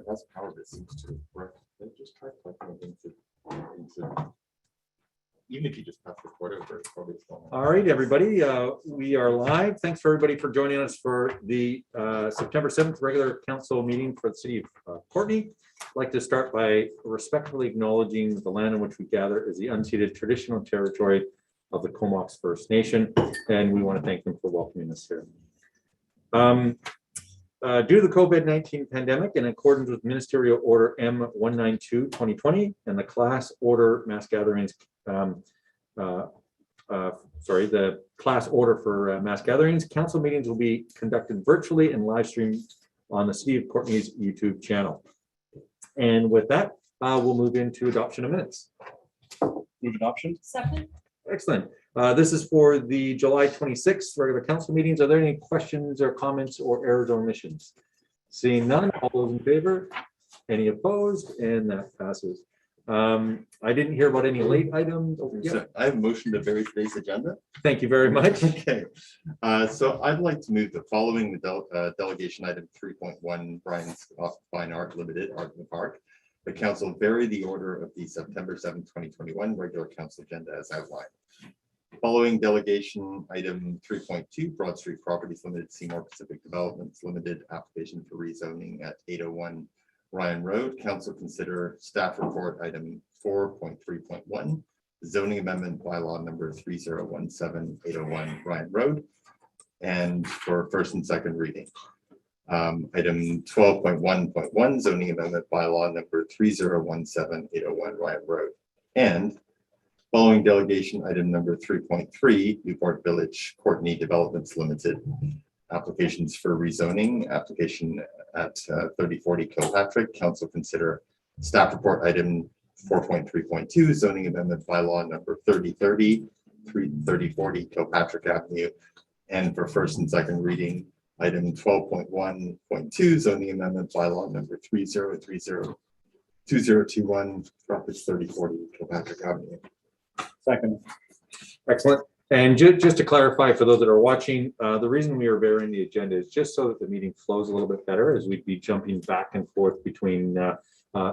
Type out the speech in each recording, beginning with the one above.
it has power, but it seems to work. Just try plugging it into even if you just pass the cord over, it's probably still. All right, everybody, we are live. Thanks for everybody for joining us for the September 7th regular council meeting for the city of Courtenay. I'd like to start by respectfully acknowledging the land on which we gather is the unceded traditional territory of the Comox First Nation, and we want to thank them for welcoming us here. Due to the COVID-19 pandemic, in accordance with Ministerial Order M192/2020 and the class order mass gatherings, the class order for mass gatherings, council meetings will be conducted virtually and live streamed on the City of Courtenay's YouTube channel. And with that, we'll move into adoption of minutes. Move adoption. Second. Excellent. This is for the July 26th regular council meetings. Are there any questions or comments or errors or omissions? Seeing none, all those in favor? Any opposed? And that passes. I didn't hear about any late items. Oh, yeah. So I have a motion to vary today's agenda. Thank you very much. Okay. So I'd like to move the following delegation item 3.1, Brian Scott Fine Art Limited, Art in the Park. The council vary the order of the September 7th, 2021 regular council agenda as outlined. Following delegation item 3.2, Broad Street Properties Limited, Seymour Pacific Developments Limited, application for rezoning at 801 Ryan Road. Council consider staff report item 4.3.1, zoning amendment bylaw number 3017-801 Ryan Road, and for first and second reading. Item 12.1.1, zoning amendment bylaw number 3017-801 Ryan Road. And following delegation item number 3.3, Newport Village Courtenay Developments Limited, applications for rezoning, application at 3040 Kilpatrick. Council consider staff report item 4.3.2, zoning amendment bylaw number 3040 Kilpatrick Avenue. And for first and second reading, item 12.1.2, zoning amendment bylaw number 3030-2021, Properties 3040 Kilpatrick Avenue. Second. Excellent. And just to clarify for those that are watching, the reason we are varying the agenda is just so that the meeting flows a little bit better, as we'd be jumping back and forth between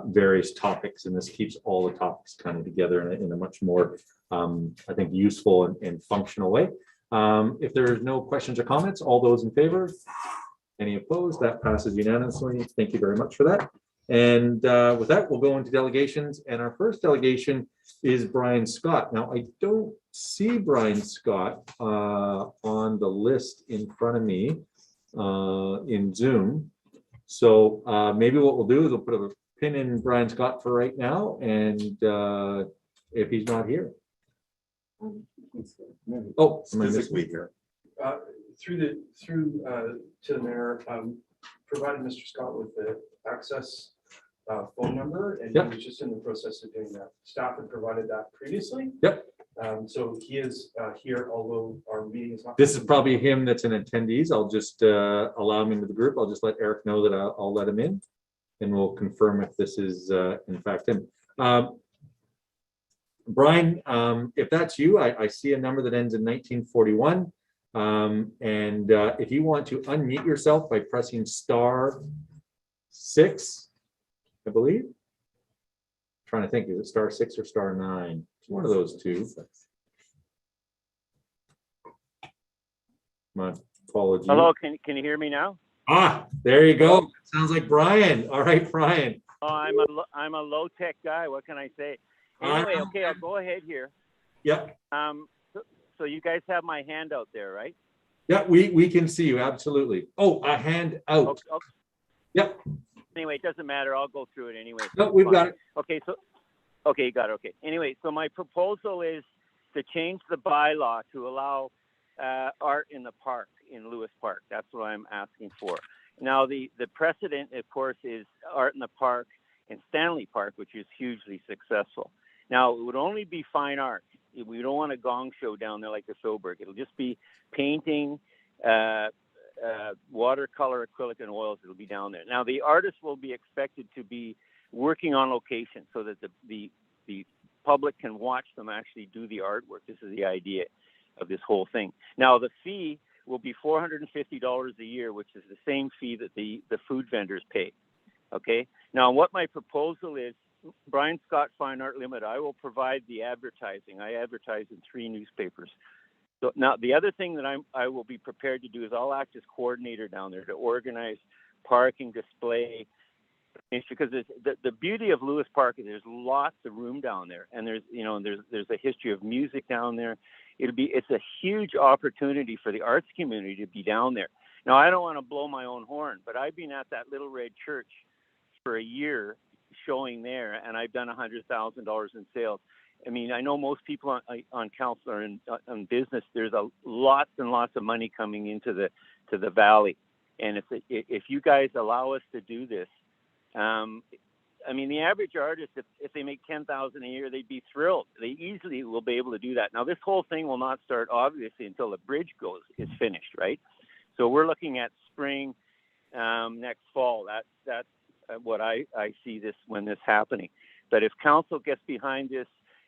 various topics, and this keeps all the topics kind of together in a much more, I think, useful and functional way. If there's no questions or comments, all those in favor? Any opposed? That passes unanimously. Thank you very much for that. And with that, we'll go into delegations. And our first delegation is Brian Scott. Now, I don't see Brian Scott on the list in front of me in Zoom. So maybe what we'll do is we'll put a pin in Brian Scott for right now. And if he's not here. Oh, Physically here. To the mayor, provided Mr. Scott with the access phone number, and yep. He was just in the process of doing that. Staff had provided that previously. Yep. So he is here, although our meeting is not. This is probably him that's an attendees. I'll just allow him into the group. I'll just let Eric know that I'll let him in, and we'll confirm if this is in fact him. Brian, if that's you, I see a number that ends in 1941. And if you want to unmute yourself by pressing *6, I believe. I'm trying to think, is it *6 or *9? It's one of those two. My apologies. Hello, can you hear me now? Ah, there you go. Sounds like Brian. All right, Brian. Oh, I'm a low tech guy. What can I say? Anyway, okay, I'll go ahead here. Yep. So you guys have my hand out there, right? Yeah, we can see you, absolutely. Oh, a hand out. Okay. Yep. Anyway, it doesn't matter. I'll go through it anyway. No, we've got it. Okay, okay, you got it. Okay. Anyway, so my proposal is to change the bylaw to allow art in the park, in Lewis Park. That's what I'm asking for. Now, the precedent, of course, is art in the park in Stanley Park, which is hugely successful. Now, it would only be fine art. We don't want a gong show down there like the Soberg. It'll just be painting, watercolor, acrylic, and oils. It'll be down there. Now, the artists will be expected to be working on location so that the public can watch them actually do the artwork. This is the idea of this whole thing. Now, the fee will be $450 a year, which is the same fee that the food vendors pay. Okay. Now, what my proposal is, Brian Scott Fine Art Limited, I will provide the advertising. I advertise in 3 newspapers. So now the other thing that I will be prepared to do is I'll act as coordinator down there to organize parking, display, because the beauty of Lewis Park is there's lots of room down there, and there's a history of music down there. It's a huge opportunity for the arts community to be down there. Now, I don't want to blow my own horn, but I've been at that Little Red Church for a year showing there, and I've done $100,000 in sales. I mean, I know most people on council are in business. There's lots and lots of money coming into the valley, and if you guys allow us to do this, I mean, the average artist, if they make $10,000 a year, they'd be thrilled. They easily will be able to do that. Now, this whole thing will not start obviously until the bridge is finished, right? So we're looking at spring next fall. That's what I see when this happening. But if council gets behind this,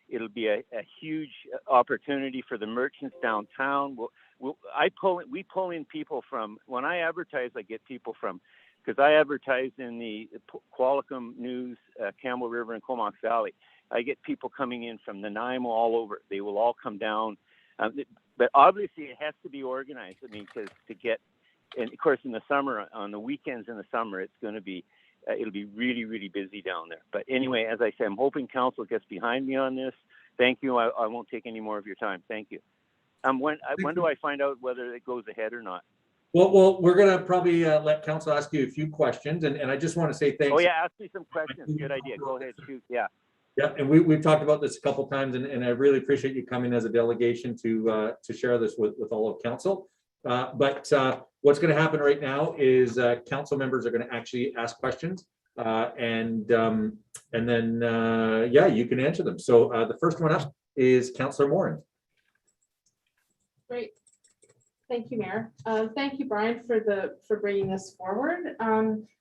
it'll be a huge opportunity for the merchants downtown. We pull in people from, when I advertise, I get people from, because I advertise in the Qualicum News, Campbell River and Comox Valley. I get people coming in from Nanaimo all over. They will all come down. But obviously it has to be organized. I mean, because and of course in the summer, on the weekends in the summer, it's going to be, it'll be really, really busy down there. But anyway, as I say, I'm hoping council gets behind me on this. Thank you. I won't take any more of your time. Thank you. When do I find out whether it goes ahead or not? Well, we're going to probably let council ask you a few questions, and I just want to say thanks. Oh yeah, ask me some questions. Good idea. Go ahead, shoot. Yeah. Yeah, and we've talked about this a couple times, and I really appreciate you coming as a delegation to share this with all of council. But what's going to happen right now is council members are going to actually ask questions, and then yeah, you can answer them. So the first one up is Councillor Morin. Great. Thank you, Mayor. Thank you, Brian, for bringing this forward.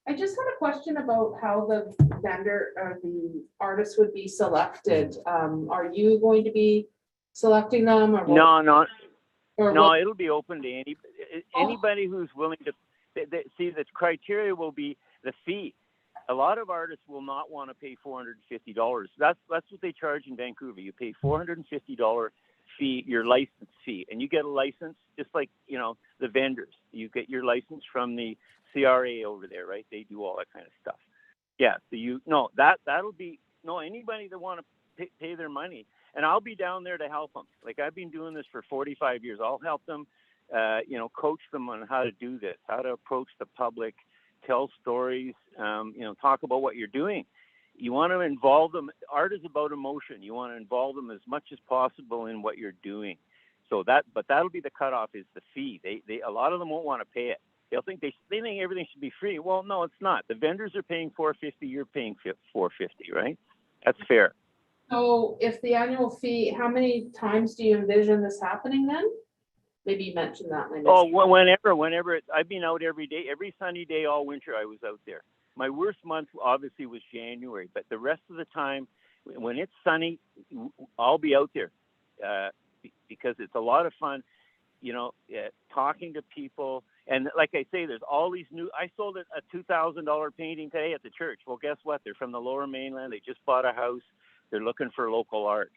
I just had a question about how the vendor or the artist would be selected. Are you going to be selecting them, or No, it'll be open to anybody who's willing to see. The criteria will be the fee. A lot of artists will not want to pay $450. That's what they charge in Vancouver. You pay $450 fee, your license fee, and you get a license just like the vendors. You get your license from the CRA over there, right? They do all that kind of stuff. Yeah. So that'll be anybody that want to pay their money. And I'll be down there to help them. Like I've been doing this for 45 years. I'll help them, coach them on how to do this, how to approach the public, tell stories, talk about what you're doing. You want to involve them. Art is about emotion. You want to involve them as much as possible in what you're doing. So that'll be the cutoff is the fee. A lot of them won't want to pay it. They'll think they think everything should be free. Well, no, it's not. The vendors are paying $450. You're paying $450, right? That's fair. So if the annual fee, how many times do you envision this happening then? Maybe you mentioned that. Whenever. I've been out every day, every sunny day all winter I was out there. My worst month obviously was January, but the rest of the time when it's sunny, I'll be out there because it's a lot of fun, talking to people. And like I say, there's all these I sold a $2,000 painting today at the church. Well, guess what? They're from the Lower Mainland. They just bought a house. They're looking for local art.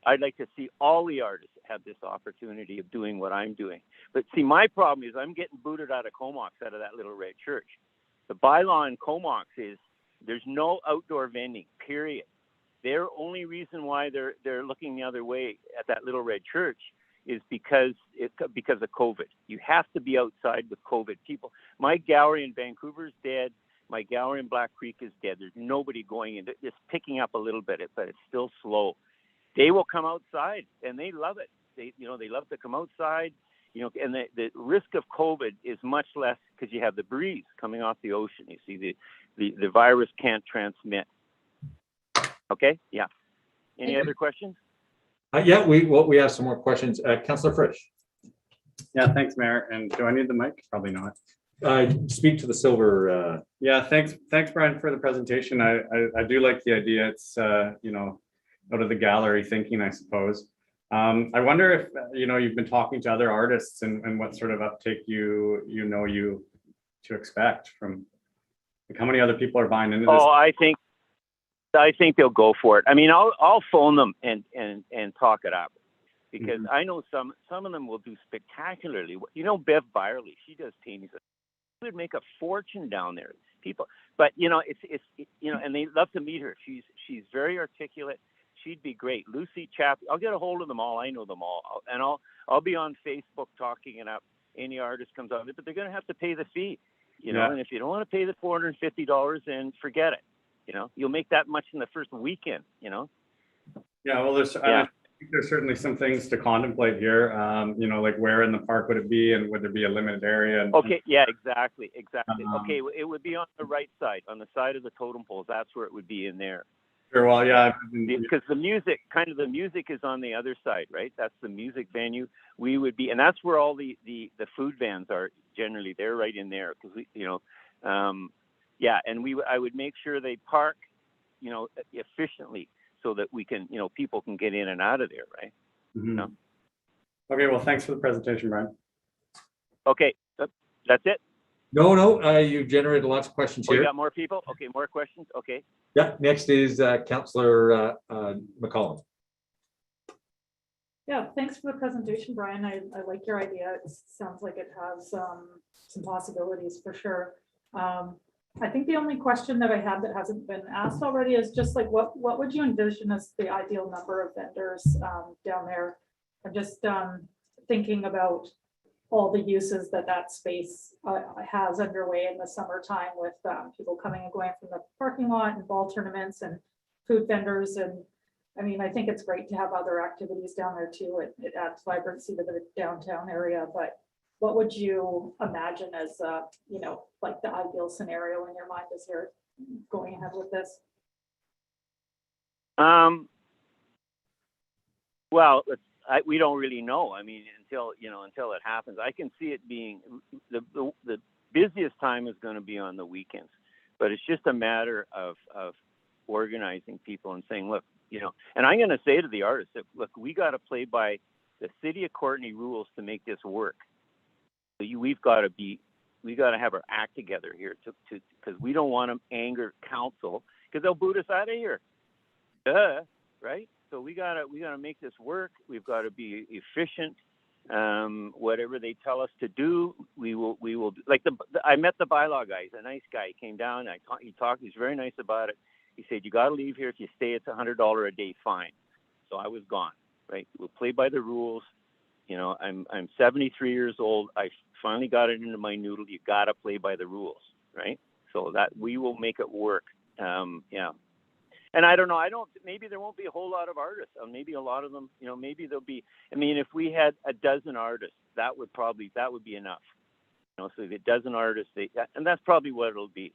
I'd like to see all the artists have this opportunity of doing what I'm doing. But see, my problem is I'm getting booted out of Comox, out of that Little Red Church. The bylaw in Comox is there's no outdoor vending, period. Their only reason why they're looking the other way at that Little Red Church is because of COVID. You have to be outside with COVID. People, my gallery in Vancouver is dead. My gallery in Black Creek is dead. There's nobody going in. It's picking up a little bit, but it's still slow. They will come outside and they love it. They love to come outside. And the risk of COVID is much less because you have the breeze coming off the ocean. You see, the virus can't transmit. Okay, yeah. Any other questions? Yeah, we have some more questions. Councillor Frisch. Yeah, thanks, Mayor. And do I need the mic? Probably not. Speak to the silver. Yeah, thanks, Brian, for the presentation. I do like the idea. It's out of the gallery thinking, I suppose. I wonder if you've been talking to other artists and what sort of uptake you to expect from Like how many other people are buying into this? Oh, I think they'll go for it. I mean, I'll phone them and talk it up, because Mhm. I know some of them will do spectacularly. You know, Bev Byerly, she does paintings. She would make a fortune down there. People, but you know, it's you know, and they love to meet her. She's very articulate. She'd be great. Lucy Chap, I'll get a hold of them all. I know them all, and I'll be on Facebook talking it up. Any artist comes out, but they're going to have to pay the fee, you know. Yeah. And if you don't want to pay the $450, then forget it. You know, you'll make that much in the first weekend. You know. Yeah, well, I think there's certainly some things to contemplate here. You know, like where in the park would it be, and would there be a limited area? And, Okay. Yeah. Exactly. Um, Okay. It would be on the right side, on the side of the totem poles. That's where it would be in there. Sure, well, yeah. Because the music is on the other side, right? That's the music venue. We would be, and that's where all the food vans are generally. They're right in there, because we, you know, yeah. And I would make sure they park, you know, efficiently, so that we can, you know, people can get in and out of there, right? Mhm. No. Okay, well, thanks for the presentation, Brian. Okay, that's it. No, you generated lots of questions Oh, you here. got more people? Okay, more questions? Okay. Yeah, next is Councillor McCollum. Yeah, thanks for the presentation, Brian. I like your idea. It sounds like it has some possibilities for sure. I think the only question that I have that hasn't been asked already is just like, what would you envision as the ideal number of vendors down there? I'm just thinking about all the uses that space has underway in the summertime, with people coming and going from the parking lot, and ball tournaments and food vendors. And I mean, I think it's great to have other activities down there too. It adds vibrancy to the downtown area. But what would you imagine as you know, like the ideal scenario in your mind as you're going ahead with this? Well, we don't really know. I mean, until it happens. I can see it being the busiest time is going to be on the weekends, but it's just a matter of organizing people and saying, look, you know, and I'm going to say to the artists that, look, we got to play by the city of Courtenay rules to make this work. So we've got to have our act together here because we don't want to anger council, because they'll boot us out of here. Right? So we gotta make this work. We've got to be efficient. Whatever they tell us to do, we will. Like I met the bylaw guy. He's a nice guy. He came down. He talked. He's very nice about it. He said, you got to leave here. If you stay, it's $100 a day fine. So I was gone. Right? We'll play by the rules. You know, I'm 73 years old. I finally got it into my noodle. You got to play by the rules, right? So that we will make it work. Yeah. And I don't know. Maybe there won't be a whole lot of artists. Maybe a lot of them. You know, maybe there'll be. I mean, if we had a dozen artists, that would be enough. You know, so if a dozen artists, and that's probably what it'll be.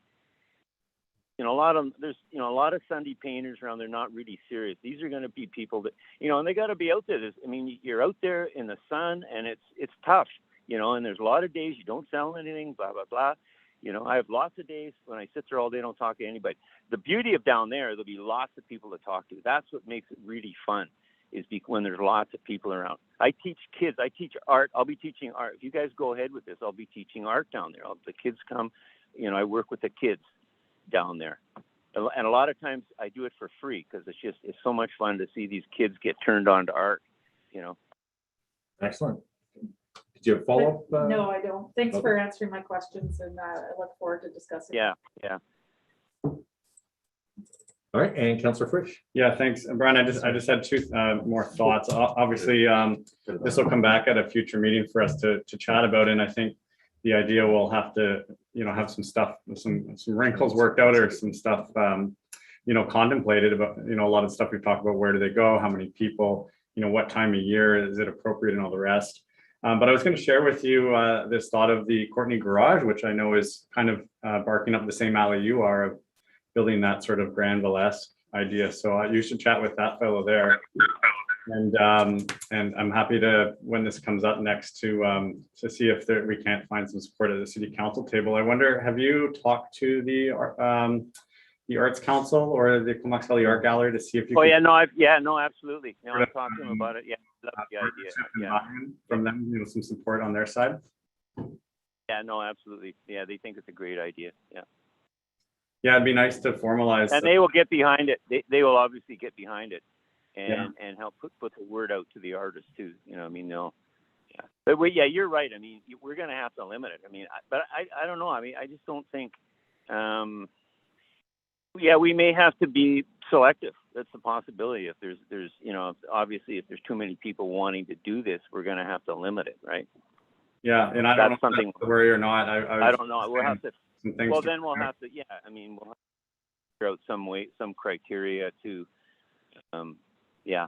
You know, there's a lot of Sunday painters around. They're not really serious. These are going to be people that, you know, and they got to be out there. I mean, you're out there in the sun, and it's tough, you know. And there's a lot of days you don't sell anything, blah blah blah. You know, I have lots of days when I sit there all day, don't talk to anybody. The beauty of down there'll be lots of people to talk to. That's what makes it really fun, is when there's lots of people around. I teach kids. I teach art. I'll be teaching art. If you guys go ahead with this, I'll be teaching art down there. The kids come. You know, I work with the kids down there, and a lot of times I do it for free, because it's so much fun to see these kids get turned on to art. You know. Excellent. Did you have a follow-up? No, I don't. Thanks okay. for answering my questions, and I look forward to discussing. Yeah. All right, and Councillor Frisch. Yeah, thanks. And Brian, I just had two more thoughts. Obviously, this will come back at a future meeting for us to chat about, and I think the idea will have to, you know, have some stuff, some wrinkles worked out, or some stuff, you know, contemplated about, you know, a lot of stuff we've talked about. Where do they go? How many people? You know, what time of year is it appropriate, and all the rest. But I was going to share with you this thought of the Courtenay garage, which I know is kind of barking up the same alley you are, of building that sort of Granville-esque idea. So you should chat with that fellow there. And I'm happy to, when this comes up next, to see if we can't find some support at the city council table. I wonder, have you talked to the Arts Council or the Comox Valley Art Gallery to see if you? Oh yeah, no, absolutely. No, I've talked to them about it. Yeah, love the idea. Yeah, from them, you know, some support on their side. Yeah, no, absolutely. Yeah, they think it's a great idea. Yeah. Yeah, it'd be nice to formalize. And they will get behind it. They will obviously get behind it Yeah. and help put the word out to the artists too. You know, I mean, they'll, yeah. But yeah, you're right. I mean, we're going to have to limit it. I mean, but I don't know. I mean, I just don't think, yeah, we may have to be selective. That's a possibility. If there's, you know, obviously if there's too many people wanting to do this, we're going to have to limit it, right? Yeah, and I don't know That's if something, that's the worry or not. I don't know. We'll have to, some things well, to then we'll consider. have to, yeah, I mean, we'll have to figure out some way, some criteria to, yeah.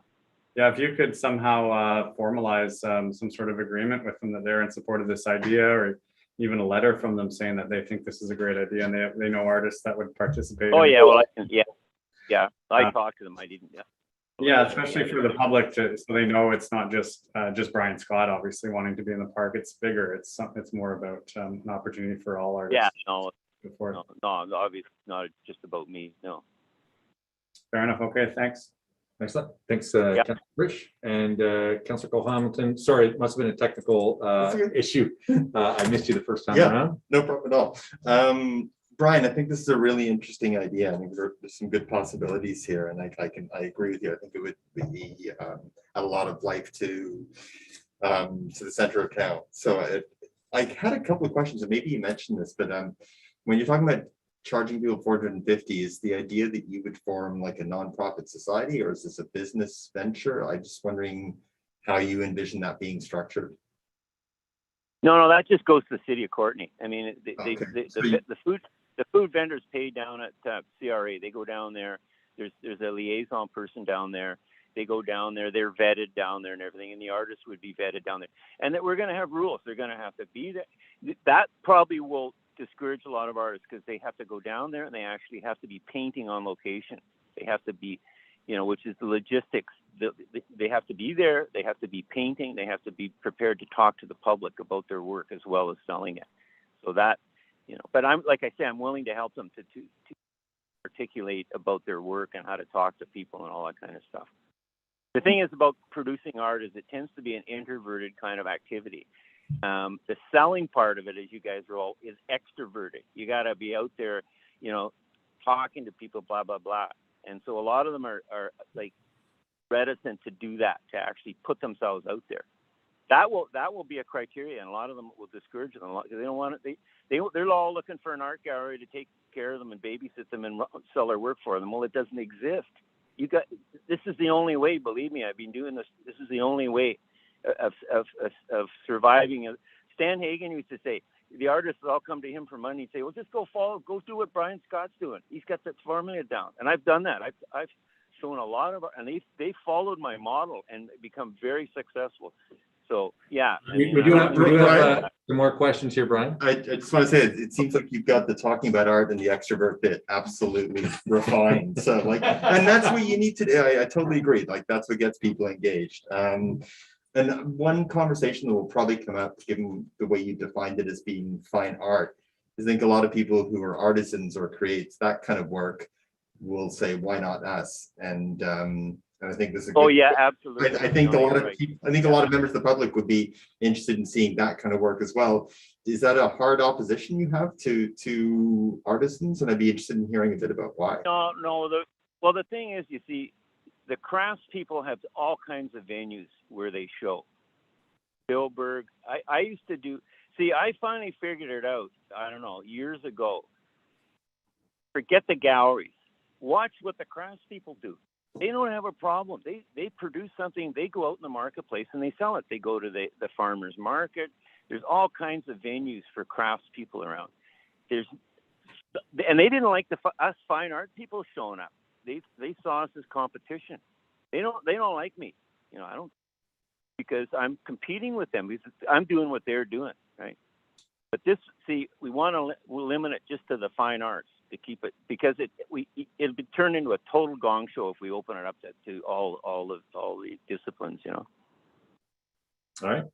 Yeah, if you could somehow formalize some sort of agreement with them that they're in support of this idea, or even a letter from them saying that they think this is a great idea and they know artists that would participate. Oh, in it. yeah, well, yeah, I talked to them. I didn't, yeah. Yeah, especially for the public so they know it's not just Brian Scott obviously wanting to be in the park. It's bigger. It's more about an opportunity for all artists. Yeah, no, Before. no, obviously not just about me, no. Fair enough. Okay, thanks. Excellent. Thanks, Councilor Rich and Councilor Cole Hamilton. Sorry, it must have been a technical issue. I missed you the first time around. No problem at all. Brian, I think this is a really interesting idea. I think there's some good possibilities here, and I agree with you. I think it would be add a lot of life to the center of town. So I had a couple of questions, and maybe you mentioned this, but when you're talking about charging people 450, is the idea that you would form like a nonprofit society, or is this a business venture? I'm just wondering how you envision that being structured. No, that just goes to the city of Courtenay. I mean, the food vendors pay down at CRA. They go down there. There's a liaison person down there. They go down there. They're vetted down there and everything. And the artists would be vetted down there. And that we're going to have rules. They're going to have to be there. That probably will discourage a lot of artists because they have to go down there and they actually have to be painting on location. They have to be, you know, which is the logistics. They have to be there. They have to be painting. They have to be prepared to talk to the public about their work as well as selling it. So that, you know, but I'm, like I say, I'm willing to help them to articulate about their work and how to talk to people and all that kind of stuff. The thing is about producing art is it tends to be an introverted kind of activity. The selling part of it, as you guys are all, is extroverted. You got to be out there, you know, talking to people, blah, blah, blah. And so a lot of them are like reticent to do that, to actually put themselves out there. That will be a criteria, and a lot of them will discourage them. They don't want it. They're all looking for an art gallery to take care of them and babysit them and sell their work for them. Well, it doesn't exist. This is the only way. Believe me, I've been doing this. This is the only way of surviving. Stan Hagen used to say, the artists all come to him for money and say, well, just go do what Brian Scott's doing. He's got that formula down. And I've done that. I've shown a lot of, and they followed my model and become very successful. So, yeah. We do have some more questions here, Brian. I just want to say, it seems like you've got the talking about art and the extrovert bit absolutely refined. So like, and that's what you need to do. I totally agree. Like that's what gets people engaged. And one conversation that will probably come up, given the way you defined it as being fine art, is I think a lot of people who are artisans or creates that kind of work will say, why not us? And I think this is. Oh yeah, absolutely. I think a lot of members of the public would be interested in seeing that kind of work as well. Is that a hard opposition you have to artisans? And I'd be interested in hearing a bit about why. No. The thing is, you see, the crafts people have all kinds of venues where they show. Bilberg. I used to do. See, I finally figured it out. I don't know, years ago. Forget the galleries. Watch what the crafts people do. They don't have a problem. They produce something. They go out in the marketplace and they sell it. They go to the farmers market. There's all kinds of venues for crafts people around. And they didn't like us fine art people showing up. They saw us as competition. They don't like me. You know, I don't, because I'm competing with them because I'm doing what they're doing, right? But we want to limit it just to the fine arts to keep it, because it'll be turned into a total gong show if we open it up to all the disciplines, you know. All right.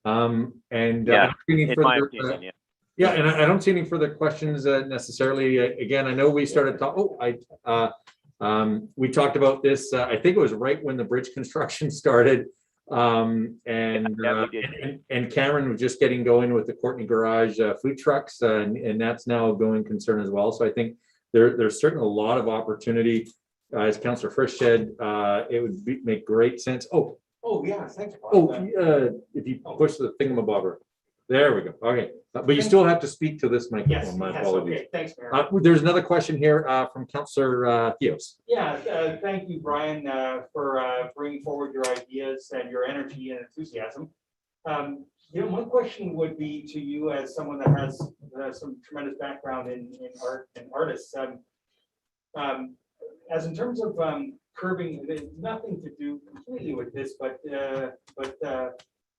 Yeah, in my opinion, yeah. Yeah, and I don't see any further questions necessarily. Again, I know we started talking. We talked about this. I think it was right when the bridge construction started. And Cameron was just getting going with the Courtenay Garage food trucks, and that's now a going concern as well. So I think there's certainly a lot of opportunity. As Councillor Frisch said, it would make great sense. Oh, yeah, thanks. Bob. if you push the thingamabobber. There we go. Okay, but you still have to speak to this microphone. Yes, My yes, apologies. okay, thanks, Mayor. There's another question here from Councillor Theos. Yeah, thank you, Brian, for bringing forward your ideas and your energy and enthusiasm. My question would be to you as someone that has some tremendous background in art and artists. As in terms of curbing, it has nothing to do completely with this, but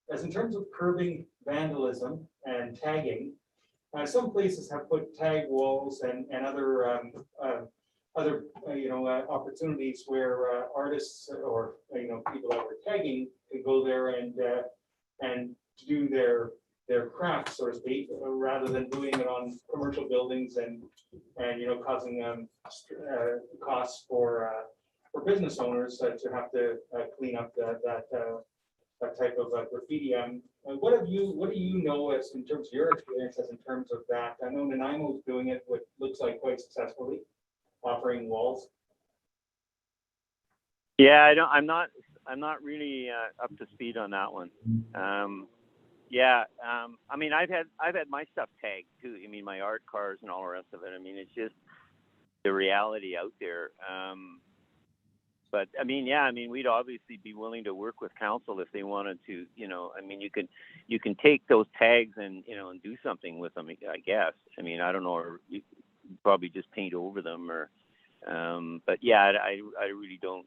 as in terms of curbing vandalism and tagging, some places have put tag walls and other opportunities where artists or people that were tagging could go there and do their craft, so to speak, rather than doing it on commercial buildings and causing costs for business owners to have to clean up that type of graffiti. What do you know as in terms of your experience as in terms of that? I know Nanaimo's doing it, what looks like quite successfully, offering walls. Yeah, I'm not really up to speed on that one. I mean, I've had my stuff tagged too. I mean, my art cars and all the rest of it. I mean, it's just the reality out there. But I mean, we'd obviously be willing to work with council if they wanted to. I mean, you can take those tags and and do something with them, I guess. I mean, I don't know, or you probably just paint over them, or. But yeah, I really don't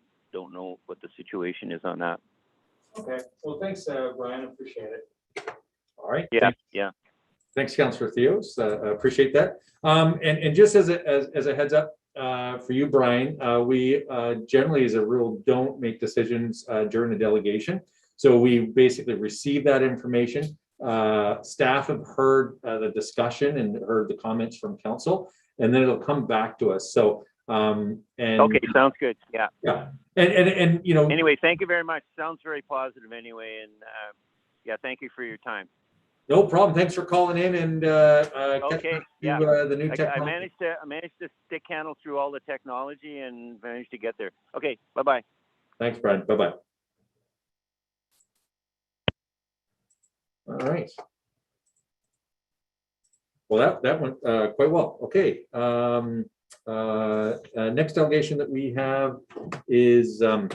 know what the situation is on that. Okay. Well, thanks, Brian. Appreciate it. All right. Yeah. Thanks, Councillor Theos. Appreciate that. And just as a heads up for you, Brian, we generally, as a rule, don't make decisions during the delegation. So we basically receive that information. Staff have heard the discussion and heard the comments from council, and then it'll come back to us. So okay, sounds good. Yeah. And Anyway, thank you very much. Sounds very positive anyway, and thank you for your time. No problem. Thanks for calling in and okay. Yeah. The new technology. I managed to stick handle through all the technology and managed to get there. Okay. Bye-bye. Thanks, Brian. Bye-bye. All right. Well, that went quite well. Okay. Next delegation that we have is the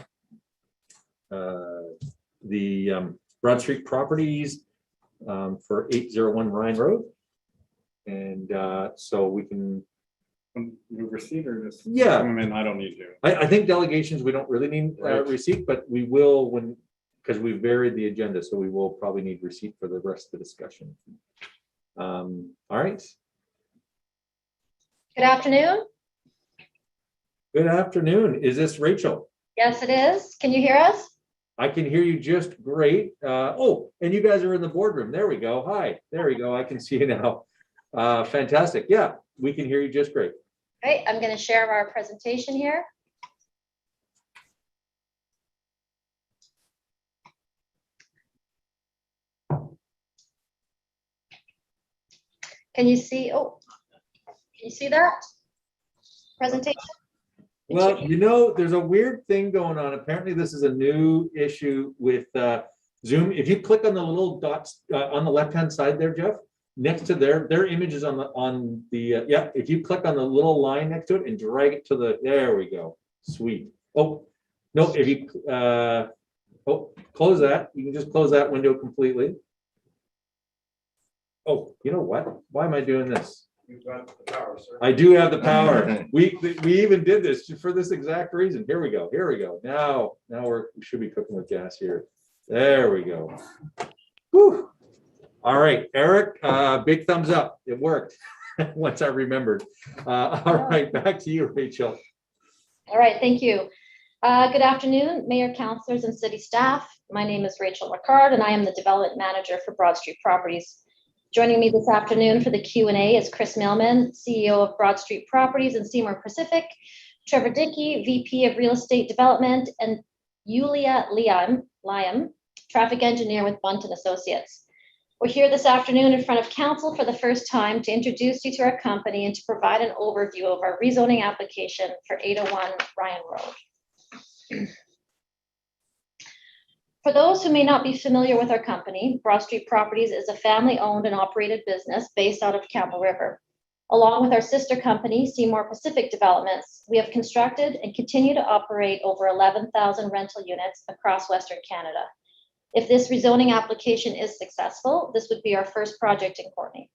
Broad Street Properties for 801 Ryan Road. And so we can move receipt or just? Yeah. I mean, I don't need to. I think delegations, we don't really need receipt, but we will because we varied the agenda, so we will probably need receipt for the rest of the discussion. All right. Good afternoon. Good afternoon. Is this Rachel? Yes, it is. Can you hear us? I can hear you just great. Oh, and you guys are in the boardroom. There we go. Hi. There we go. I can see you now. Fantastic. Yeah, we can hear you just great. Great. I'm going to share our presentation here. Can you see? Oh, can you see that presentation? Well, there's a weird thing going on. Apparently, this is a new issue with Zoom. If you click on the little dots on the left-hand side there, Jeff, next to their images on the if you click on the little line next to it and drag it to there we go. Sweet. Oh, no, if you close that, you can just close that window completely. Oh, you know what? Why am I doing this? You've got the power, sir. I do have the power. We even did this for this exact reason. Here we go. Now we should be cooking with gas here. There we go. Whew. All right, Eric, big thumbs up. It worked once I remembered. All right, back to you, Rachel. All right, thank you. Good afternoon, Mayor, councilors, and city staff. My name is Rachel Ricard, and I am the Development Manager for Broad Street Properties. Joining me this afternoon for the Q&A is Chris Mailman, CEO of Broad Street Properties and Seymour Pacific, Trevor Dickey, VP of Real Estate Development, and Yulia Liam, Traffic Engineer with Bunt & Associates. We're here this afternoon in front of council for the first time to introduce you to our company and to provide an overview of our rezoning application for 801 Ryan Road. For those who may not be familiar with our company, Broad Street Properties is a family-owned and operated business based out of Campbell River. Along with our sister company, Seymour Pacific Developments, we have constructed and continue to operate over 11,000 rental units across Western Canada. If this rezoning application is successful, this would be our first project in Courtenay.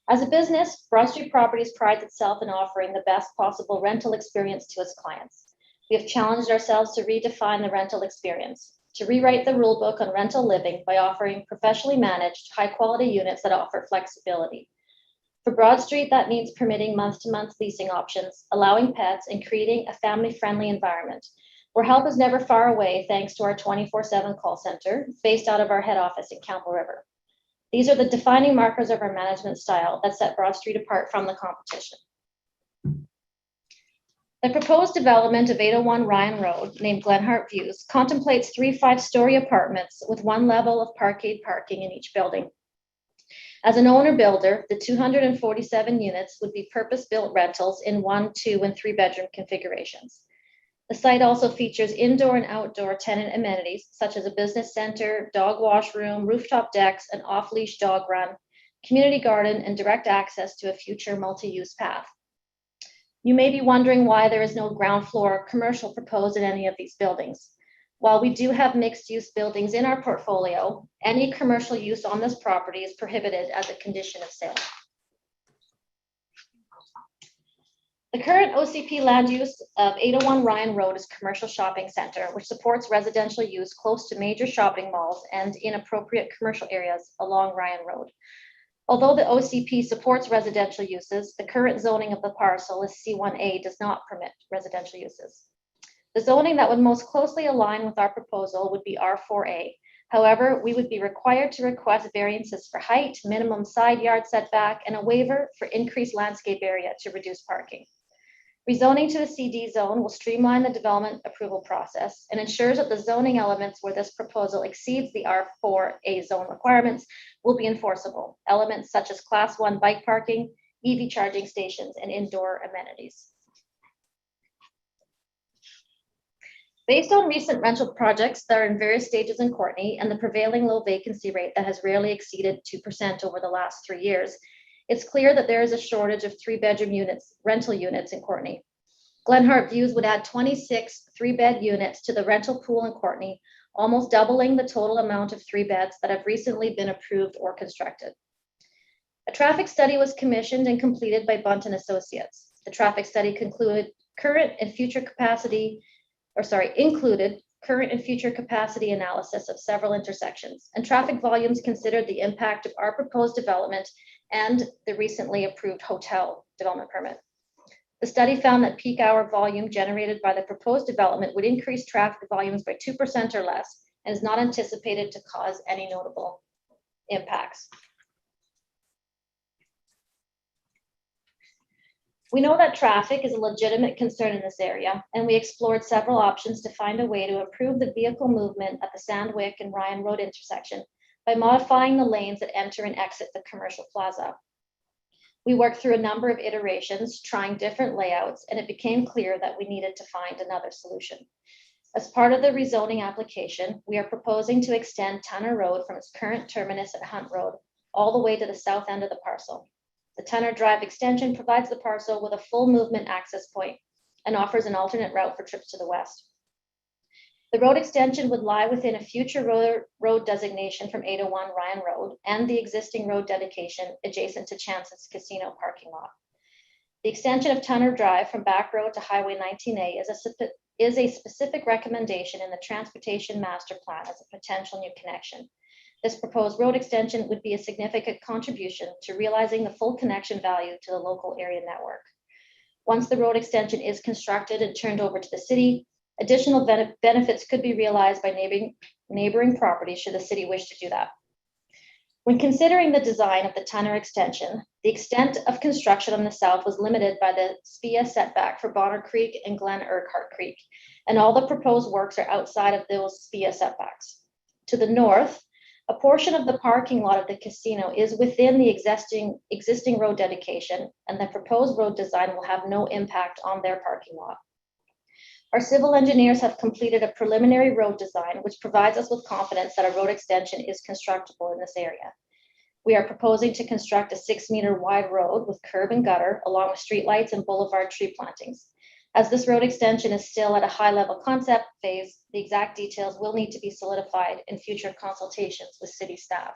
As a business, Broad Street Properties prides itself in offering the best possible rental experience to its clients. We have challenged ourselves to redefine the rental experience, to rewrite the rule book on rental living by offering professionally managed, high-quality units that offer flexibility. For Broad Street, that means permitting month-to-month leasing options, allowing pets, and creating a family-friendly environment where help is never far away thanks to our 24/7 call center based out of our head office in Campbell River. These are the defining markers of our management style that set Broad Street apart from the competition. The proposed development of 801 Ryan Road, named Glenhart Views, contemplates 3 5-story apartments with 1 level of parkade parking in each building. As an owner builder, the 247 units would be purpose-built rentals in 1, 2, and 3-bedroom configurations. The site also features indoor and outdoor tenant amenities such as a business center, dog washroom, rooftop decks, an off-leash dog run, community garden, and direct access to a future multi-use path. You may be wondering why there is no ground floor commercial proposed in any of these buildings. While we do have mixed-use buildings in our portfolio, any commercial use on this property is prohibited as a condition of sale. The current OCP land use of 801 Ryan Road is commercial shopping center, which supports residential use close to major shopping malls and in appropriate commercial areas along Ryan Road. Although the OCP supports residential uses, the current zoning of the parcel is C1A does not permit residential uses. The zoning that would most closely align with our proposal would be R4A. However, we would be required to request variances for height, minimum side yard setback, and a waiver for increased landscape area to reduce parking. Rezoning to the CD zone will streamline the development approval process and ensures that the zoning elements where this proposal exceeds the R4A zone requirements will be enforceable. Elements such as Class 1 bike parking, EV charging stations, and indoor amenities. Based on recent rental projects that are in various stages in Courtenay and the prevailing low vacancy rate that has rarely exceeded 2% over the last 3 years, it's clear that there is a shortage of 3-bedroom units, rental units in Courtenay. Glenhart Views would add 26 3-bed units to the rental pool in Courtenay, almost doubling the total amount of 3 beds that have recently been approved or constructed. A traffic study was commissioned and completed by Bunt and Associates. The traffic study included current and future capacity analysis of several intersections, and traffic volumes considered the impact of our proposed development and the recently approved hotel development permit. The study found that peak hour volume generated by the proposed development would increase traffic volumes by 2% or less and is not anticipated to cause any notable impacts. We know that traffic is a legitimate concern in this area, and we explored several options to find a way to improve the vehicle movement at the Sandwick and Ryan Road intersection by modifying the lanes that enter and exit the commercial plaza. We worked through a number of iterations, trying different layouts, and it became clear that we needed to find another solution. As part of the rezoning application, we are proposing to extend Tanner Road from its current terminus at Hunt Road all the way to the south end of the parcel. The Tanner Drive extension provides the parcel with a full movement access point and offers an alternate route for trips to the west. The road extension would lie within a future road designation from 801 Ryan Road and the existing road dedication adjacent to Chance's Casino parking lot. The extension of Tanner Drive from Back Road to Highway 19A is a specific recommendation in the Transportation Master Plan as a potential new connection. This proposed road extension would be a significant contribution to realizing the full connection value to the local area network. Once the road extension is constructed and turned over to the city, additional benefits could be realized by neighboring properties should the city wish to do that. When considering the design of the Tanner extension, the extent of construction on the south was limited by the SPIA setback for Bonner Creek and Glen Urquhart Creek, and all the proposed works are outside of those SPIA setbacks. To the north, A portion of the parking lot of the casino is within the existing road dedication, and the proposed road design will have no impact on their parking lot. Our civil engineers have completed a preliminary road design, which provides us with confidence that a road extension is constructible in this area. We are proposing to construct a 6-meter wide road with curb and gutter, along with streetlights and boulevard tree plantings. As this road extension is still at a high-level concept phase, the exact details will need to be solidified in future consultations with city staff.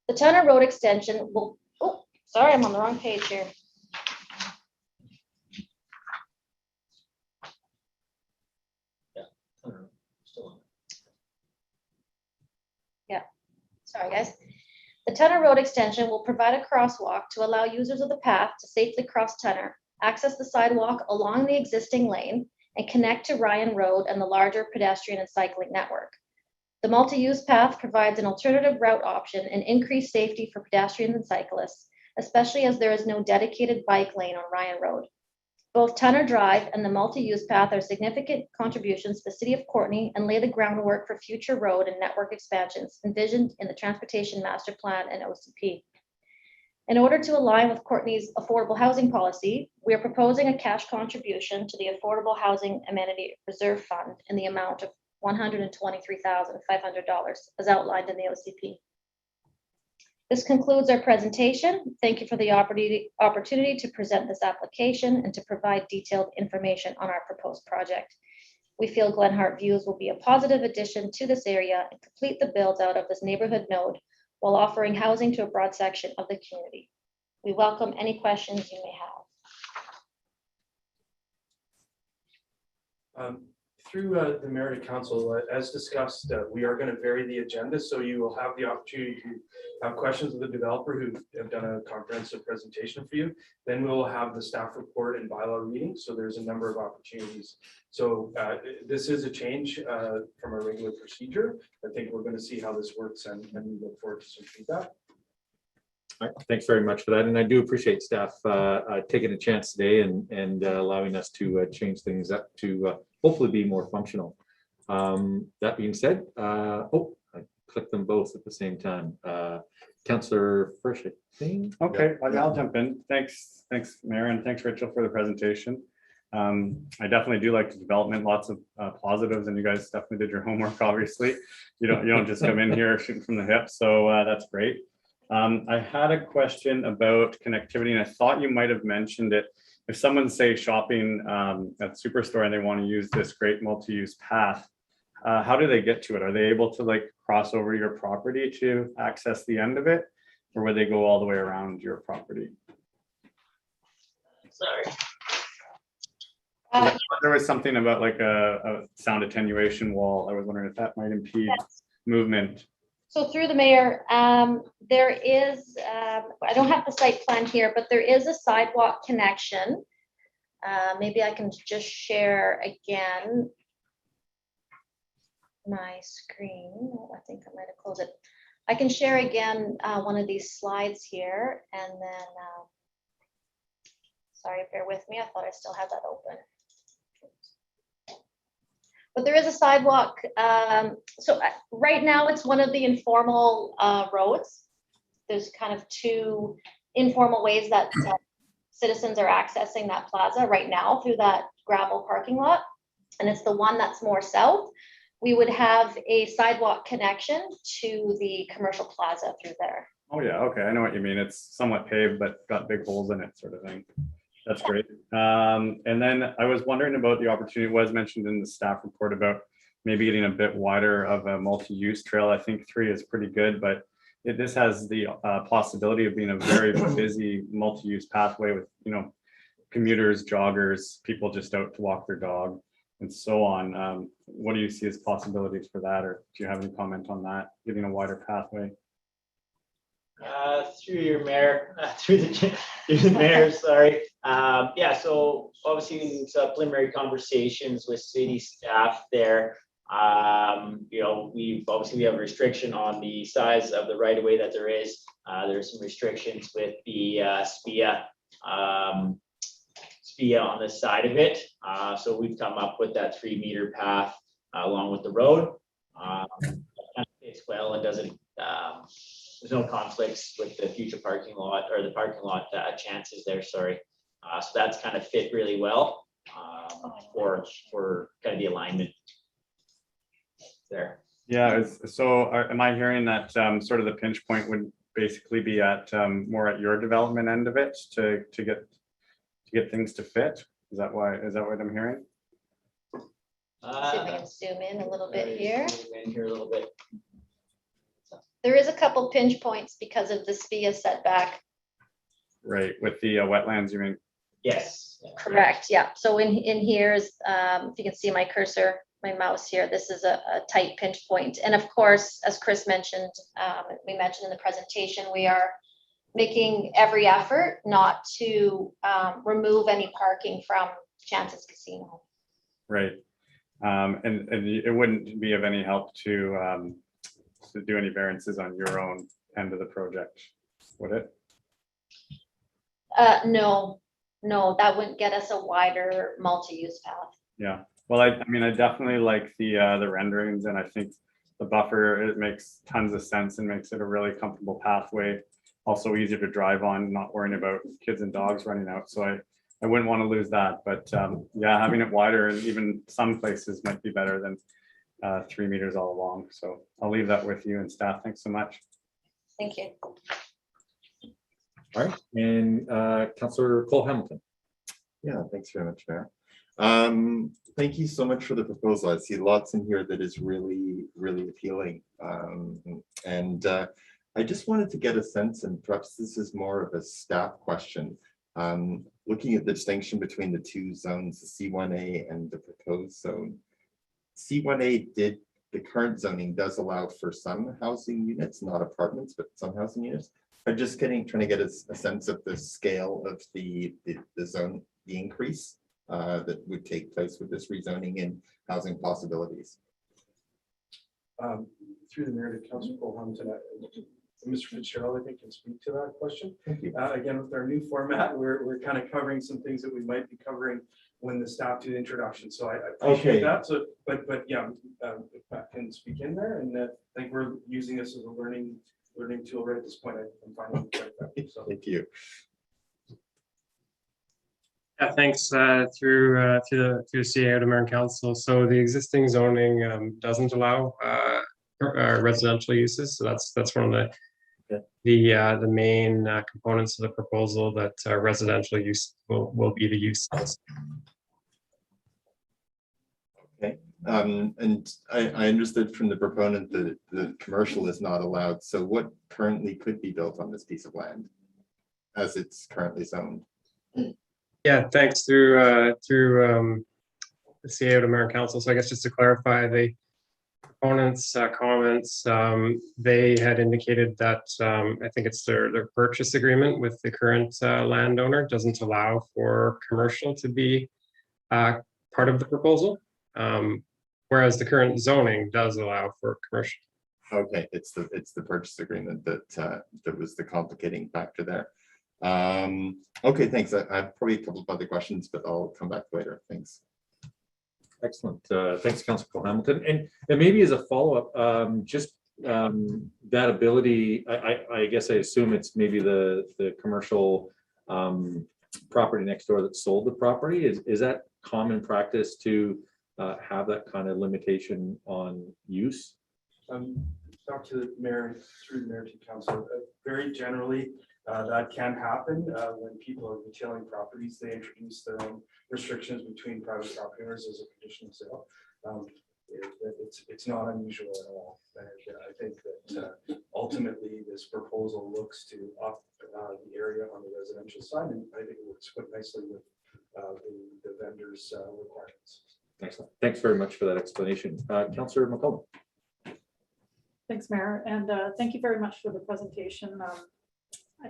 The Tunner Road extension will, oh, sorry, I'm on the wrong page here. Sorry, guys. The Tunner Road extension will provide a crosswalk to allow users of the path to safely cross Tunner, access the sidewalk along the existing lane, and connect to Ryan Road and the larger pedestrian and cycling network. The multi-use path provides an alternative route option and increased safety for pedestrians and cyclists, especially as there is no dedicated bike lane on Ryan Road. Both Tunner Drive and the multi-use path are significant contributions to the city of Courtenay and lay the groundwork for future road and network expansions envisioned in the Transportation Master Plan and OCP. In order to align with Courtenay's affordable housing policy, we are proposing a cash contribution to the Affordable Housing Amenity Reserve Fund in the amount of $123,500 as outlined in the OCP. This concludes our presentation. Thank you for the opportunity to present this application and to provide detailed information on our proposed project. We feel Glenhart Views will be a positive addition to this area and complete the build out of this neighborhood node while offering housing to a broad section of the community. We welcome any questions you may have. Through the Mayor and Council, as discussed, we are going to vary the agenda, so you will have the opportunity to have questions of the developer who have done a comprehensive presentation for you. Then we'll have the staff report and bylaw reading, so there's a number of opportunities. So this is a change from our regular procedure. I think we're going to see how this works, and we look forward to some feedback. All right, thanks very much for that, and I do appreciate staff taking a chance today and allowing us to change things up to hopefully be more functional. That being said, I clicked them both at the same time. Councillor Frisch, I think. Okay, I'll jump in. Thanks, Mayor, and thanks, Rachel, for the presentation. I definitely do like the development, lots of positives, and you guys definitely did your homework, obviously. You don't just come in here shooting from the hip, so that's great. I had a question about connectivity, and I thought you might have mentioned it. If someone's, say, shopping at Superstore and they want to use this great multi-use path, how do they get to it? Are they able to like cross over your property to access the end of it, or would they go all the way around your property? Sorry. There was something about like a sound attenuation wall. I was wondering if that might impede movement. So through the mayor, there is, I don't have the site plan here, but there is a sidewalk connection. Maybe I can just share again my screen. Oh, I think I might have closed it. I can share again one of these slides here, and then, sorry, bear with me. I thought I still had that open. But there is a sidewalk. So right now it's one of the informal roads. There's kind of two informal ways that citizens are accessing that plaza right now through that gravel parking lot. And it's the one that's more south. We would have a sidewalk connection to the commercial plaza through there. Oh yeah, okay, I know what you mean. It's somewhat paved, but got big holes in it, sort of thing. That's great. And then I was wondering about the opportunity, it was mentioned in the staff report about maybe getting a bit wider of a multi-use trail. I think 3 is pretty good, but this has the possibility of being a very busy multi-use pathway with, commuters, joggers, people just out to walk their dog and so on. What do you see as possibilities for that? Or do you have any comment on that, getting a wider pathway? Through your mayor, through the mayor, sorry. Yeah, so obviously in preliminary conversations with city staff there, we have a restriction on the size of the right of way that there is. There's some restrictions with the SPIA on the side of it. So we've come up with that 3-meter path along with the road. fits well and doesn't, there's no conflicts with the future parking lot or the parking lot chances there, sorry. So that's kind of fit really well for kind of the alignment there. Yeah, am I hearing that sort of the pinch point would basically be at more at your development end of it to get things to fit? Is that what I'm hearing? See if we can zoom in a little bit here. Zoom in here a little bit. There is a couple pinch points because of the SPIA setback. Right, with the wetlands, you mean? Yes. Correct, yeah. So in here is, if you can see my cursor, my mouse here, this is a tight pinch point. And of course, as Chris mentioned, we mentioned in the presentation, we are making every effort not to remove any parking from Chances Casino. Right. And it wouldn't be of any help to do any variances on your own end of the project, would it? No, that wouldn't get us a wider multi-use path. Yeah. Well, I mean, I definitely like the renderings, and I think the buffer, it makes tons of sense and makes it a really comfortable pathway. Also easier to drive on, not worrying about kids and dogs running out. So I wouldn't want to lose that. But yeah, having it wider and even some places might be better than 3 meters all along. So I'll leave that with you and staff. Thanks so much. Thank you. All right, and Councillor Cole Hamilton. Yeah, thanks very much, Mayor. Thank you so much for the proposal. I see lots in here that is really, really appealing. And I just wanted to get a sense, and perhaps this is more of a staff question. Looking at the distinction between the two zones, the C1A and the proposed zone. C1A the current zoning does allow for some housing units, not apartments, but some housing units. I'm just trying to get a sense of the scale of the zone, the increase that would take place with this rezoning and housing possibilities. Through the mayor to Councilor Hamilton, Mr. Fitzgerald, I think, can speak to that question. Again, with our new format, we're kind of covering some things that we might be covering when the staff do the introduction. So I appreciate that. So, but yeah, if Pat can speak in there, and I think we're using this as a learning tool right at this point. I'm fine with that. So. Thank you. Yeah, thanks through the CA to Mayor and Council. So the existing zoning doesn't allow residential uses. So that's one of the main components of the proposal, that residential use will be the use. Okay, and I understood from the proponent that the commercial is not allowed. So what currently could be built on this piece of land as it's currently zoned? Yeah, thanks through the CA to Mayor and Council. So I guess just to clarify, the proponents' comments, they had indicated that I think it's their purchase agreement with the current landowner doesn't allow for commercial to be part of the proposal, whereas the current zoning does allow for commercial. Okay, it's the purchase agreement that was the complicating factor there. Okay, thanks. I have probably a couple of other questions, but I'll come back later. Thanks. Excellent. Thanks, Councillor Hamilton. And maybe as a follow-up, just that ability, I guess I assume it's maybe the commercial property next door that sold the property. Is that common practice to have that kind of limitation on use? Talk to the mayor, through the mayor to council. Very generally, that can happen when people are retailing properties. They introduce their own restrictions between private property owners as a condition of sale. It's not unusual at all. And I think that ultimately this proposal looks to up the area on the residential side, and I think it works quite nicely with the vendors' requirements. Excellent. Thanks very much for that explanation. Councillor McCollum. Thanks, Mayor, and thank you very much for the presentation.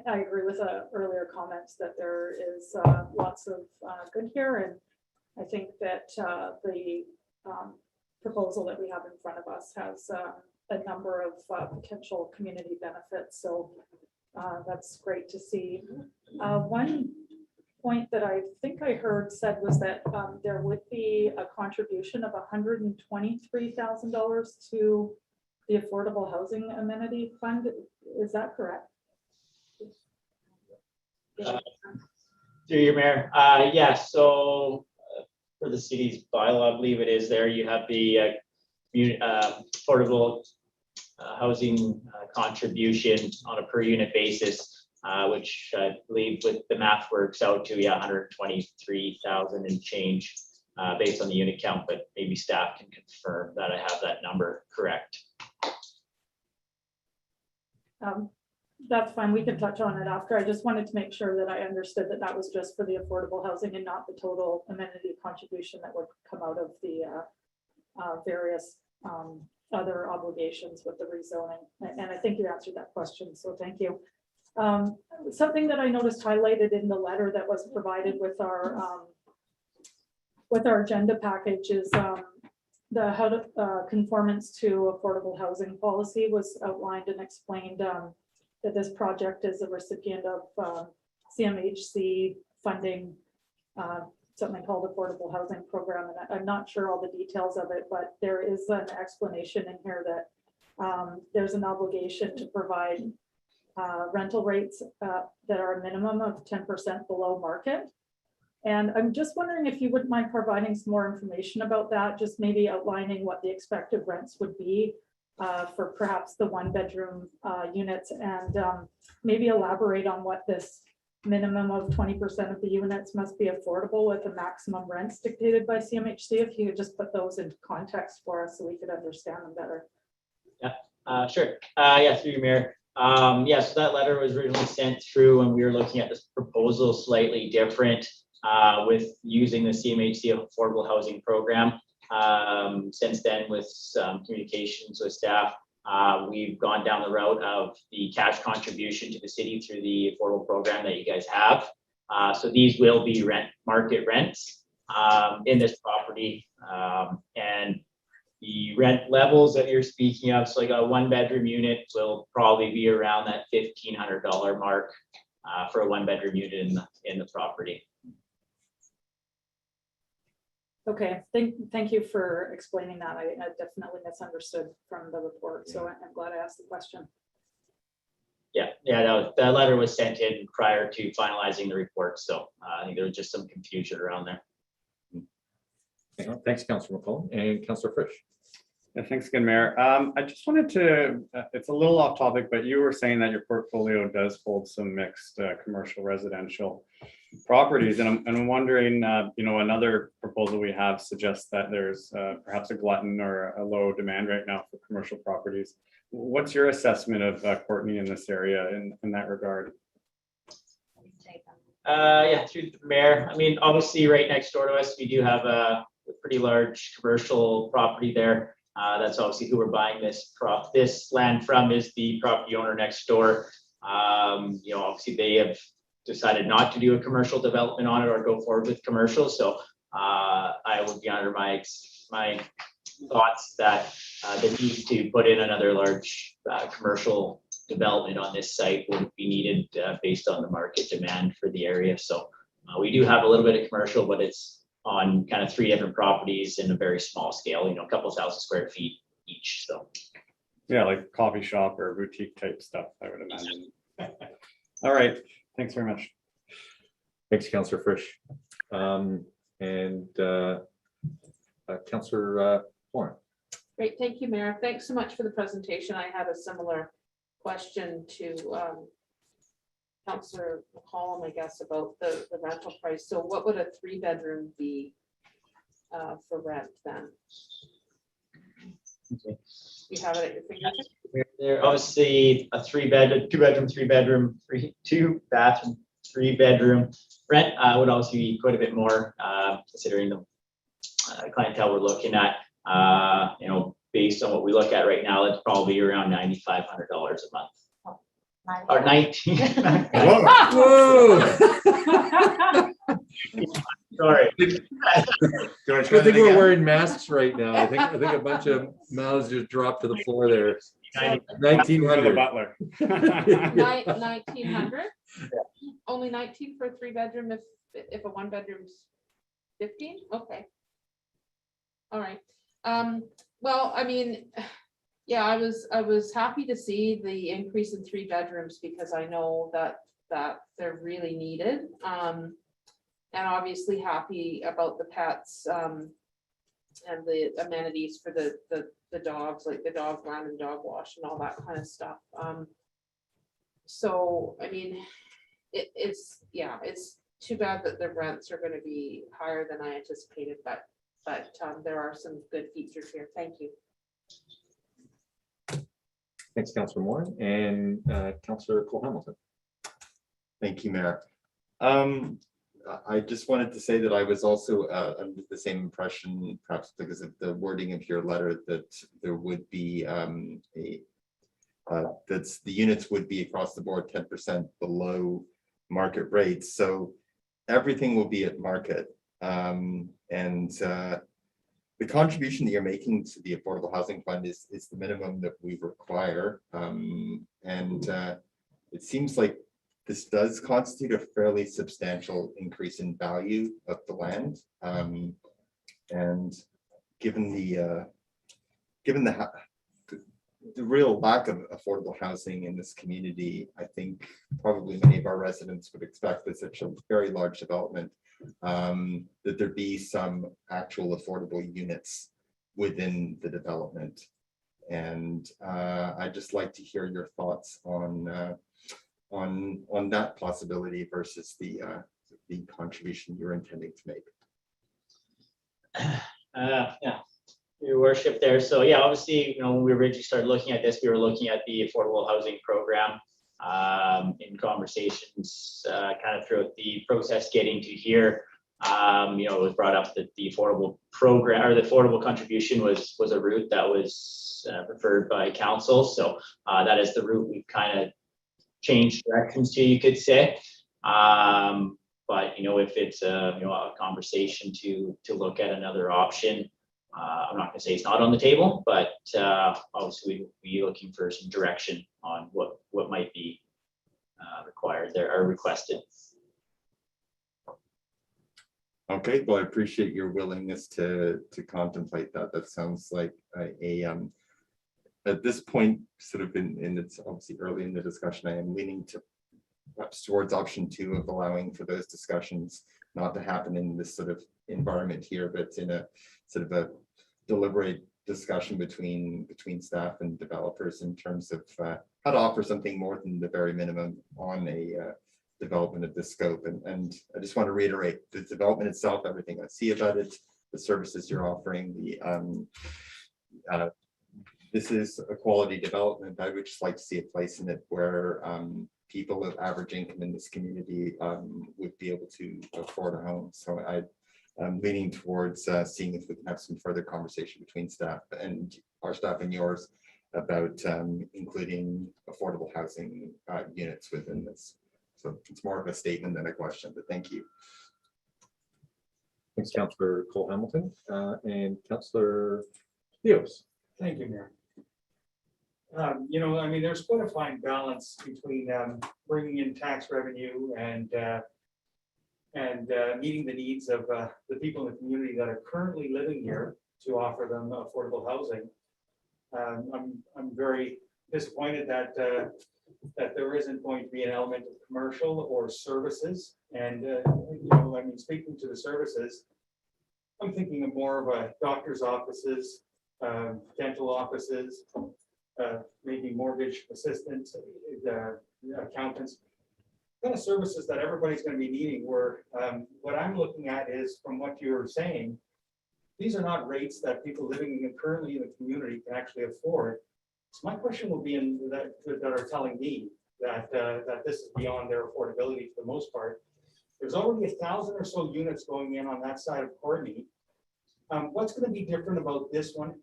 I agree with earlier comments that there is lots of good here, and I think that the proposal that we have in front of us has a number of potential community benefits. So that's great to see. One point that I think I heard said was that there would be a contribution of $123,000 to the Affordable Housing Amenity Fund. Is that correct? Through your mayor, yeah, so for the city's bylaw, I believe it is there, you have the affordable housing contribution on a per unit basis, which I believe with the math works out to, 123,000 and change based on the unit count, but maybe staff can confirm that I have that number correct. That's fine. We can touch on it after. I just wanted to make sure that I understood that that was just for the affordable housing and not the total amenity contribution that would come out of the various other obligations with the rezoning. And I think you answered that question, so thank you. Something that I noticed highlighted in the letter that was provided with our agenda package is the conformance to affordable housing policy was outlined and explained that this project is a recipient of CMHC funding, something called Affordable Housing Program. And I'm not sure all the details of it, but there is an explanation in here that there's an obligation to provide rental rates that are a minimum of 10% below market. And I'm just wondering if you wouldn't mind providing some more information about that, just maybe outlining what the expected rents would be for perhaps the one bedroom units, and maybe elaborate on what this minimum of 20% of the units must be affordable with the maximum rents dictated by CMHC. If you could just put those into context for us so we could understand them better. Yeah, sure. Yeah, through you, Mayor. So that letter was originally sent through and we were looking at this proposal slightly different with using the CMHC Affordable Housing Program. Since then, with some communications with staff, we've gone down the route of the cash contribution to the city through the affordable program that you guys have. So these will be market rents in this property. And the rent levels that you're speaking of, so like a one bedroom unit will probably be around that $1,500 mark for a one bedroom unit in the property. Okay, thank you for explaining that. I definitely misunderstood from the report, so I'm glad I asked the question. Yeah, that letter was sent in prior to finalizing the report, so I think there was just some confusion around there. Thanks, Councillor McCollum, and Councillor Frisch. Yeah, thanks again, Mayor. I just wanted to, it's a little off topic, but you were saying that your portfolio does hold some mixed commercial residential properties. And I'm wondering, another proposal we have suggests that there's perhaps a glutton or a low demand right now for commercial properties. What's your assessment of Courtenay in this area in that regard? Yeah, through the mayor. I mean, obviously right next door to us, we do have a pretty large commercial property there. That's obviously who we're buying this land from, is the property owner next door. Obviously they have decided not to do a commercial development on it or go forward with commercial. So I would be under my thoughts that the need to put in another large commercial development on this site wouldn't be needed based on the market demand for the area. So we do have a little bit of commercial, but it's on kind of 3 different properties in a very small scale, a couple thousand square feet each. So yeah, like coffee shop or boutique type stuff, I would imagine. All right, thanks very much. Thanks, Councillor Frisch. Councillor Warren. Great, thank you, Mayor. Thanks so much for the presentation. I had a similar question to Councillor McCollum, I guess, about the rental price. So what would a 3-bedroom be for rent then? okay. You have it at your fingertips? There obviously a 2-bedroom, 3-bedroom, 2-bathroom, 3-bedroom rent would obviously be quite a bit more considering the clientele we're looking at. Based on what we look at right now, it's probably around $9,500 a month. Or 19. Whoa! Sorry. I think we're wearing masks right now. I think a bunch of mouths just dropped to the floor there. 1900. Butler. 1900? Only 19 for a 3-bedroom if a 1-bedroom's 15? Okay. All right. Well, I mean, Yeah, I was happy to see the increase in 3 bedrooms because I know that they're really needed. And obviously happy about the pets, and the amenities for the dogs, like the dog run and dog wash and all that kind of stuff. So, I mean, it's too bad that the rents are gonna be higher than I anticipated, but there are some good features here. Thank you. Thanks, Councillor Moore, and Councillor Cole Hamilton. Thank you, Mayor. I just wanted to say that I was also under the same impression, perhaps because of the wording of your letter, that there would be that's the units would be across the board 10% below market rates. So everything will be at market. And the contribution that you're making to the Affordable Housing Fund is the minimum that we require. It seems like this does constitute a fairly substantial increase in value of the land. And given the real lack of affordable housing in this community, I think probably many of our residents would expect with such a very large development that there be some actual affordable units within the development. And I'd just like to hear your thoughts on that possibility versus the contribution you're intending to make. Yeah, your worship there. So yeah, obviously, when we originally started looking at this, we were looking at the affordable housing program in conversations kind of throughout the process getting to here. It was brought up that the affordable program or the affordable contribution was a route that was preferred by council. So that is the route we've kind of changed directions to, you could say. But if it's a conversation to look at another option, I'm not going to say it's not on the table, but obviously we'll be looking for some direction on what might be required there or requested. Okay, well, I appreciate your willingness to contemplate that. That sounds like at this point, sort of in it's obviously early in the discussion, I am leaning to perhaps towards option 2 of allowing for those discussions not to happen in this sort of environment here, but in a sort of a deliberate discussion between staff and developers in terms of how to offer something more than the very minimum on a development of this scope. And I just want to reiterate the development itself, everything I see about it, the services you're offering, this is a quality development. I would just like to see a place in it where people of average income in this community would be able to afford a home. So I'm leaning towards seeing if we can have some further conversation between staff and our staff and yours about including affordable housing units within this. So it's more of a statement than a question, but thank you. Thanks, Councillor Cole Hamilton, and Councillor Leos. Thank you, Mayor. I mean, there's quite a fine balance between bringing in tax revenue and meeting the needs of the people in the community that are currently living here to offer them affordable housing. I'm very disappointed that there isn't going to be an element of commercial or services. And I mean, speaking to the services, I'm thinking of more of a doctor's offices, dental offices, maybe mortgage assistants, accountants, kind of services that everybody's going to be needing. Where what I'm looking at is, from what you're saying, these are not rates that people living currently in the community can actually afford. So my question will be in that are telling me that this is beyond their affordability for the most part. There's already 1,000 or so units going in on that side of Courtenay. What's going to be different about this one,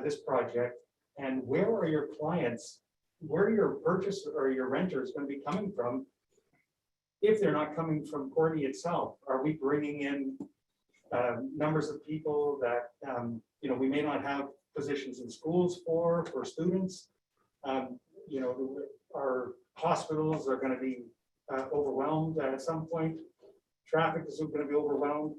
this project, and where are your clients, where your purchase or your renters going to be coming from? If they're not coming from Courtenay itself, are we bringing in numbers of people that we may not have positions in schools for students? Our hospitals are going to be overwhelmed at some point. Traffic is going to be overwhelmed.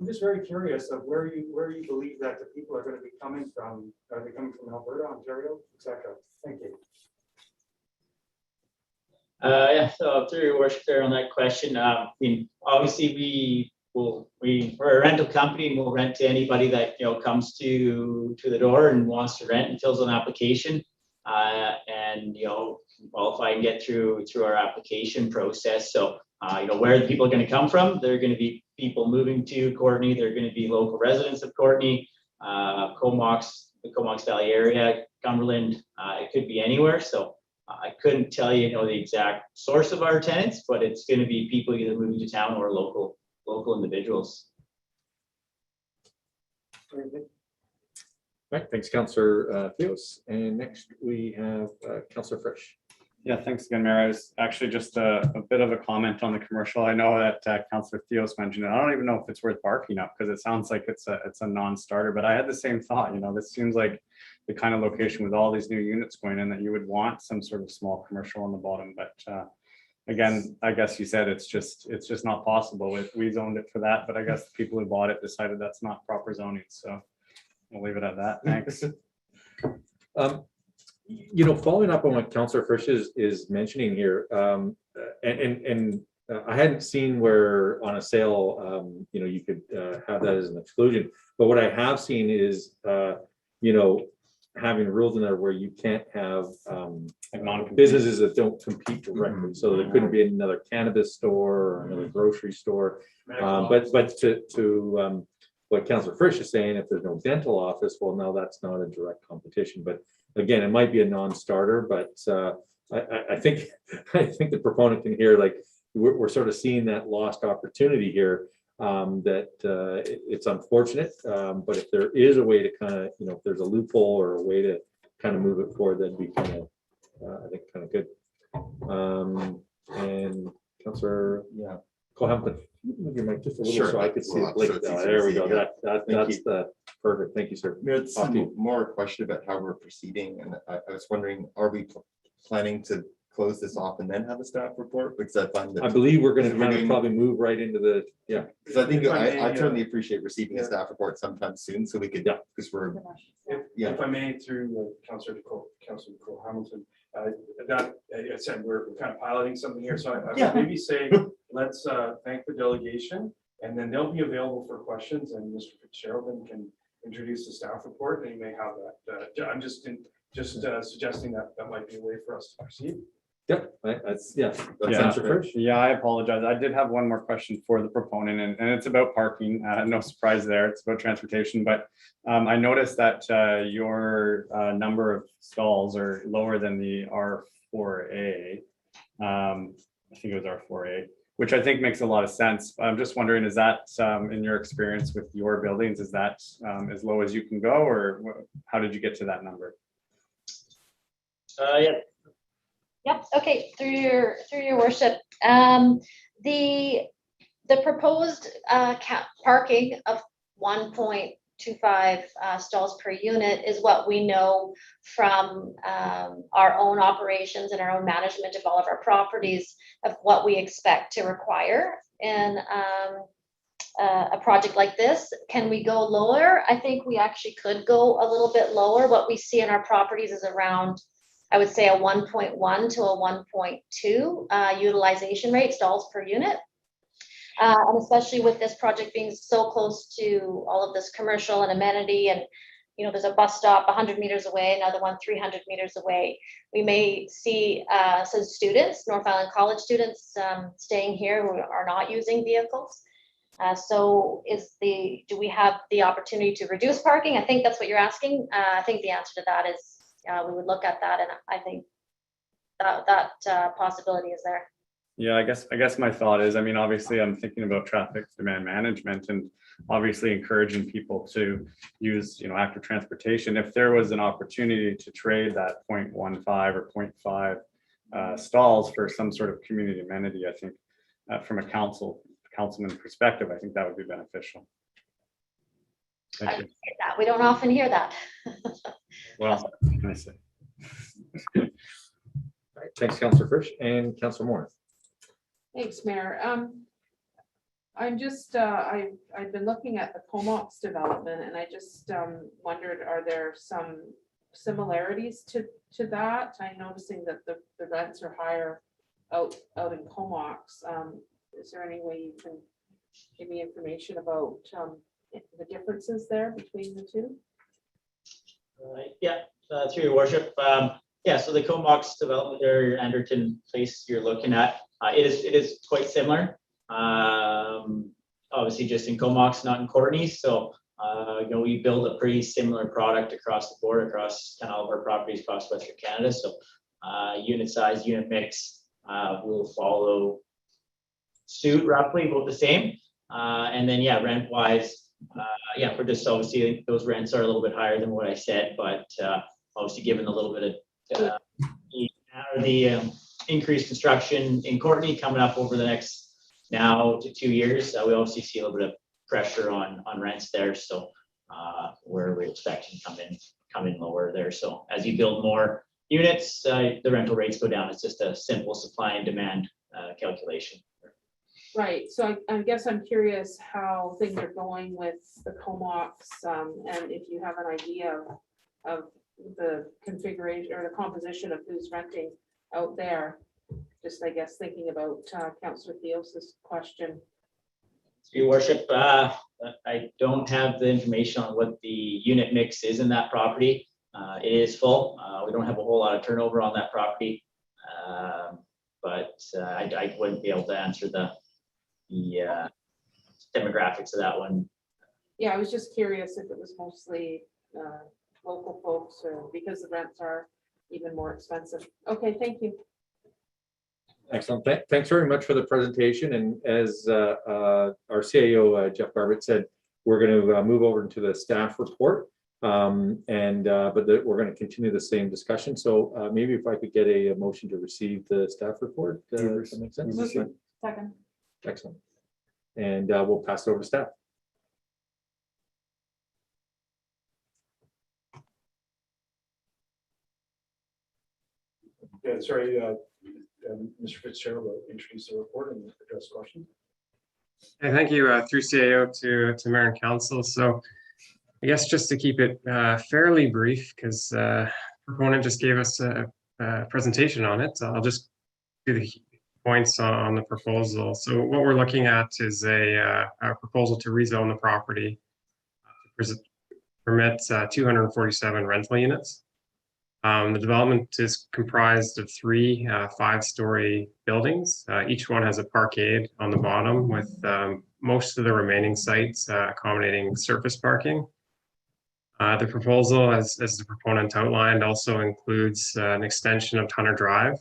I'm just very curious of where you believe that the people are going to be coming from. Are they coming from Alberta, Ontario, etc.? Thank you. Yeah, so through your worship there on that question, I mean, obviously we're a rental company and we'll rent to anybody that, comes to the door and wants to rent and fills an application. And, qualify and get through our application process. So, where the people are going to come from, they're going to be people moving to Courtenay. They're going to be local residents of Courtenay, Comox, the Comox Valley area, Cumberland. It could be anywhere. So I couldn't tell you, the exact source of our tenants, but it's going to be people either moving to town or local individuals. Right, thanks, Councillor Theos. And next we have Councillor Frisch. Yeah, thanks again, Mayor. I was actually just a bit of a comment on the commercial. I know that Councillor Theos mentioned it. I don't even know if it's worth barking up because it sounds like it's a non-starter, but I had the same thought. This seems like the kind of location with all these new units going in that you would want some sort of small commercial on the bottom. But again, I guess you said it's just not possible. We zoned it for that, but I guess the people who bought it decided that's not proper zoning. So we'll leave it at that. Thanks. Following up on what Councillor Frisch is mentioning here, and I hadn't seen where on a sale, you could have that as an exclusion. But what I have seen is, having rules in there where you can't have businesses that don't compete directly. So there couldn't be another cannabis store or another grocery store. But to what Councillor Frisch is saying, if there's no dental office, well, no, that's not a direct competition. But again, it might be a non-starter, but I think the proponent can hear, like, we're sort of seeing that lost opportunity here. That it's unfortunate, but if there is a way to kind of, if there's a loophole or a way to kind of move it forward, that'd be kind of, I think, kind of good. And Councillor, Cohampton, move your mic just a little Sure. so I could see Well, it blink. so it's easier There to we see, go. yeah. That's the perfect. Thank you, sir. Mayor, it's Off to you. more a question about how we're proceeding, and I was wondering, are we planning to close this off and then have a staff report? Because I find that I believe we're going to We're kind of doing- probably move right into the, because I think If I may, I certainly appreciate receiving a yeah. staff report sometime soon, so we could, Yeah. because we're, If Yeah. if I may, through Councillor Nicole Hamilton, that, I said, we're kind of piloting something here, so I Yeah. would maybe say, let's thank the delegation, and then they'll be available for questions, and Mr. Fitzgerald then can introduce the staff report, and you may have that. I'm just suggesting that might be a way for us to proceed. that's that Yeah. sounds Councillor great. Frisch. Yeah, I apologize. I did have one more question for the proponent, and it's about parking. No surprise there. It's about transportation, but I noticed that your number of stalls are lower than the R4A. I think it was R4A, which I think makes a lot of sense. I'm just wondering, is that in your experience with your buildings, is that as low as you can go, or how did you get to that number? Yeah. Yep, okay, through your worship. The proposed parking of 1.25 stalls per unit is what we know from our own operations and our own management of all of our properties of what we expect to require in a project like this. Can we go lower? I think we actually could go a little bit lower. What we see in our properties is around, I would say, a 1.1 to a 1.2 utilization rate, stalls per unit. And especially with this project being so close to all of this commercial and amenity, and there's a bus stop 100 meters away, another one 300 meters away. We may see some students, North Island College students, staying here who are not using vehicles. So do we have the opportunity to reduce parking? I think that's what you're asking. I think the answer to that is we would look at that, and I think that possibility is there. Yeah, I guess my thought is, I mean, obviously I'm thinking about traffic demand management and obviously encouraging people to use, active transportation. If there was an opportunity to trade that 0.15 or 0.5 stalls for some sort of community amenity, I think from a councilman perspective, I think that would be beneficial. I Thank would you. say that. We don't often hear that. Well, I see. All right, thanks, Councillor Frisch. And Councillor Moore. Thanks, Mayor. I'm just, I've been looking at the Comox development and I just wondered, are there some similarities to that? I'm noticing that the rents are higher out in Comox. Is there any way you can give me information about the differences there between the two? Yeah, through your worship. Yeah, so the Comox development there, Anderton Place you're looking at, it is quite similar. Obviously just in Comox, not in Courtenay. So, we build a pretty similar product across the board, across kind of all of our properties across Western Canada. So, unit size, unit mix will follow suit roughly about the same. And then, yeah, rent wise, yeah, we're just obviously those rents are a little bit higher than what I said, but obviously given a little bit of the increased construction in Courtenay coming up over the next now to 2 years, we obviously see a little bit of pressure on rents there. So where we expect to come in lower there. So as you build more units, the rental rates go down. It's just a simple supply and demand calculation. Right, so I guess I'm curious how things are going with the Comox, and if you have an idea of the configuration or the composition of who's renting out there. Just, I guess, thinking about Councillor Theos's question. Your worship, I don't have the information on what the unit mix is in that property. It is full. We don't have a whole lot of turnover on that property, but I wouldn't be able to answer the demographics of that one. Yeah, I was just curious if it was mostly local folks or because the rents are even more expensive. Okay, thank you. Excellent. Thanks very much for the presentation. And as our CAO, Jeff Barbitt said, we're going to move over into the staff report. But we're going to continue the same discussion. So maybe if I could get a motion to receive the staff report. Does that make sense? Second. Excellent. And we'll pass it over to staff. Yeah, sorry, Mr. Fitzgerald will introduce the report and address questions. Hey, thank you through CAO to Mayor and Council. So I guess just to keep it fairly brief, because proponent just gave us a presentation on it. I'll just do the points on the proposal. So what we're looking at is a proposal to rezone the property to permit 247 rental units. The development is comprised of 3 5-story buildings. Each one has a parkade on the bottom, with most of the remaining sites accommodating surface parking. The proposal, as the proponent outlined, also includes an extension of Hunter Drive,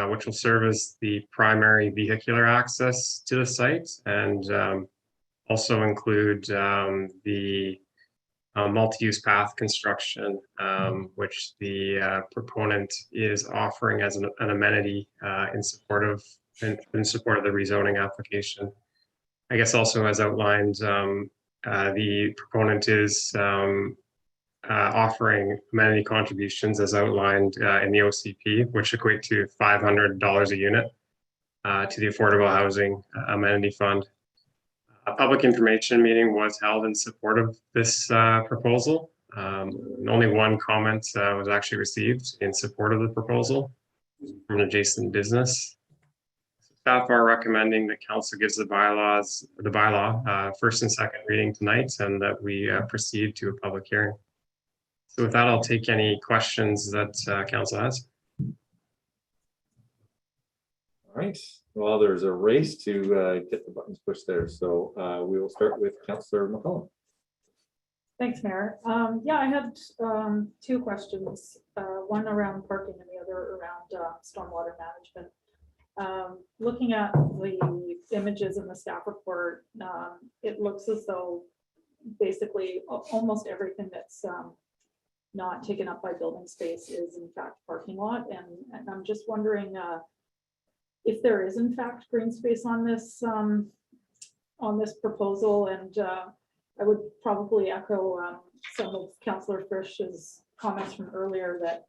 which will serve as the primary vehicular access to the site, and also include the multi-use path construction, which the proponent is offering as an amenity in support of the rezoning application. I guess also as outlined, the proponent is offering amenity contributions as outlined in the OCP, which equate to $500 a unit to the Affordable Housing Amenity Fund. A public information meeting was held in support of this proposal. Only one comment was actually received in support of the proposal from an adjacent business. Staff are recommending that council gives the bylaw first and second reading tonight, and that we proceed to a public hearing. So with that, I'll take any questions that council has. All right. Well, there's a race to get the buttons pushed there. So we will start with Councillor McCollum. Thanks, Mayor. Yeah, I had 2 questions, one around parking and the other around stormwater management. Looking at the images in the staff report, it looks as though basically almost everything that's not taken up by building space is in fact parking lot. And I'm just wondering if there is in fact green space on this proposal. And I would probably echo some of Councillor Frisch's comments from earlier that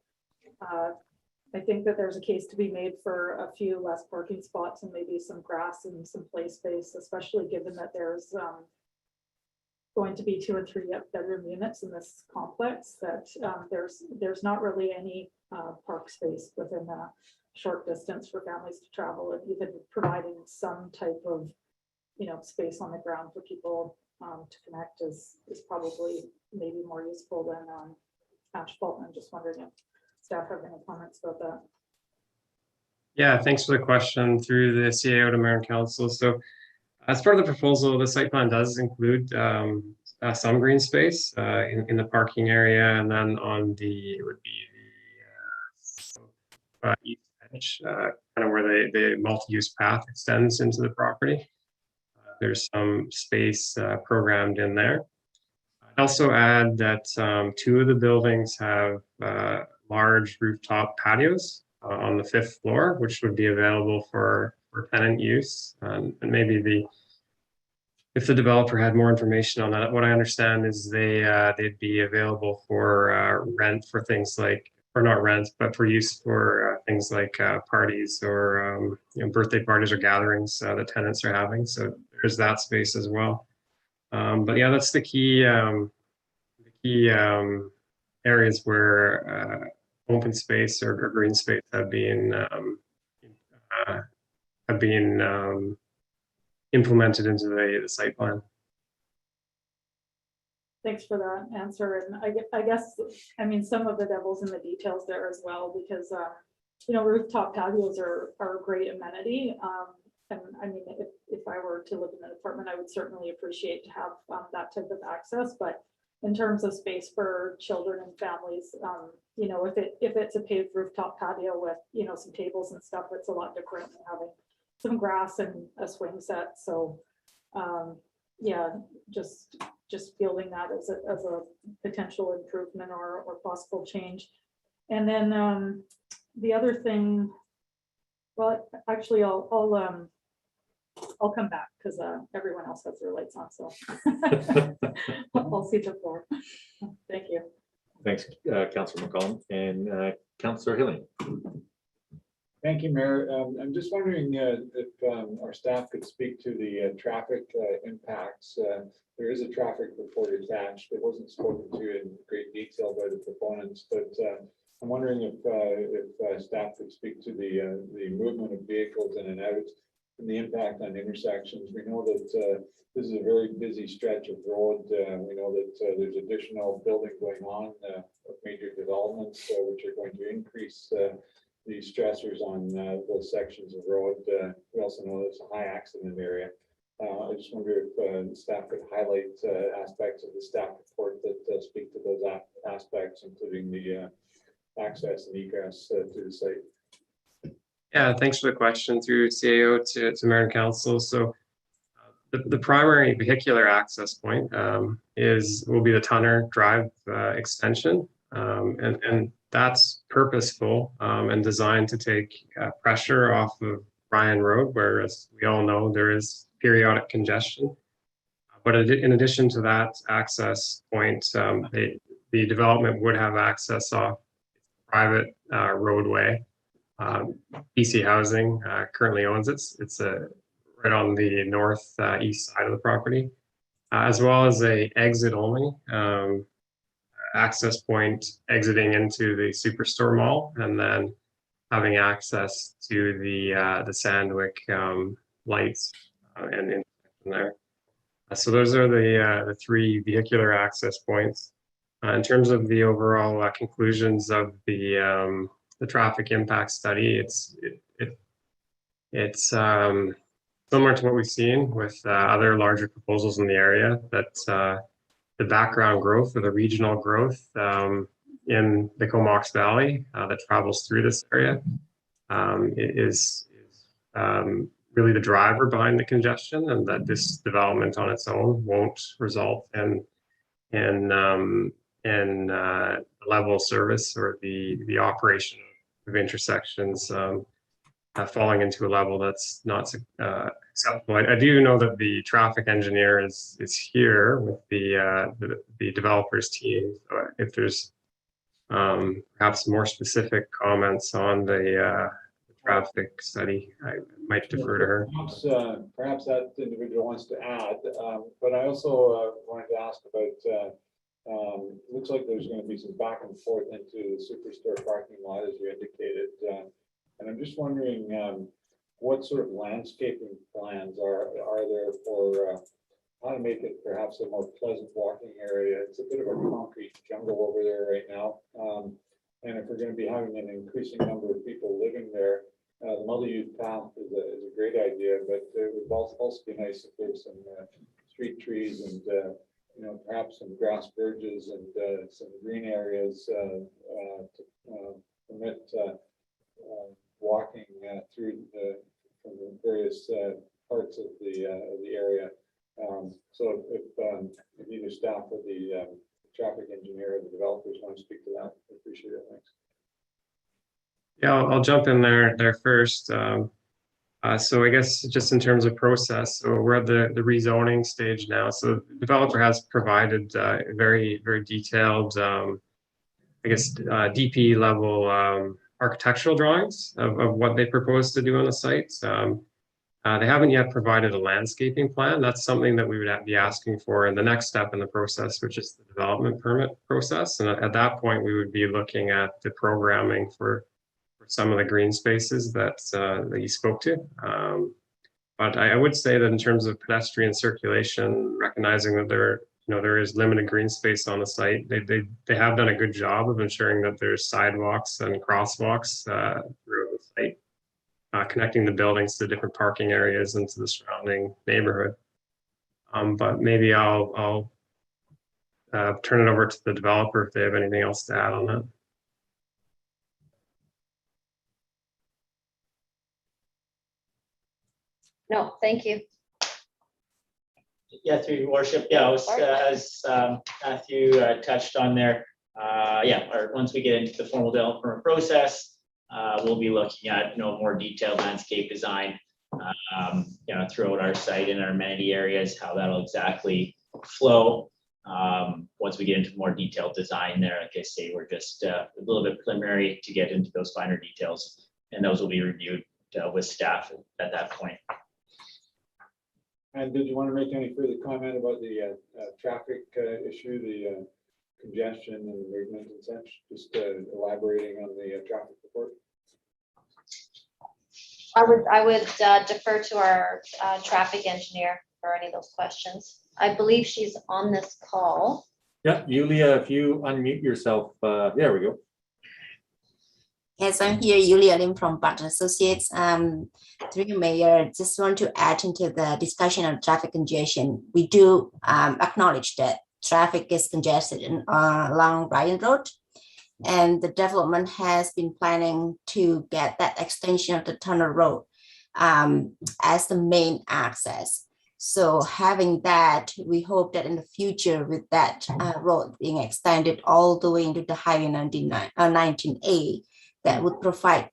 I think that there's a case to be made for a few less parking spots and maybe some grass and some play space, especially given that there's going to be 2 or 3 bedroom units in this complex, that there's not really any park space within a short distance for families to travel, and even providing some type of, space on the ground for people to connect is probably maybe more useful than asphalt. And I'm just wondering if staff have any comments about that. Yeah, thanks for the question through the CAO to Mayor and Council. So as part of the proposal, the site plan does include some green space in the parking area, and then on the, it would be the east edge, kind of where the multi-use path extends into the property. There's some space programmed in there. I'd also add that 2 of the buildings have large rooftop patios on the 5th floor, which would be available for tenant use. And maybe if the developer had more information on that, what I understand is they'd be available for rent for things like, or not rent, but for use for things like parties or birthday parties or gatherings that tenants are having. So there's that space as well. But yeah, that's the key areas where open space or green space have been implemented into the site plan. Thanks for that answer. And I guess, some of the devil's in the details there as well, because, rooftop patios are a great amenity. And if I were to live in an apartment, I would certainly appreciate to have that type of access. But in terms of space for children and families, if it's a paved rooftop patio with, some tables and stuff, it's a lot different than having some grass and a swing set. So, yeah, just fielding that as a potential improvement or possible change. And then the other thing, well, actually, I'll come back because everyone else has their lights on, so I'll see the floor. Thank you. Thanks, Councillor McCollum, and Councillor Hilling. Thank you, Mayor. I'm just wondering if our staff could speak to the traffic impacts. There is a traffic report attached. It wasn't spoken to in great detail by the proponents, but I'm wondering if staff could speak to the movement of vehicles in and out and the impact on intersections. We know that this is a very busy stretch of road. We know that there's additional building going on of major developments, which are going to increase the stressors on those sections of road. We also know there's a high accident area. I just wonder if staff could highlight aspects of the staff report that speak to those aspects, including the access and egress to the site. Yeah, thanks for the question through CAO to Mayor and Council. So the primary vehicular access point will be the Tunner Drive extension, and that's purposeful and designed to take pressure off of Bryan Road, where, as we all know, there is periodic congestion. But in addition to that access point, the development would have access off private roadway. BC Housing currently owns it. It's right on the north east side of the property, as well as a exit only access point exiting into the Superstore Mall, and then having access to the Sandwick lights and in there. So those are the 3 vehicular access points. In terms of the overall conclusions of the traffic impact study, it's similar to what we've seen with other larger proposals in the area, that the background growth or the regional growth in the Comox Valley that travels through this area is really the driver behind the congestion, and that this development on its own won't result in level of service or the operation of intersections falling into a level that's not acceptable. I do know that the traffic engineer is here with the developers team. If there's Perhaps more specific comments on the traffic study. I might defer to her. Perhaps that individual wants to add, but I also wanted to ask about, looks like there's going to be some back and forth into the Superstore parking lot, as you indicated. And I'm just wondering what sort of landscaping plans are there for how to make it perhaps a more pleasant walking area. It's a bit of a concrete jungle over there right now. And if we're going to be having an increasing number of people living there, the multi-use path is a great idea, but it would also be nice if there's some street trees and perhaps some grass verges and some green areas to permit walking through from the various parts of the area. So if either staff or the traffic engineer or the developers want to speak to that, I appreciate it. Thanks. Yeah, I'll jump in there first. So I guess just in terms of process, so we're at the rezoning stage now. So the developer has provided very detailed, I guess, DP level architectural drawings of what they propose to do on the site. They haven't yet provided a landscaping plan. That's something that we would be asking for in the next step in the process, which is the development permit process. And at that point, we would be looking at the programming for some of the green spaces that you spoke to. But I would say that in terms of pedestrian circulation, recognizing that there is limited green space on the site, they have done a good job of ensuring that there's sidewalks and crosswalks throughout the site, connecting the buildings to different parking areas and to the surrounding neighborhood. But maybe I'll turn it over to the developer if they have anything else to add on that. No, thank you. Yeah, through your worship. Yeah, as Matthew touched on there. Or once we get into the formal development process, we'll be looking at more detailed landscape design, throughout our site and our amenity areas, how that'll exactly flow. Once we get into more detailed design there, like I say, we're just a little bit preliminary to get into those finer details, and those will be reviewed with staff at that point. And did you want to make any further comment about the traffic issue, the congestion and movement and such? Just elaborating on the traffic report. I would defer to our traffic engineer for any of those questions. I believe she's on this call. Yeah, Yulia, if you unmute yourself, there we go. Yes, I'm here, Yulia Lim from Barton Associates. Through you, Mayor, just want to add into the discussion on traffic congestion. We do acknowledge that traffic is congested along Ryan Road, and the development has been planning to get that extension of the tunnel road as the main access. So having that, we hope that in the future, with that road being extended all the way into the Highway 19A, that would provide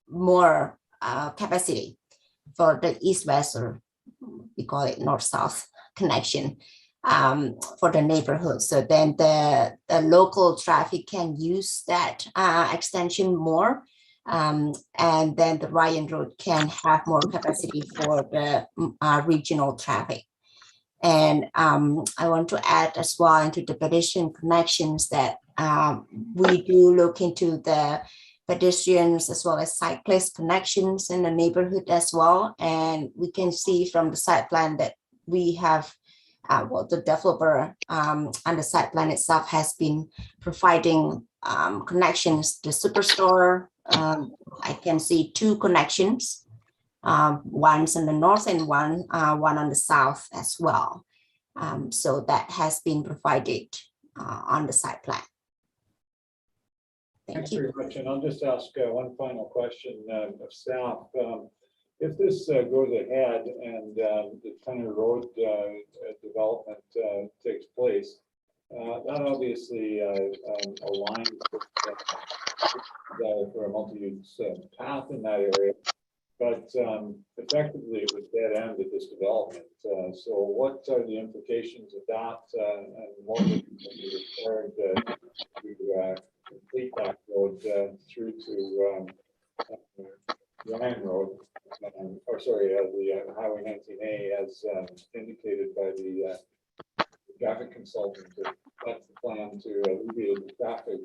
more capacity for the east-west, or we call it north-south connection for the neighborhood. So then the local traffic can use that extension more. And then the Ryan Road can have more capacity for the regional traffic. And I want to add as well into the pedestrian connections that we do look into the pedestrians as well as cyclist connections in the neighborhood as well. And we can see from the site plan that we have, the developer on the site plan itself has been providing connections to Superstore. I can see 2 connections, one's in the north and one on the south as well. So that has been provided on the site plan. Thanks very much. And I'll just ask one final question of staff. If this goes ahead and the tunnel road development takes place, that obviously aligns for a multi-use path in that area, but effectively it would dead end at this development. So what are the implications of that, and what would be required through to Ryan Road, the Highway 19A, as indicated by the traffic consultant. If that's the plan to alleviate the traffic.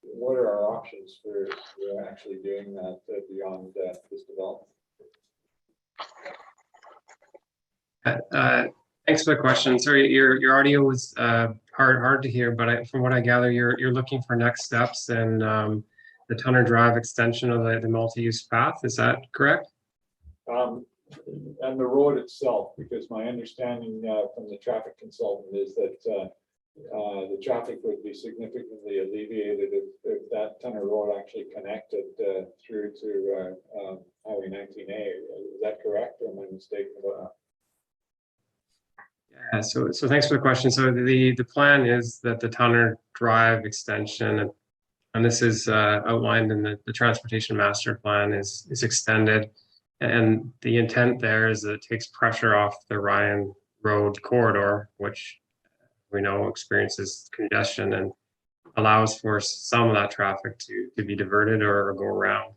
What are our options for actually doing that beyond this development? Thanks for the question. Sorry, your audio was hard to hear, but from what I gather, you're looking for next steps and the Tunner Drive extension of the multi-use path. Is that correct? And the road itself, because my understanding from the traffic consultant is that the traffic would be significantly alleviated if that Tunner Road actually connected through to Highway 19A. Is that correct, or am I mistaken about that? Yeah, so thanks for the question. So the plan is that the Tunner Drive extension, and this is outlined in the transportation master plan, is extended. And the intent there is that it takes pressure off the Ryan Road corridor, which we know experiences congestion, and allows for some of that traffic to be diverted or go around.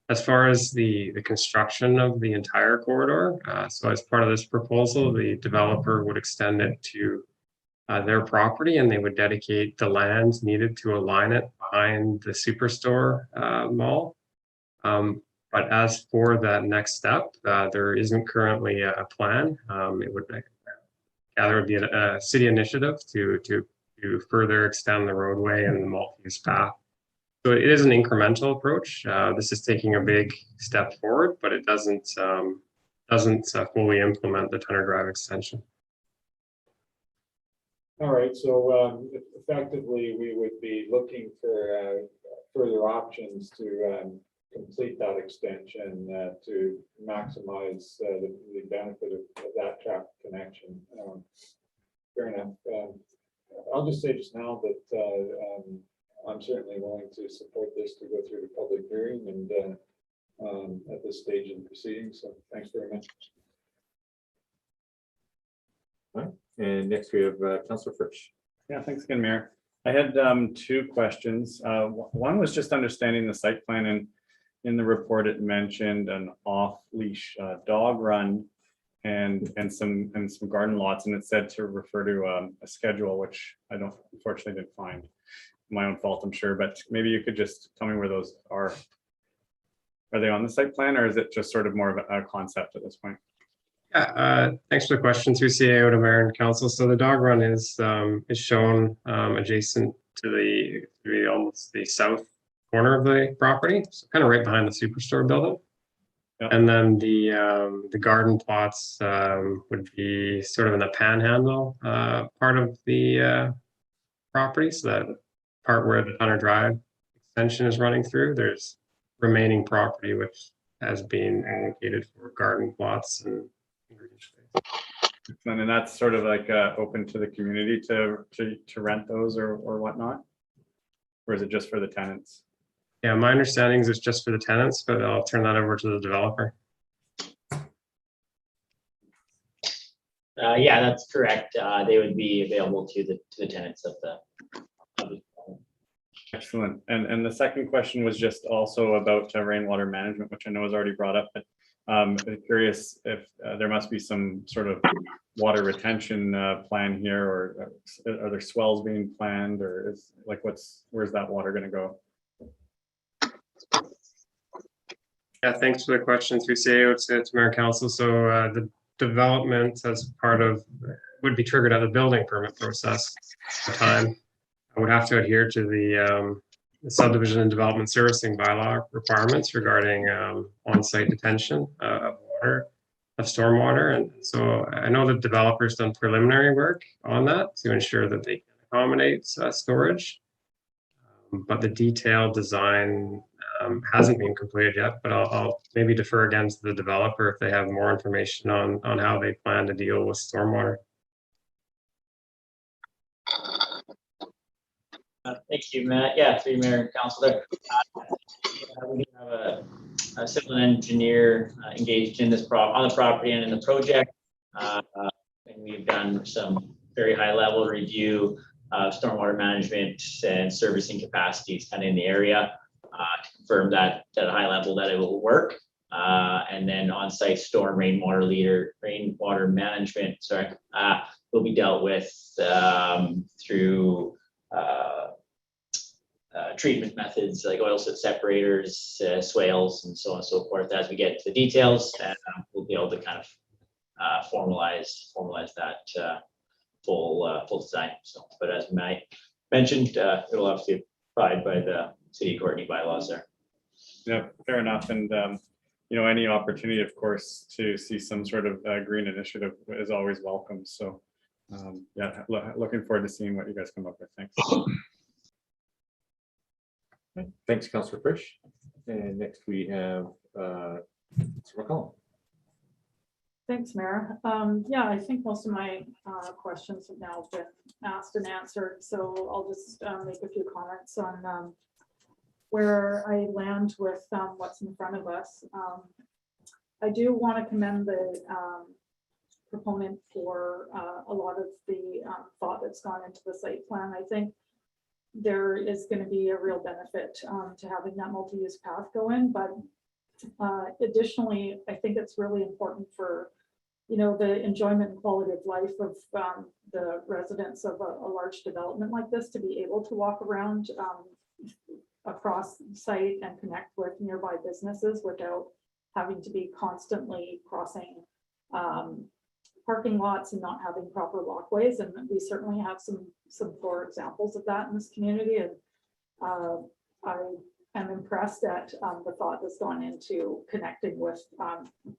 As far as the construction of the entire corridor, so as part of this proposal, the developer would extend it to their property, and they would dedicate the land needed to align it behind the Superstore mall. But as for that next step, there isn't currently a plan. It would gather would be a city initiative to further extend the roadway and the multi-use path. So it is an incremental approach. This is taking a big step forward, but it doesn't fully implement the Tunner Drive extension. All right, so effectively, we would be looking for further options to complete that extension to maximize the benefit of that traffic connection. Fair enough. I'll just say just now that I'm certainly willing to support this to go through the public hearing and at this stage in the proceedings. So thanks very much. All right. And next we have Councillor Frisch. Yeah, thanks again, Mayor. I had two questions. One was just understanding the site plan, and in the report it mentioned an off-leash dog run and some garden lots, and it said to refer to a schedule, which I don't unfortunately didn't find. My own fault, I'm sure, but maybe you could just tell me where those are. Are they on the site plan, or is it just sort of more of a concept at this point? Yeah, thanks for the question through CAO to Mayor and Council. So the dog run is shown adjacent to the almost the south corner of the property, so kind of right behind the Superstore building. Yep. And then the garden plots would be sort of in the panhandle part of the property. So that part where the Tunner Drive extension is running through, there's remaining property which has been allocated for garden plots and and that's sort of like open to the community to rent those or whatnot, or is it just for the tenants? Yeah, my understanding is it's just for the tenants, but I'll turn that over to the developer. Yeah, that's correct. They would be available to the tenants of the. Excellent. And the second question was just also about rainwater management, which I know was already brought up, but I'm curious if there must be some sort of water retention plan here, or are there swells being planned, or is like where's that water going to go? Yeah, thanks for the question through CAO to Mayor Council. So the development as part of would be triggered at the building permit process time. I would have to adhere to the subdivision and development servicing bylaw requirements regarding on-site detention of water, of stormwater. And so I know the developer's done preliminary work on that to ensure that they can accommodate storage. But the detailed design hasn't been completed yet, but I'll maybe defer again to the developer if they have more information on how they plan to deal with stormwater. Thank you, Matt. Yeah, through Mayor and Council there. We have a civil engineer engaged in this on the property and in the project. And we've done some very high level review stormwater management and servicing capacities kind of in the area to confirm that at a high level that it will work. And then on-site storm rainwater management, will be dealt with through treatment methods like oil separators, swales, and so on and so forth. As we get into the details, and we'll be able to kind of formalize that full design. So, but as Mike mentioned, it'll obviously abide by the City of Courtenay bylaws there. Yeah, fair enough. And, you know, any opportunity, of course, to see some sort of green initiative is always welcome. So, yeah, looking forward to seeing what you guys come up with. Thanks. Thanks, Councillor Frisch. And next we have McCollum. Thanks, Mayor. Yeah, I think most of my questions have now been asked and answered, so I'll just make a few comments on where I land with what's in front of us. I do want to commend the proponent for a lot of the thought that's gone into the site plan. I think there is going to be a real benefit to having that multi-use path go in, but additionally, I think it's really important for, you know, the enjoyment and quality of life of the residents of a large development like this to be able to walk around across the site and connect with nearby businesses without having to be constantly crossing parking lots and not having proper walkways. And we certainly have some poor examples of that in this community. And I am impressed at the thought that's gone into connecting with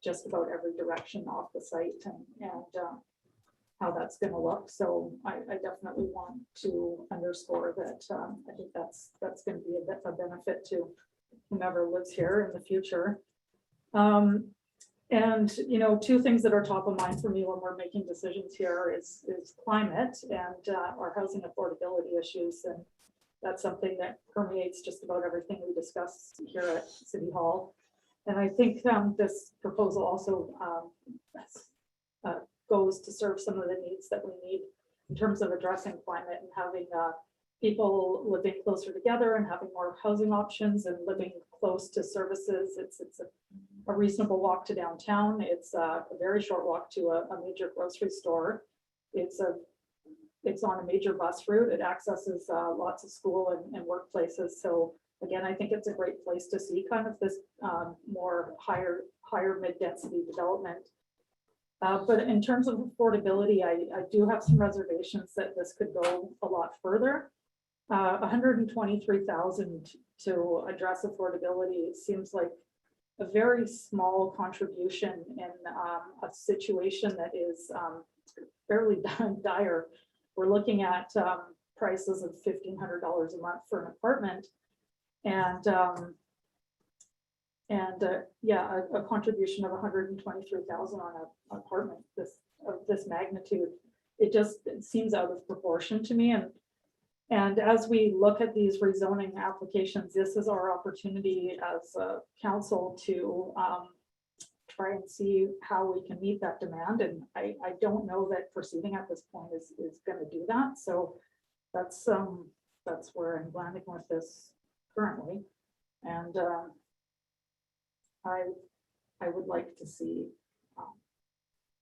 just about every direction off the site and how that's going to look. So I definitely want to underscore that I think that's going to be a benefit to whomever lives here in the future. And, you know, two things that are top of mind for me when we're making decisions here is climate and our housing affordability issues. And that's something that permeates just about everything we discuss here at City Hall. And I think this proposal also goes to serve some of the needs that we need in terms of addressing climate and having people living closer together and having more housing options and living close to services. It's a reasonable walk to downtown. It's a very short walk to a major grocery store. It's on a major bus route. It accesses lots of school and workplaces. So again, I think it's a great place to see kind of this more higher mid-density development. But in terms of affordability, I do have some reservations that this could go a lot further. 123,000 to address affordability seems like a very small contribution in a situation that is fairly dire. We're looking at prices of $1,500 a month for an apartment, and yeah, a contribution of 123,000 on an apartment of this magnitude. It seems out of proportion to me. And as we look at these rezoning applications, this is our opportunity as a council to try and see how we can meet that demand. And I don't know that proceeding at this point is going to do that. So that's where I'm landing with this currently. And I would like to see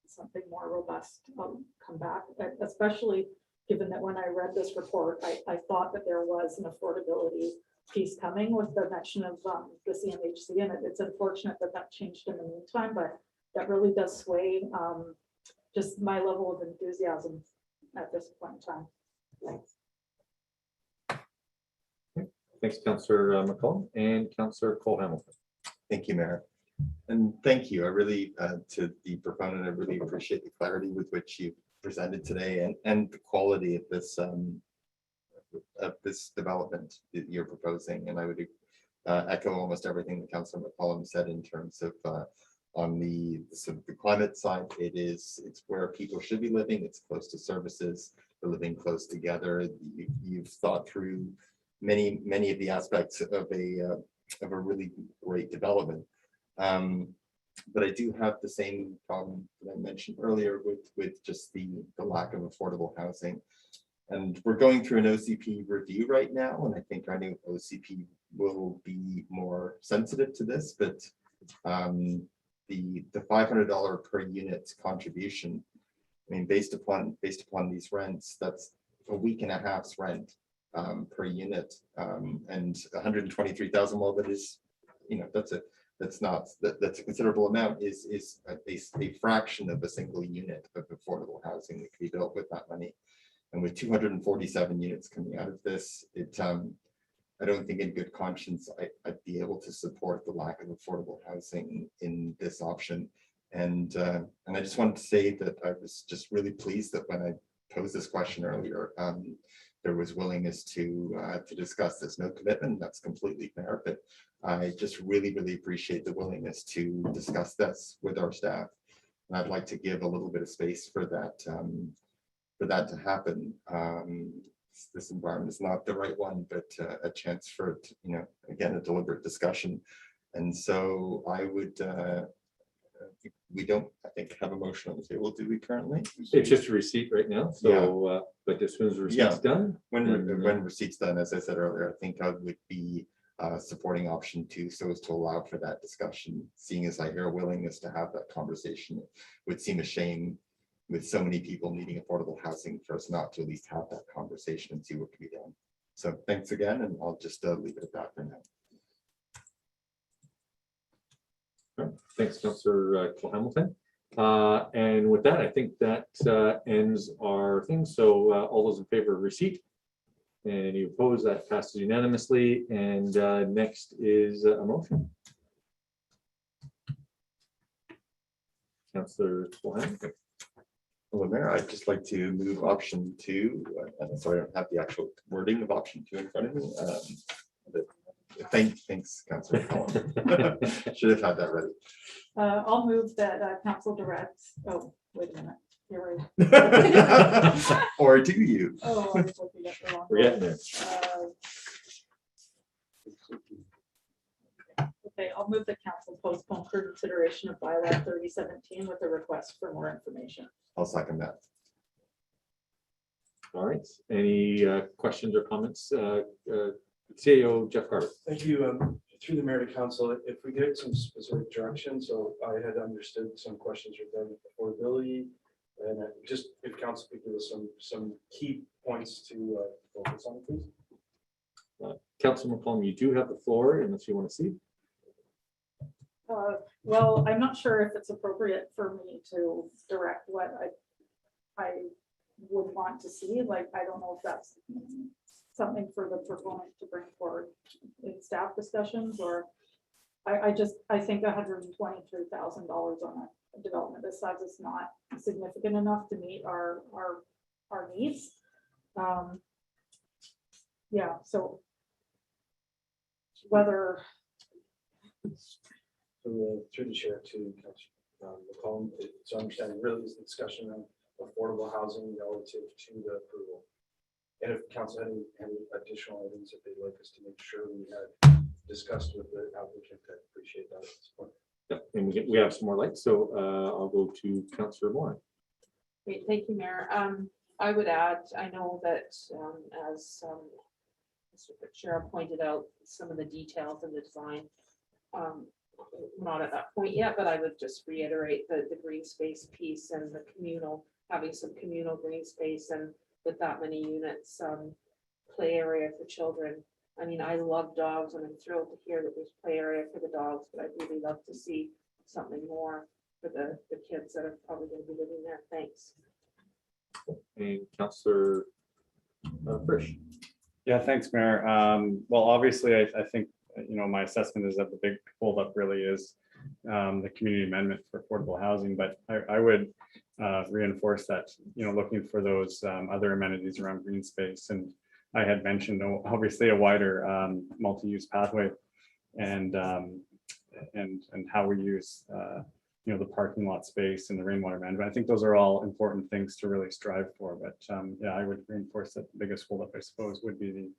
something more robust come back, especially given that when I read this report, I thought that there was an affordability piece coming with the mention of the CMHC, and it's unfortunate that that changed in the meantime, but that really does sway just my level of enthusiasm at this point in time. Thanks. Thanks, Councillor McCollum and Councillor Cole Hamilton. Thank you, Mayor. And thank you. I really, to the proponent, I really appreciate the clarity with which you presented today and the quality of this development that you're proposing. And I would echo almost everything that Councillor McCollum said in terms of on the sort of the climate side. It's where people should be living. It's close to services. They're living close together. You've thought through many of the aspects of a really great development. But I do have the same problem that I mentioned earlier with just the lack of affordable housing. And we're going through an OCP review right now, and I think our new OCP will be more sensitive to this, but the $500 per unit contribution, I mean, based upon these rents, that's a week and a half's rent per unit, and 123,000. Well, that is, you know, that's a considerable amount. Is a fraction of a single unit of affordable housing that can be built with that money. And with 247 units coming out of this, I don't think in good conscience I'd be able to support the lack of affordable housing in this option. And I just wanted to say that I was just really pleased that when I posed this question earlier, there was willingness to discuss this. No commitment, that's completely fair, but I just really appreciate the willingness to discuss this with our staff. And I'd like to give a little bit of space for that to happen. This environment is not the right one, but a chance for, you know, again, a deliberate discussion. And so I would, we don't, I think, have a motion on the table, do we currently? It's just a receipt right now, so, but as soon as the receipt's done. When receipt's done, as I said earlier, I think I would be supporting option 2 so as to allow for that discussion. Seeing as I hear a willingness to have that conversation, it would seem a shame with so many people needing affordable housing for us not to at least have that conversation and see what can be done. So thanks again, and I'll just leave it at that for now. Thanks, Councillor Hamilton. And with that, I think that ends our thing. So all those in favor of receipt? Any opposed? That passes unanimously. And next is a motion. Councillor Hamilton. Well, Mayor, I'd just like to move option 2. And sorry, I don't have the actual wording of option 2 in front of me. But thanks, Councillor Collins. Should have had that ready. I'll move that council directs, oh, wait a minute, you're right. Or do you? Oh, I was looking at the wrong We're getting one. there. Okay, I'll move the council postpone consideration of bylaw 3017 with a request for more information. I'll second that. All right. Any questions or comments? CAO Jeff Carter. Thank you. Through the mayor to council, if we get some specific direction, so I had understood some questions regarding affordability, and just if council could give us some key points to focus on, please. Councilor McCollum, you do have the floor unless you want to see. Well, I'm not sure if it's appropriate for me to direct what I would want to see. Like, I don't know if that's something for the proponent to bring forward in staff discussions, or I think $123,000 on a development this size is not significant enough to meet our needs. Yeah, so whether Through the chair to Councilor McCollum, so understanding really is the discussion on affordable housing relative to the approval. And if council had any additional items that they'd like us to make sure we had discussed with the applicant, I appreciate that at this point. Yeah, and we have some more lights, so I'll go to Councillor Moore. Great, thank you, Mayor. I would add, I know that as Mr. Fitzgerald pointed out, some of the details of the design, not at that point yet, but I would just reiterate the green space piece and the communal, having some communal green space, and with that many units, play area for children. I mean, I love dogs and I'm thrilled to hear that there's play area for the dogs, but I'd really love to see something more for the kids that are probably going to be living there. Thanks. And Councillor Frisch. Yeah, thanks, Mayor. Well, obviously, I think, you know, my assessment is that the big holdup really is the community amendment for affordable housing, but I would reinforce that, you know, looking for those other amenities around green space. And I had mentioned, obviously, a wider multi-use pathway and how we use, you know, the parking lot space and the rainwater management. I think those are all important things to really strive for. But yeah, I would reinforce that the biggest holdup, I suppose, would be the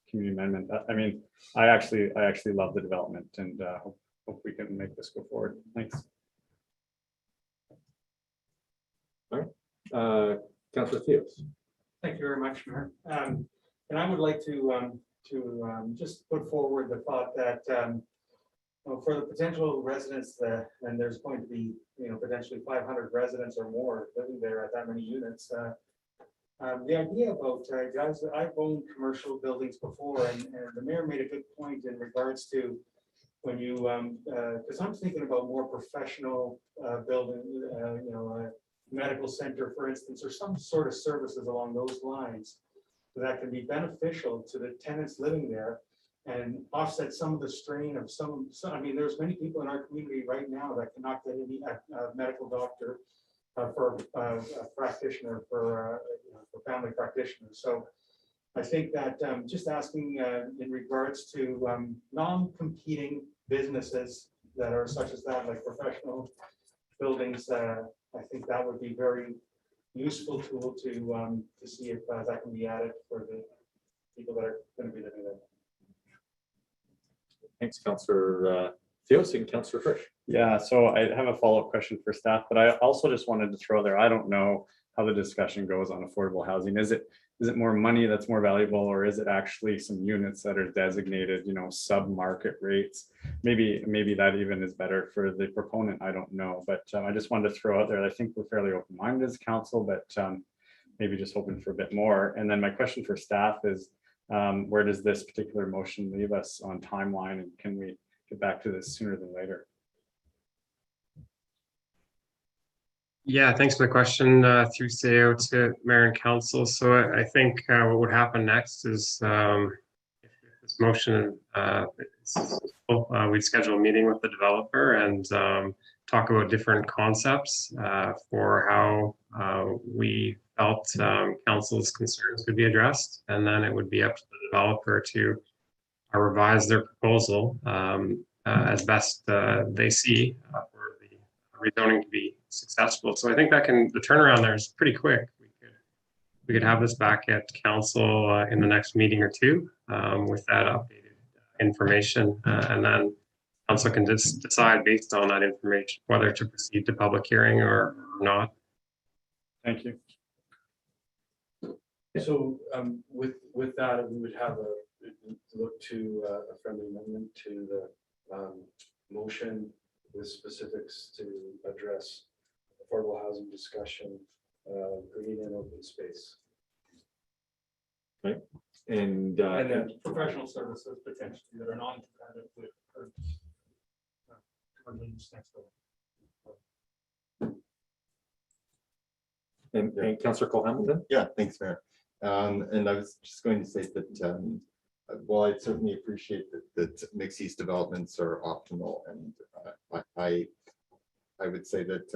community amendment. I mean, I actually love the development, and hope we can make this go forward. Thanks. All right, Councillor Theos. Thank you very much, Mayor. And I would like to just put forward the thought that for the potential residents that, and there's going to be, potentially 500 residents or more living there at that many units. The idea about, guys, I've owned commercial buildings before, and the mayor made a good point in regards to when you, because I'm thinking about more professional building, medical center, for instance, or some sort of services along those lines that can be beneficial to the tenants living there and offset some of the strain of some, I mean, there's many people in our community right now that cannot get any medical doctor for a practitioner, for family practitioners. So I think that just asking in regards to non-competing businesses that are such as that, like professional buildings, I think that would be very useful tool to see if that can be added for the people that are going to be living there. Thanks, Councillor Theos and Councillor Frisch. Yeah, so I have a follow-up question for staff, but I also just wanted to throw there, I don't know how the discussion goes on affordable housing. Is it more money that's more valuable, or is it actually some units that are designated, sub-market rates? Maybe that even is better for the proponent, I don't know, but I just wanted to throw out there, I think we're fairly open-minded as council, but maybe just hoping for a bit more. And then my question for staff is, where does this particular motion leave us on timeline, and can we get back to this sooner than later? Yeah, thanks for the question through CEO to Mayor and Council. So I think what would happen next is if this motion we'd schedule a meeting with the developer and talk about different concepts for how we felt council's concerns could be addressed, and then it would be up to the developer to revise their proposal as best they see for the rezoning to be successful. So I think the turnaround there is pretty quick. We could have this back at council in the next meeting or two with that updated information, and then council can just decide based on that information whether to proceed to public hearing or not. Thank you. So with that, we would have look to a friendly amendment to the motion with specifics to address affordable housing discussion, green and open space. Right. And then professional services potentially that are non-competitive with and Councillor Cole Hamilton. Yeah, thanks, Mayor. And I was just going to say that while I certainly appreciate that mixed-use developments are optimal, and I would say that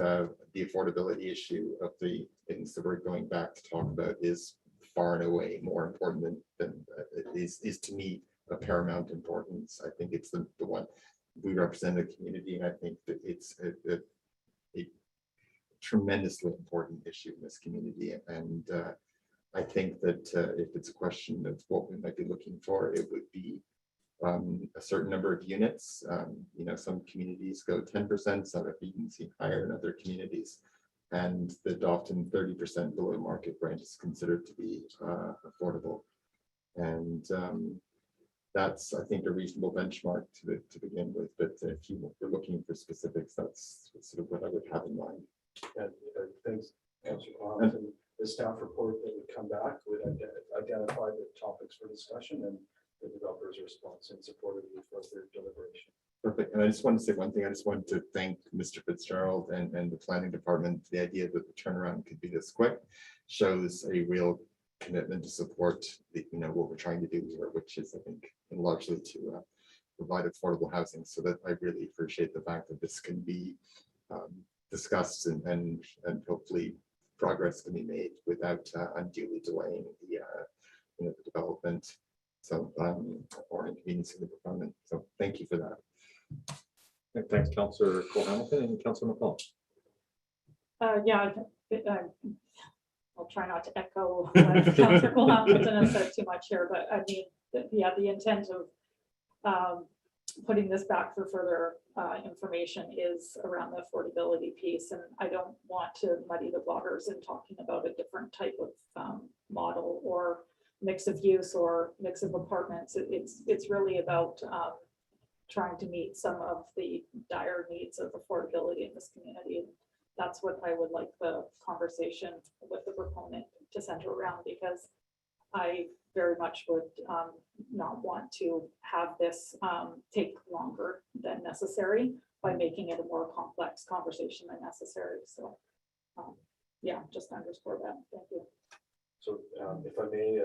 the affordability issue of the things that we're going back to talk about is far and away more important than is to me a paramount importance. I think it's the one we represent a community, and I think that it's a tremendously important issue in this community. And I think that if it's a question of what we might be looking for, it would be a certain number of units. Some communities go 10%, some have even seen higher in other communities, and that often 30% below market rent is considered to be affordable. And that's, I think, a reasonable benchmark to begin with. But if you were looking for specifics, that's sort of what I would have in mind. Thanks, Councillor Collins. And the staff report that would come back would identify the topics for discussion and the developer's response in support of the further deliberation. Perfect. And I just want to say one thing. I just want to thank Mr. Fitzgerald and the planning department. The idea that the turnaround could be this quick shows a real commitment to support what we're trying to do here, which is, I think, largely to provide affordable housing. So that I really appreciate the fact that this can be discussed and hopefully progress can be made without unduly delaying the development. So or inconveniencing the proponent. So thank you for that. Thanks, Councillor Cole Hamilton and Councillor McCall. Yeah, I'll try not to echo what Councillor Cole Hamilton has said too much here, but I mean, the intent of putting this back for further information is around the affordability piece. And I don't want to muddy the waters in talking about a different type of model or mix of use or mix of apartments. It's really about trying to meet some of the dire needs of affordability in this community. And that's what I would like the conversation with the proponent to center around, because I very much would not want to have this take longer than necessary by making it a more complex conversation than necessary. So yeah, just underscore that. Thank you. So if I may,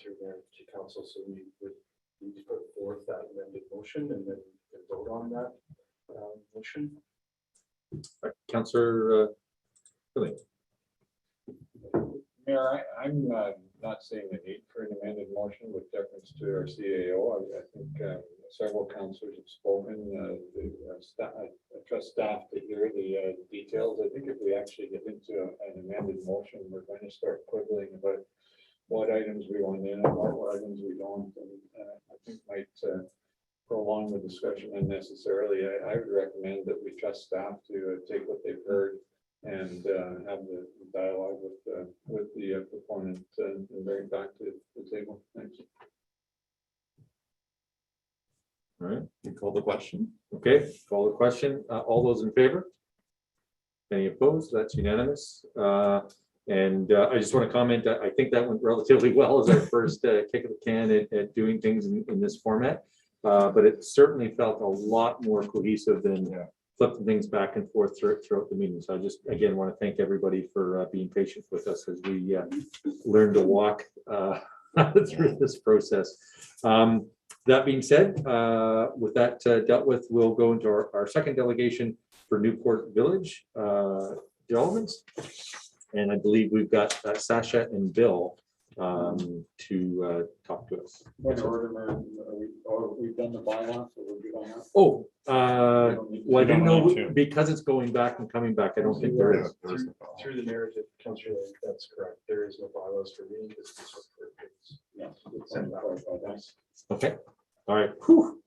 through Mayor to Council, so we would need to put forth that amended motion and then vote on that motion. Councillor Billy. Mayor, I'm not seeing the need for an amended motion with deference to our CAO. I think several councillors have spoken. I trust staff to hear the details. I think if we actually get into an amended motion, we're going to start quibbling about what items we want in and what items we don't. And I think might prolong the discussion unnecessarily. I would recommend that we trust staff to take what they've heard and have the dialogue with the proponent and bring it back to the table. Thank you. All right, You call the question. okay, call the question. All those in favor? Any opposed? That's unanimous. And I just want to comment that I think that went relatively well as our first kick of the can at doing things in this format. But it certainly felt a lot more cohesive than flipping things back and forth throughout the meeting. So I just, again, want to thank everybody for being patient with us as we learn to walk through this process. That being said, with that dealt with, we'll go into our second delegation for Newport Village developments. And I believe we've got Sasha and Bill to talk to us. Point of order, Mayor, we've done the bylaw, so we're good on that. Oh, well, I didn't know, need to. because it's going back and coming back, I don't think there is. Through the mayor to Councillor, that's correct. There is no bylaws for reading this. Okay, all right. Whew.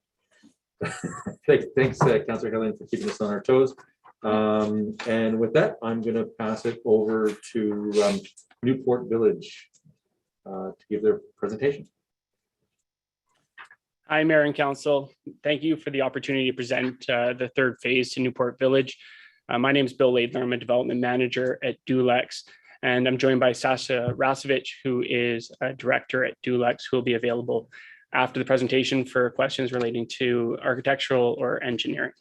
Thanks, Councillor Helen, for keeping us on our toes. And with that, I'm going to pass it over to Newport Village to give their presentation. Hi, Mayor and Council. Thank you for the opportunity to present the third phase to Newport Village. My name is Bill Laidler. I'm a development manager at Dulex, and I'm joined by Sasha Rasevich, who is a director at Dulex, who will be available after the presentation for questions relating to architectural or engineering.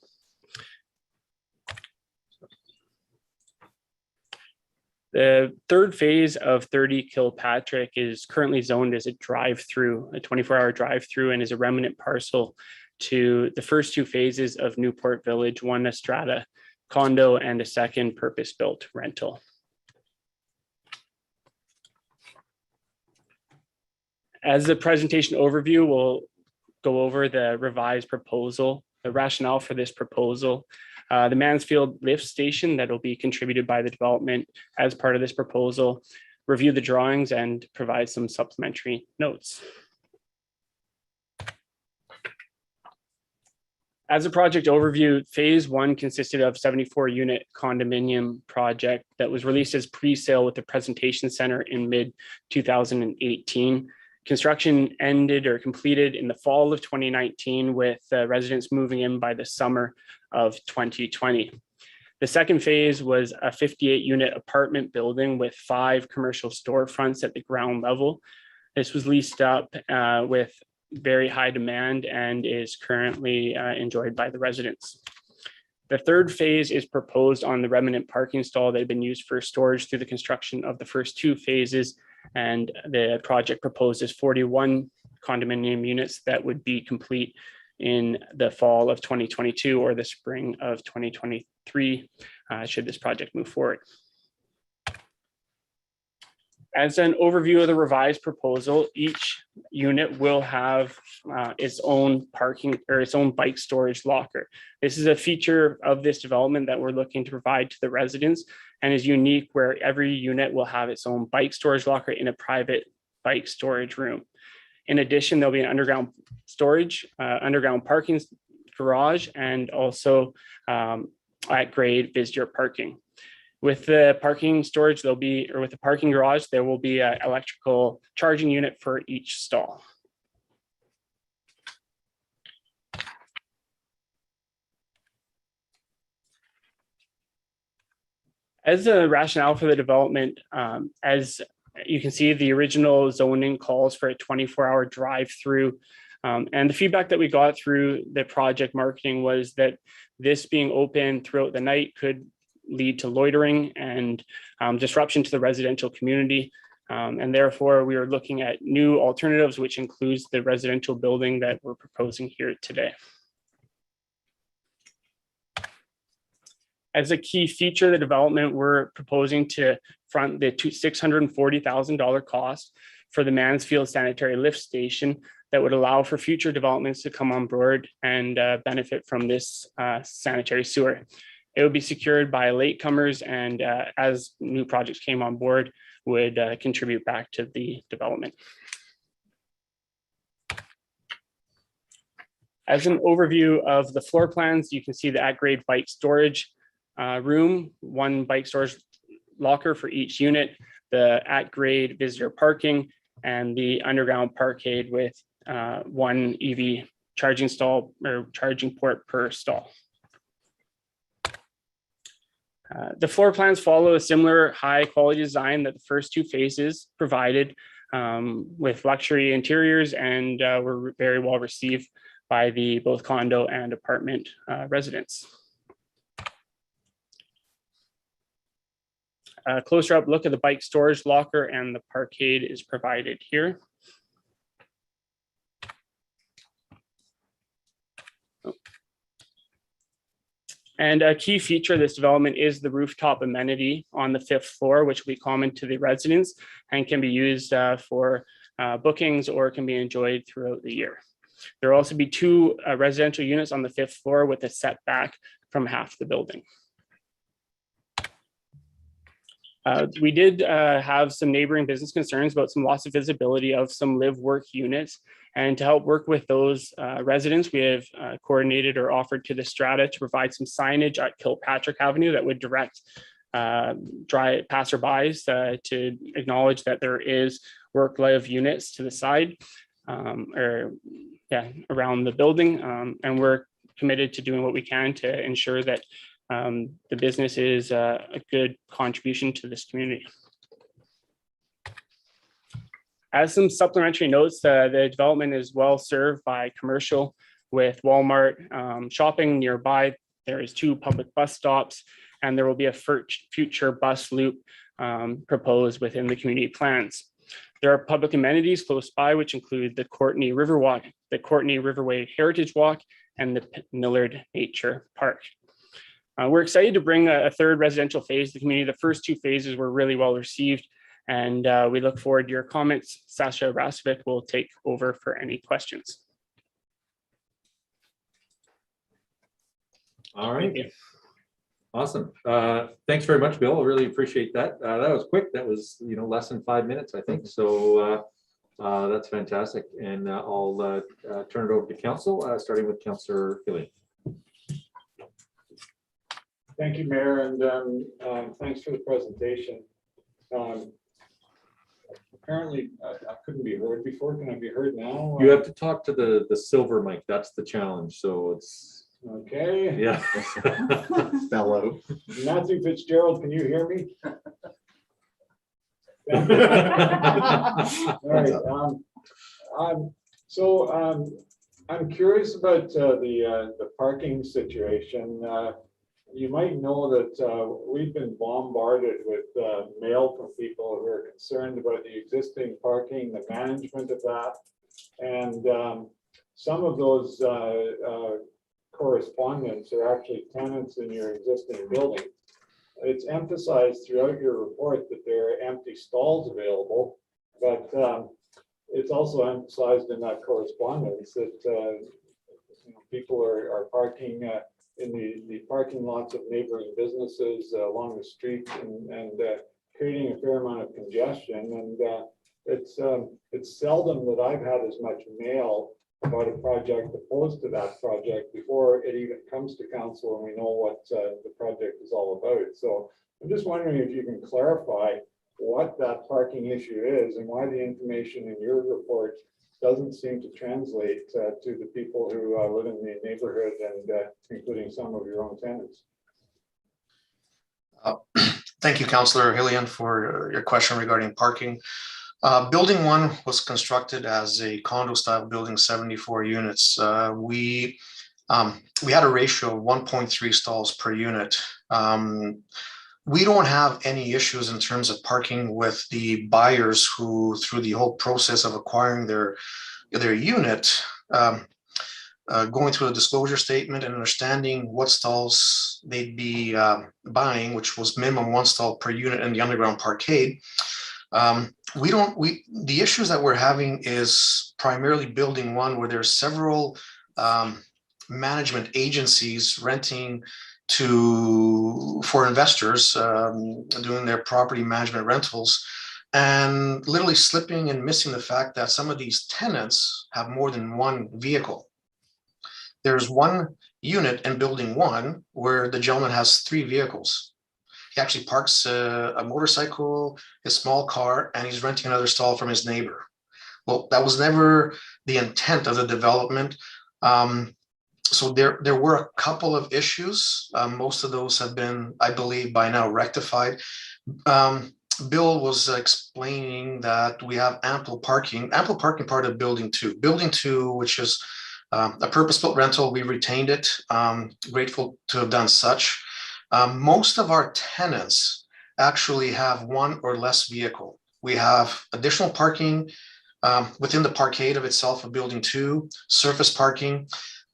The third phase of 30 Kilpatrick is currently zoned as a drive-through, a 24-hour drive-through, and is a remnant parcel to the first two phases of Newport Village, one a strata condo and a second purpose-built rental. As a presentation overview, we'll go over the revised proposal, the rationale for this proposal, the Mansfield lift station that will be contributed by the development as part of this proposal, review the drawings, and provide some supplementary notes. As a project overview, phase one consisted of 74-unit condominium project that was released as pre-sale with the presentation center in mid-2018. Construction ended or completed in the fall of 2019 with residents moving in by the summer of 2020. The second phase was a 58-unit apartment building with 5 commercial storefronts at the ground level. This was leased up with very high demand and is currently enjoyed by the residents. The third phase is proposed on the remnant parking stall that had been used for storage through the construction of the first 2 phases. And the project proposes 41 condominium units that would be complete in the fall of 2022 or the spring of 2023, should this project move forward. As an overview of the revised proposal, each unit will have its own parking or its own bike storage locker. This is a feature of this development that we're looking to provide to the residents and is unique, where every unit will have its own bike storage locker in a private bike storage room. In addition, there'll be an underground storage, underground parking garage and also at grade visitor parking. With the parking storage, there'll be, or with the parking garage, there will be an electrical charging unit for each stall. As a rationale for the development, as you can see, the original zoning calls for a 24-hour drive-through. And the feedback that we got through the project marketing was that this being open throughout the night could lead to loitering and disruption to the residential community. And therefore, we are looking at new alternatives, which includes the residential building that we're proposing here today. As a key feature of the development, we're proposing to front the $640,000 cost for the Mansfield Sanitary Lift Station that would allow for future developments to come on board and benefit from this sanitary sewer. It would be secured by latecomers and as new projects came on board, would contribute back to the development. As an overview of the floor plans, you can see the at-grade bike storage room, one bike storage locker for each unit, the at-grade visitor parking, and the underground parkade with one EV charging stall or charging port per stall. The floor plans follow a similar high quality design that the first two phases provided with luxury interiors and were very well received by the both condo and apartment residents. A closer up look at the bike storage locker and the parkade is provided here. And a key feature of this development is the rooftop amenity on the 5th floor, which will be common to the residents and can be used for bookings or can be enjoyed throughout the year. There will also be two residential units on the 5th floor with a setback from half the building. We did have some neighboring business concerns about some loss of visibility of some live-work units. And to help work with those residents, we have coordinated or offered to the strata to provide some signage at Kilpatrick Avenue that would direct passerbys to acknowledge that there is work-live units to the side around the building. And we're committed to doing what we can to ensure that the business is a good contribution to this community. As some supplementary notes, the development is well served by commercial with Walmart shopping nearby. There is 2 public bus stops and there will be a future bus loop proposed within the community plans. There are public amenities close by, which include the Courtenay Riverwalk, the Courtenay Riverway Heritage Walk, and the Millard Nature Park. We're excited to bring a third residential phase to the community. The first 2 phases were really well received, and we look forward to your comments. Sasha Rasovic will take over for any questions. All right. Awesome. Thanks very much, Bill. I really appreciate that. That was quick. That was, less than 5 minutes, I think. So that's fantastic. And I'll turn it over to council, starting with Councillor Gillian. Thank you, Mayor, and thanks for the presentation. Apparently, I couldn't be heard before. Can I be heard now? You have to talk to the silver mic. That's the challenge. So it's okay. Yeah. Fellow. Matthew Fitzgerald, can you hear me? All right. I'm curious about the parking situation. You might know that we've been bombarded with mail from people who are concerned about the existing parking, the management of that, and some of those correspondents are actually tenants in your existing building. It's emphasized throughout your report that there are empty stalls available, but it's also emphasized in that correspondence that people are parking in the parking lots of neighboring businesses along the street and creating a fair amount of congestion. And it's seldom that I've had as much mail about a project opposed to that project before it even comes to council and we know what the project is all about. So I'm just wondering if you can clarify what that parking issue is and why the information in your report doesn't seem to translate to the people who live in the neighborhood and including some of your own tenants. Thank you, Councillor Hillian, for your question regarding parking. Building 1 was constructed as a condo style building, 74 units. We had a ratio of 1.3 stalls per unit. We don't have any issues in terms of parking with the buyers who, through the whole process of acquiring their unit, going through a disclosure statement and understanding what stalls they'd be buying, which was minimum 1 stall per unit in the underground parkade. The issues that we're having is primarily building 1, where there's several management agencies renting for investors doing their property management rentals, and literally slipping and missing the fact that some of these tenants have more than 1 vehicle. There's 1 unit in building 1 where the gentleman has 3 vehicles. He actually parks a motorcycle, a small car, and he's renting another stall from his neighbor. Well, that was never the intent of the development. So there were a couple of issues. Most of those have been, I believe, by now rectified. Bill was explaining that we have ample parking part of building 2. Building 2, which is a purpose-built rental, we retained it. Grateful to have done such. Most of our tenants actually have 1 or less vehicle. We have additional parking within the parkade of itself of building 2, surface parking.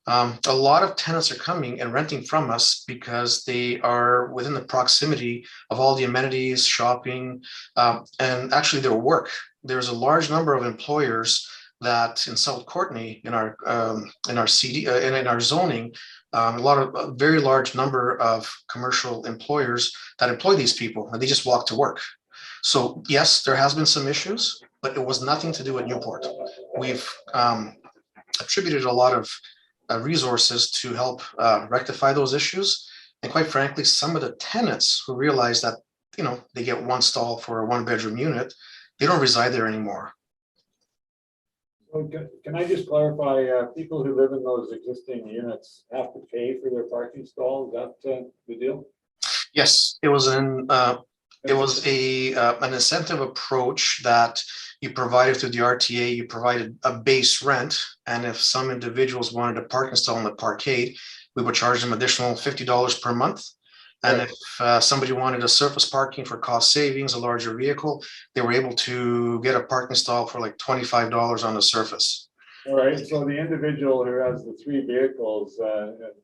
A lot of tenants are coming and renting from us because they are within the proximity of all the amenities, shopping, and actually their work. There's a large number of employers that in South Courtenay, in our CD and in our zoning, a very large number of commercial employers that employ these people, and they just walk to work. So yes, there has been some issues, but it was nothing to do with Newport. We've attributed a lot of resources to help rectify those issues. And quite frankly, some of the tenants who realize that, they get 1 stall for a 1-bedroom unit, they don't reside there anymore. Okay. Can I just clarify, people who live in those existing units have to pay for their parking stall? Is that the deal? Yes, it was an incentive approach that you provided through the RTA. You provided a base rent, and if some individuals wanted a parking stall in the parkade, we would charge them additional $50 per month. And Right. if somebody wanted a surface parking for cost savings, a larger vehicle, they were able to get a parking stall for like $25 on the surface. All right, so the individual who has the 3 vehicles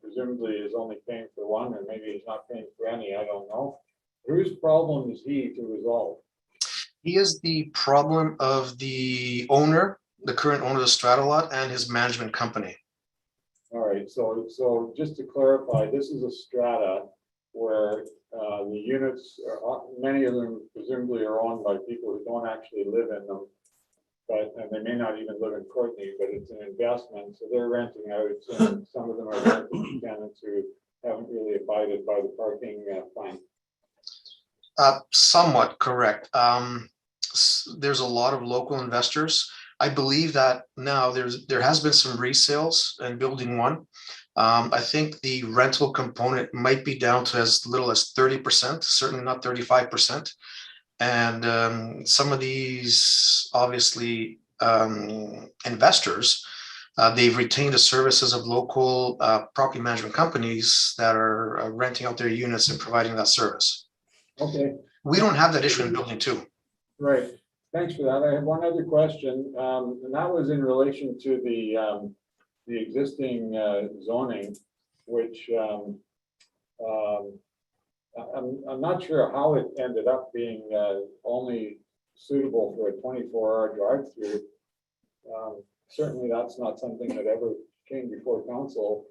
presumably is only paying for 1, or maybe he's not paying for any, I don't know. Whose problem is he to resolve? He is the problem of the owner, the current owner of the strata lot, and his management company. All right, so just to clarify, this is a strata where the units, many of them presumably are owned by people who don't actually live in them, and they may not even live in Courtenay, but it's an investment, so they're renting out, and some of them are renting to tenants who haven't really abided by the parking plan. Somewhat correct. There's a lot of local investors. I believe that now there has been some resales in building 1. I think the rental component might be down to as little as 30%, certainly not 35%. And some of these, obviously, investors, they've retained the services of local property management companies that are renting out their units and providing that service. Okay. We don't have that issue in building 2. Right. Thanks for that. I have one other question, and that was in relation to the existing zoning, which I'm not sure how it ended up being only suitable for a 24-hour drive-through. Certainly, that's not something that ever came before council.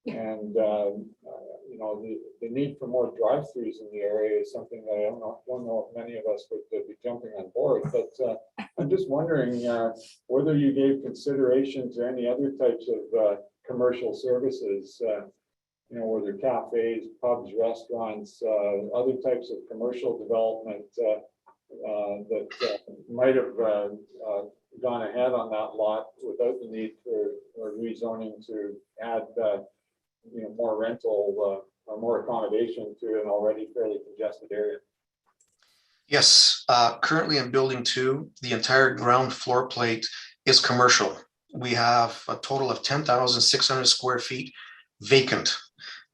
And, you know, the need for more drive-throughs in the area is something that I don't know if many of us would be jumping on board, but I'm just wondering whether you gave consideration to any other types of commercial services, you know, whether cafes, pubs, restaurants, other types of commercial development that might have gone ahead on that lot without the need for rezoning to add, you know, more rental or more accommodation to an already fairly congested area. Yes, currently in building 2, the entire ground floor plate is commercial. We have a total of 10,600 square feet vacant.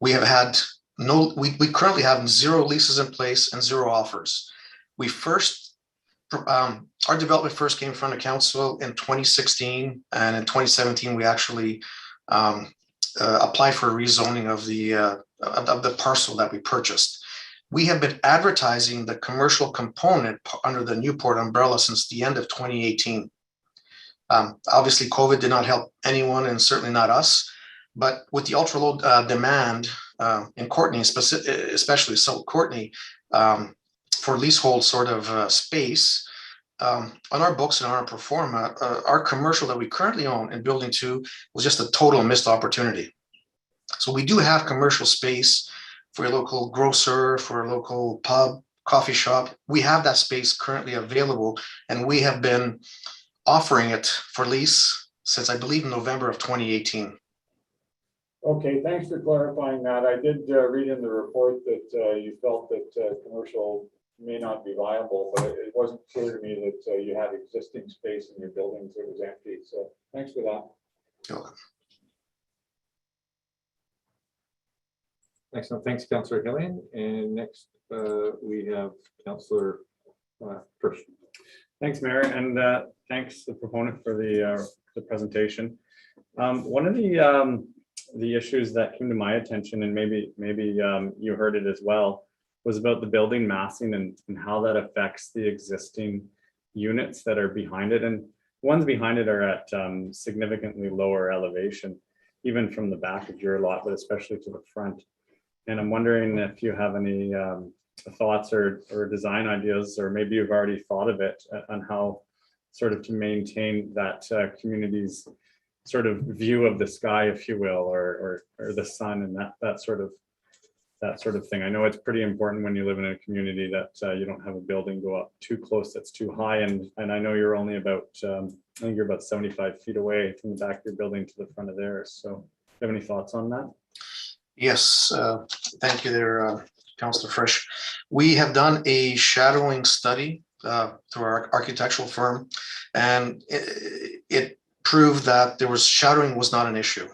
We have had we currently have 0 leases in place and 0 offers. We first, our development first came in front of council in 2016, and in 2017, we actually applied for a rezoning of the parcel that we purchased. We have been advertising the commercial component under the Newport umbrella since the end of 2018. Obviously, COVID did not help anyone, and certainly not us. But with the ultra low demand in Courtenay, especially so Courtenay, for leasehold sort of space, on our books and on our pro forma, our commercial that we currently own in building 2 was just a total missed opportunity. So we do have commercial space for a local grocer, for a local pub, coffee shop. We have that space currently available, and we have been offering it for lease since, I believe, November of 2018. Okay, thanks for clarifying that. I did read in the report that you felt that commercial may not be viable, but it wasn't clear to me that you had existing space in your buildings that was empty. So thanks for that. Sure. Excellent. Thanks, Councillor Hillian. And next we have Councillor Frisch. Thanks, Mayor, and thanks the proponent for the presentation. One of the issues that came to my attention, and maybe you heard it as well, was about the building massing and how that affects the existing units that are behind it. And ones behind it are at significantly lower elevation, even from the back of your lot, but especially to the front. And I'm wondering if you have any thoughts or design ideas, or maybe you've already thought of it on how sort of to maintain that community's sort of view of the sky, if you will, or the sun, and that sort of thing. I know it's pretty important when you live in a community that you don't have a building go up too close that's too high, and I know you're only about I think you're about 75 feet away from the back of your building to the front of theirs. So do you have any thoughts on that? Yes, thank you there, Councillor Frisch. We have done a shadowing study through our architectural firm, and it proved that shadowing was not an issue.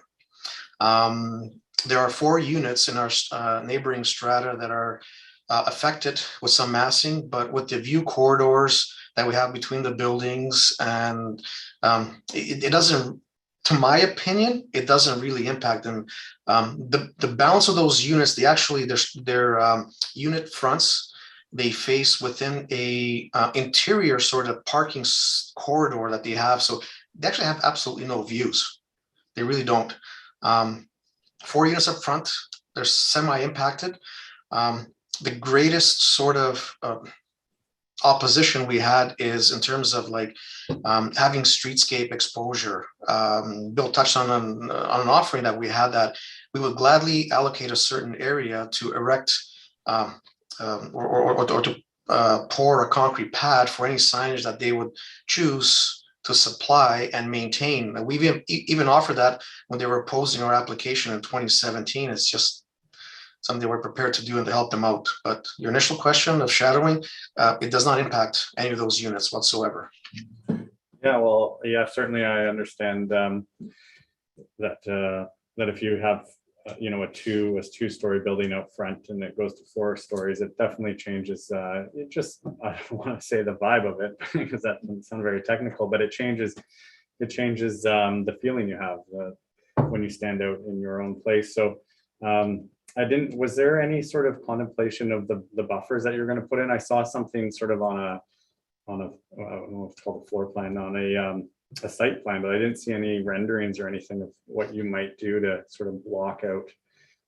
There are 4 units in our neighboring strata that are affected with some massing, but with the view corridors that we have between the buildings, and it doesn't, to my opinion, it doesn't really impact them. The balance of those units, their unit fronts, they face within a interior sort of parking corridor that they have. So they actually have absolutely no views. They really don't. 4 units up front, they're semi-impacted. The greatest sort of opposition we had is in terms of like having streetscape exposure. Bill touched on an offering that we had, that we would gladly allocate a certain area to erect or to pour a concrete pad for any signage that they would choose to supply and maintain. And we've even offered that when they were opposing our application in 2017. It's just something we're prepared to do and to help them out. But your initial question of shadowing, it does not impact any of those units whatsoever. Yeah, well, yeah, certainly I understand that if you have a two-story building out front and it goes to 4 stories, it definitely changes. I don't want to say the vibe of it because that doesn't sound very technical, but it changes the feeling you have when you stand out in your own place. So was there any sort of contemplation of the buffers that you're going to put in? I saw something sort of on a I don't know if it's called a floor plan, on a site plan, but I didn't see any renderings or anything of what you might do to sort of block out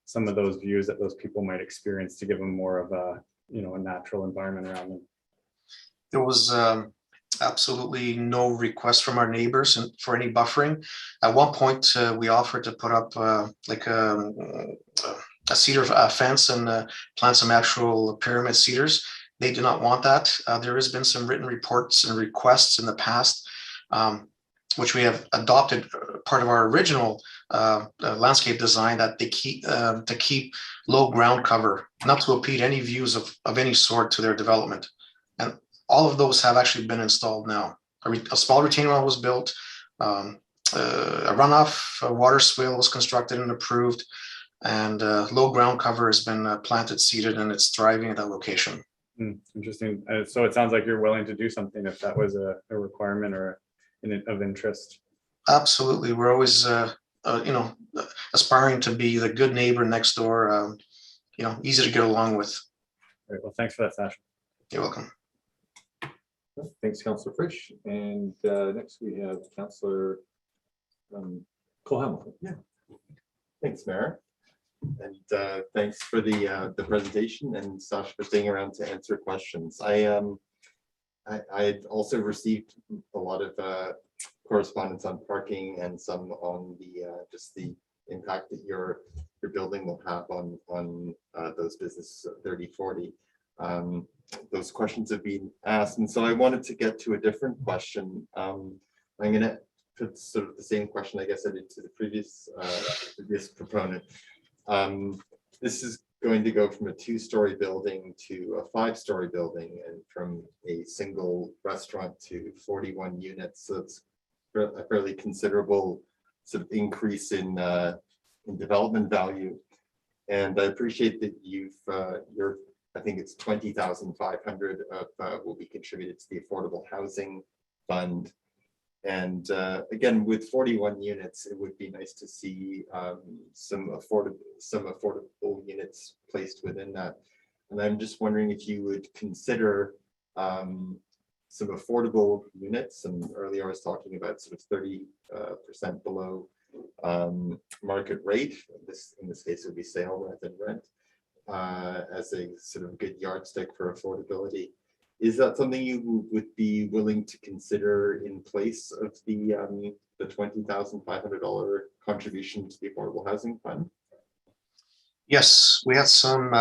some of those views that those people might experience to give them more of a, you know, a natural environment around them. There was absolutely no request from our neighbors for any buffering. At one point, we offered to put up like a cedar fence and plant some actual pyramid cedars. They do not want that. There has been some written reports and requests in the past, which we have adopted part of our original landscape design, that they keep to keep low ground cover, not to impede any views of any sort to their development. And all of those have actually been installed now. A small retaining wall was built, a runoff a water swale was constructed and approved, and low ground cover has been planted, seeded, and it's thriving at that location. Interesting. So it sounds like you're willing to do something if that was a requirement or of interest. Absolutely. We're always, you know, aspiring to be the good neighbor next door, you know, easy to get along with. All right, well, thanks for that, Sasha. You're welcome. Thanks, Councillor Frisch. And next we have Councillor Cole Hamilton. Yeah. Thanks, Mayor. And thanks for the presentation, and Sasha for staying around to answer questions. I also received a lot of correspondence on parking and some on the just the impact that your building will have on those business 3040. Those questions have been asked, and so I wanted to get to a different question. I'm going to put sort of the same question I guess I did to the previous proponent. This is going to go from a 2-story building to a 5-story building, and from a single restaurant to 41 units. So it's a fairly considerable sort of increase in development value. And I appreciate that you're, I think it's 20,500 of will be contributed to the Affordable Housing Fund. And again, with 41 units, it would be nice to see some affordable units placed within that. And I'm just wondering if you would consider some affordable units. And earlier I was talking about sort of 30% below market rate. In this case, it would be sale rather than rent, as a sort of good yardstick for affordability. Is that something you would be willing to consider in place of the $20,500 contribution to the Affordable Housing Fund? Yes, we had some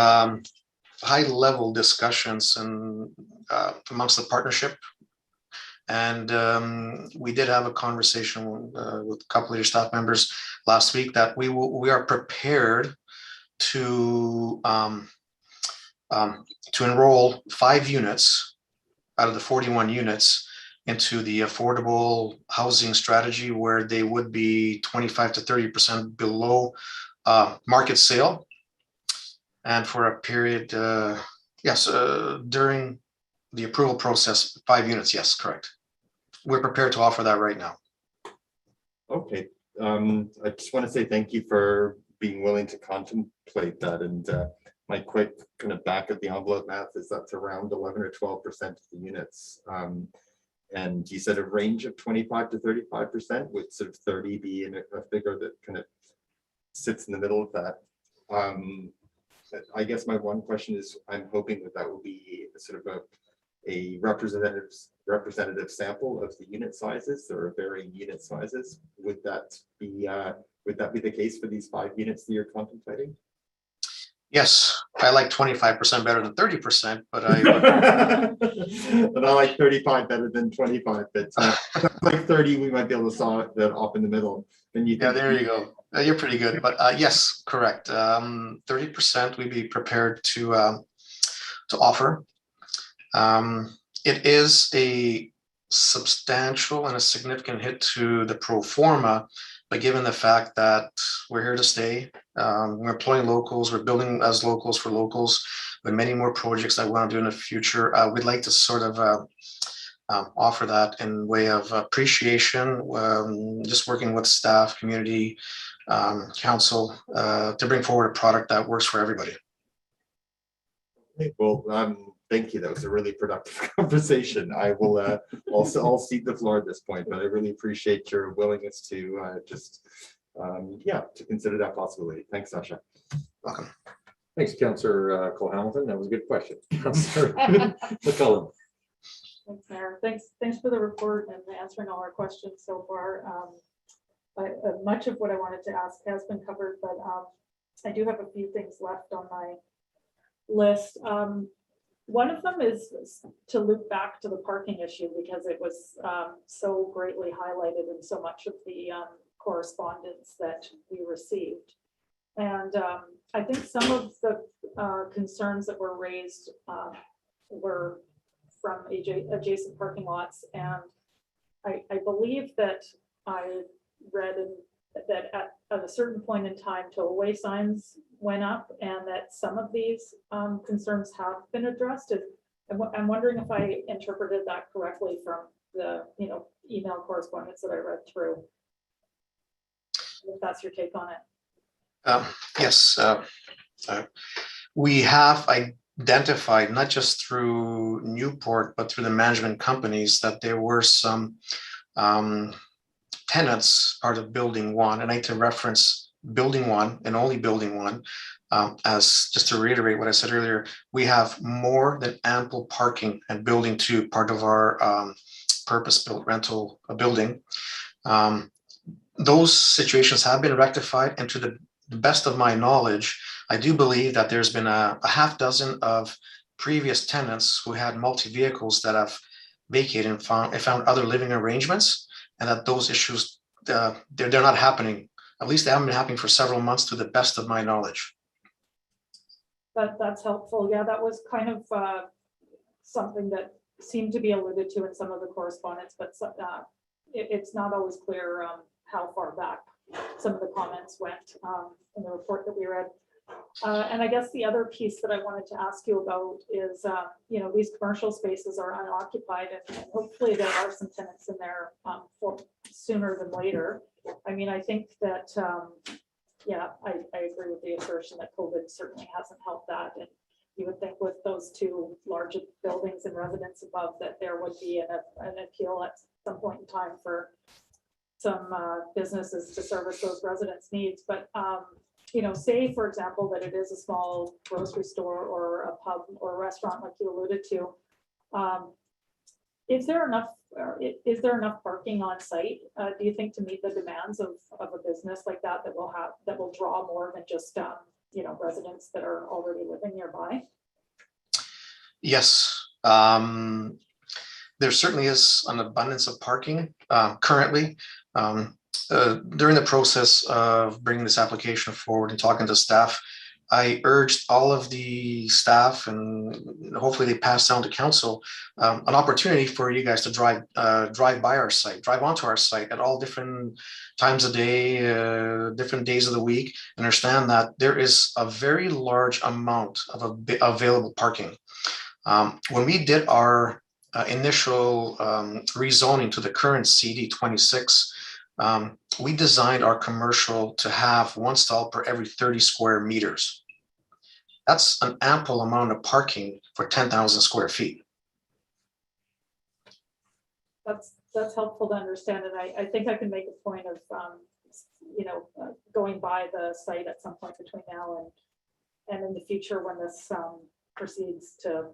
high-level discussions and amongst the partnership, and we did have a conversation with a couple of your staff members last week that we are prepared to enroll 5 units out of the 41 units into the affordable housing strategy, where they would be 25 to 30% below market sale, and for a period, yes, during the approval process, 5 units. Yes, correct. We're prepared to offer that right now. Okay, I just want to say thank you for being willing to contemplate that. And my quick kind of back of the envelope math is that's around 11 or 12% of the units. And you said a range of 25 to 35%, with sort of 30 being a figure that kind of sits in the middle of that. I guess my one question is, I'm hoping that that will be sort of a representative sample of the unit sizes. There are varying unit sizes. Would that be the case for these 5 units that you're contemplating? Yes, I like 25% better than 30%, but but I like 35 better than 25. But like 30, we might be able to saw that off in the middle. Then you yeah, there you go. You're pretty good. But yes, correct. 30% we'd be prepared to offer. It is a substantial and a significant hit to the pro forma, but given the fact that we're here to stay, we're employing locals, we're building as locals for locals, with many more projects I want to do in the future, we'd like to sort of offer that in way of appreciation, just working with staff, community, council, to bring forward a product that works for everybody. Okay, well, Thank you. That was a really productive conversation. I will also, I'll cede the floor at this point, but I really appreciate your willingness to yeah, to consider that possibility. Thanks, Sasha. Welcome. Thanks, Councillor Cole Hamilton. That was a good question. Councillor McCullum. Thanks, Mayor. Thanks for the report and answering all our questions so far. Much of what I wanted to ask has been covered, but I do have a few things left on my list. One of them is to loop back to the parking issue because it was so greatly highlighted in so much of the correspondence that we received. And I think some of the concerns that were raised were from adjacent parking lots. And I believe that I read that at a certain point in time, tow-away signs went up and that some of these concerns have been addressed. I'm wondering if I interpreted that correctly from the email correspondence that I read through. If that's your take on it. Yes, we have identified, not just through Newport, but through the management companies, that there were some tenants part of building one, and I need to reference building one and only building one, as just to reiterate what I said earlier, we have more than ample parking at building two, part of our purpose-built rental building. Those situations have been rectified, and to the best of my knowledge, I do believe that there's been a half dozen of previous tenants who had multi-vehicles that have vacated and found other living arrangements, and that those issues, they're not happening. At least they haven't been happening for several months, to the best of my knowledge. That's helpful. Yeah, that was kind of something that seemed to be alluded to in some of the correspondence, but it's not always clear how far back some of the comments went in the report that we read. And I guess the other piece that I wanted to ask you about is, these commercial spaces are unoccupied, and hopefully there are some tenants in there for sooner than later. I mean, I think that, I agree with the assertion that COVID certainly hasn't helped that. And you would think with those two large buildings and residents above that there would be an appeal at some point in time for some businesses to service those residents' needs. But say, for example, that it is a small grocery store or a pub or a restaurant, like you alluded to. Is there enough parking on site, do you think, to meet the demands of a business like that that will draw more than just residents that are already living nearby? Yes, there certainly is an abundance of parking currently. During the process of bringing this application forward and talking to staff, I urged all of the staff, and hopefully they pass down to council, an opportunity for you guys to drive by our site, drive onto our site at all different times of day, different days of the week. Understand that there is a very large amount of available parking. When we did our initial rezoning to the current CD 26, we designed our commercial to have one stall per every 30 square meters. That's an ample amount of parking for 10,000 square feet. That's helpful to understand, and I think I can make a point of going by the site at some point between now and in the future when this proceeds to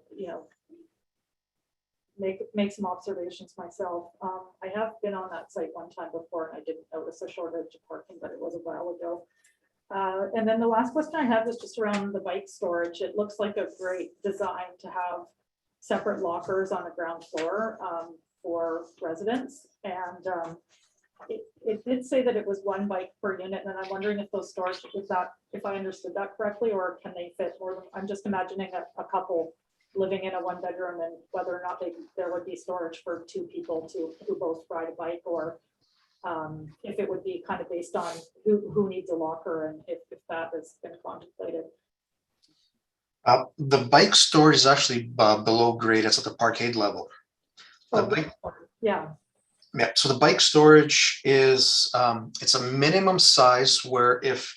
make some observations myself. I have been on that site one time before and I didn't notice a shortage of parking, but it was a while ago. And then the last question I have is just around the bike storage. It looks like a great design to have separate lockers on the ground floor for residents. And it did say that it was one bike per unit, and I'm wondering if those stores, if I understood that correctly, or can they fit more than, I'm just imagining a couple living in a one bedroom and whether or not there would be storage for two people who both ride a bike, or if it would be kind of based on who needs a locker and if that has been contemplated. The bike storage is actually below grade. It's at the parkade level. Yeah. Yeah. So the bike storage is it's a minimum size where if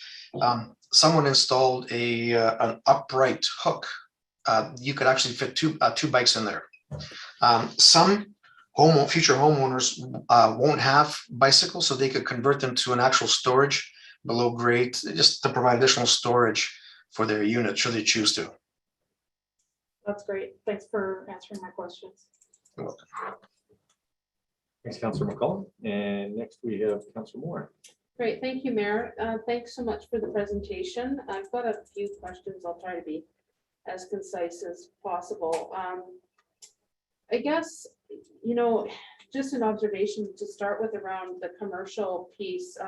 someone installed an upright hook you could actually fit two bikes in there. Some future homeowners won't have bicycles, so they could convert them to an actual storage below grade, just to provide additional storage for their unit should they choose to. That's great. Thanks for answering my questions. You're welcome. Thanks, Councillor McCollum. And next we have Councillor Moore. Great, thank you, Mayor. Thanks so much for the presentation. I've got a few questions. I'll try to be as concise as possible. I guess, you know, just an observation to start with around the commercial piece.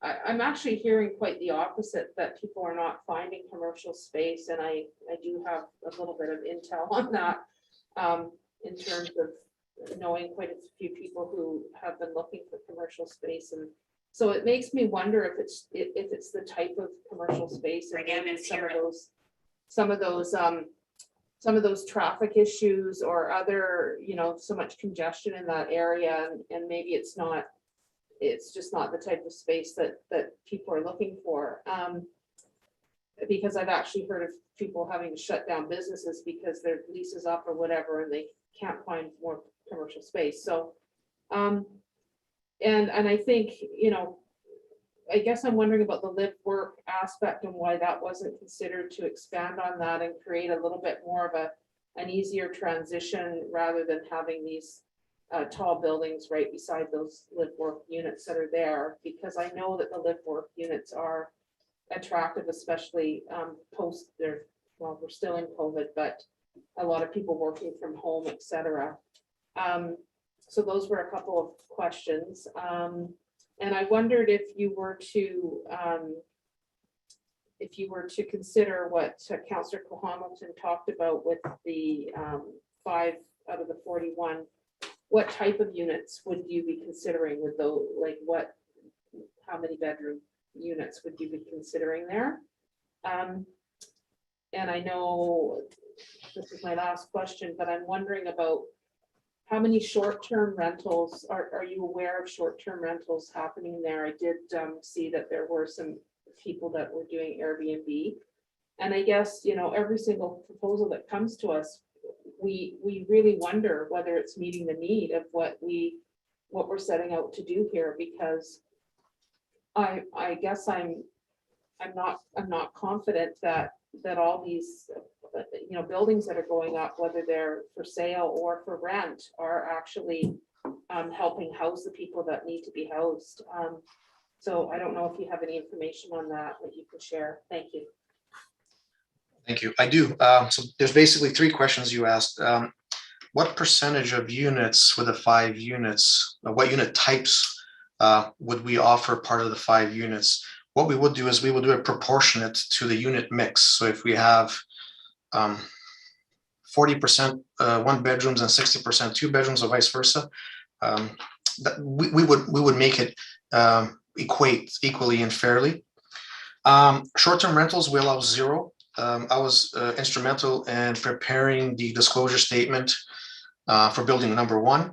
I'm actually hearing quite the opposite, that people are not finding commercial space, and I do have a little bit of intel on that in terms of knowing quite a few people who have been looking for commercial space, and so it makes me wonder if it's the type of commercial space and maybe some of those traffic issues or other, you know, so much congestion in that area, and maybe it's just not the type of space that people are looking for. Because I've actually heard of people having to shut down businesses because their lease is up or whatever, and they can't find more commercial space. So, and I think, you know, I guess I'm wondering about the live work aspect and why that wasn't considered to expand on that and create a little bit more of an easier transition rather than having these tall buildings right beside those live work units that are there, because I know that the live work units are attractive, especially post their, well, we're still in COVID, but a lot of people working from home, etc. So those were a couple of questions. And I wondered if you were to consider what Councillor Hamilton talked about with the 5 out of the 41, what type of units would you be considering with those, like how many bedroom units would you be considering there? And I know this is my last question, but I'm wondering about how many short-term rentals, are you aware of short-term rentals happening there? I did see that there were some people that were doing Airbnb. And I guess, you know, every single proposal that comes to us, we really wonder whether it's meeting the need of what we're setting out to do here, because I guess I'm not confident that all these you know, buildings that are going up, whether they're for sale or for rent, are actually helping house the people that need to be housed. So I don't know if you have any information on that you can share. Thank you. Thank you. I do. So there's basically 3 questions you asked. What percentage of units with the 5 units, what unit types would we offer part of the 5 units? What we would do is we would do it proportionate to the unit mix. So if we have 40% 1 bedrooms and 60% 2 bedrooms, or vice versa, we would make it equate equally and fairly. Short-term rentals, we allow 0. I was instrumental in preparing the disclosure statement for building number 1.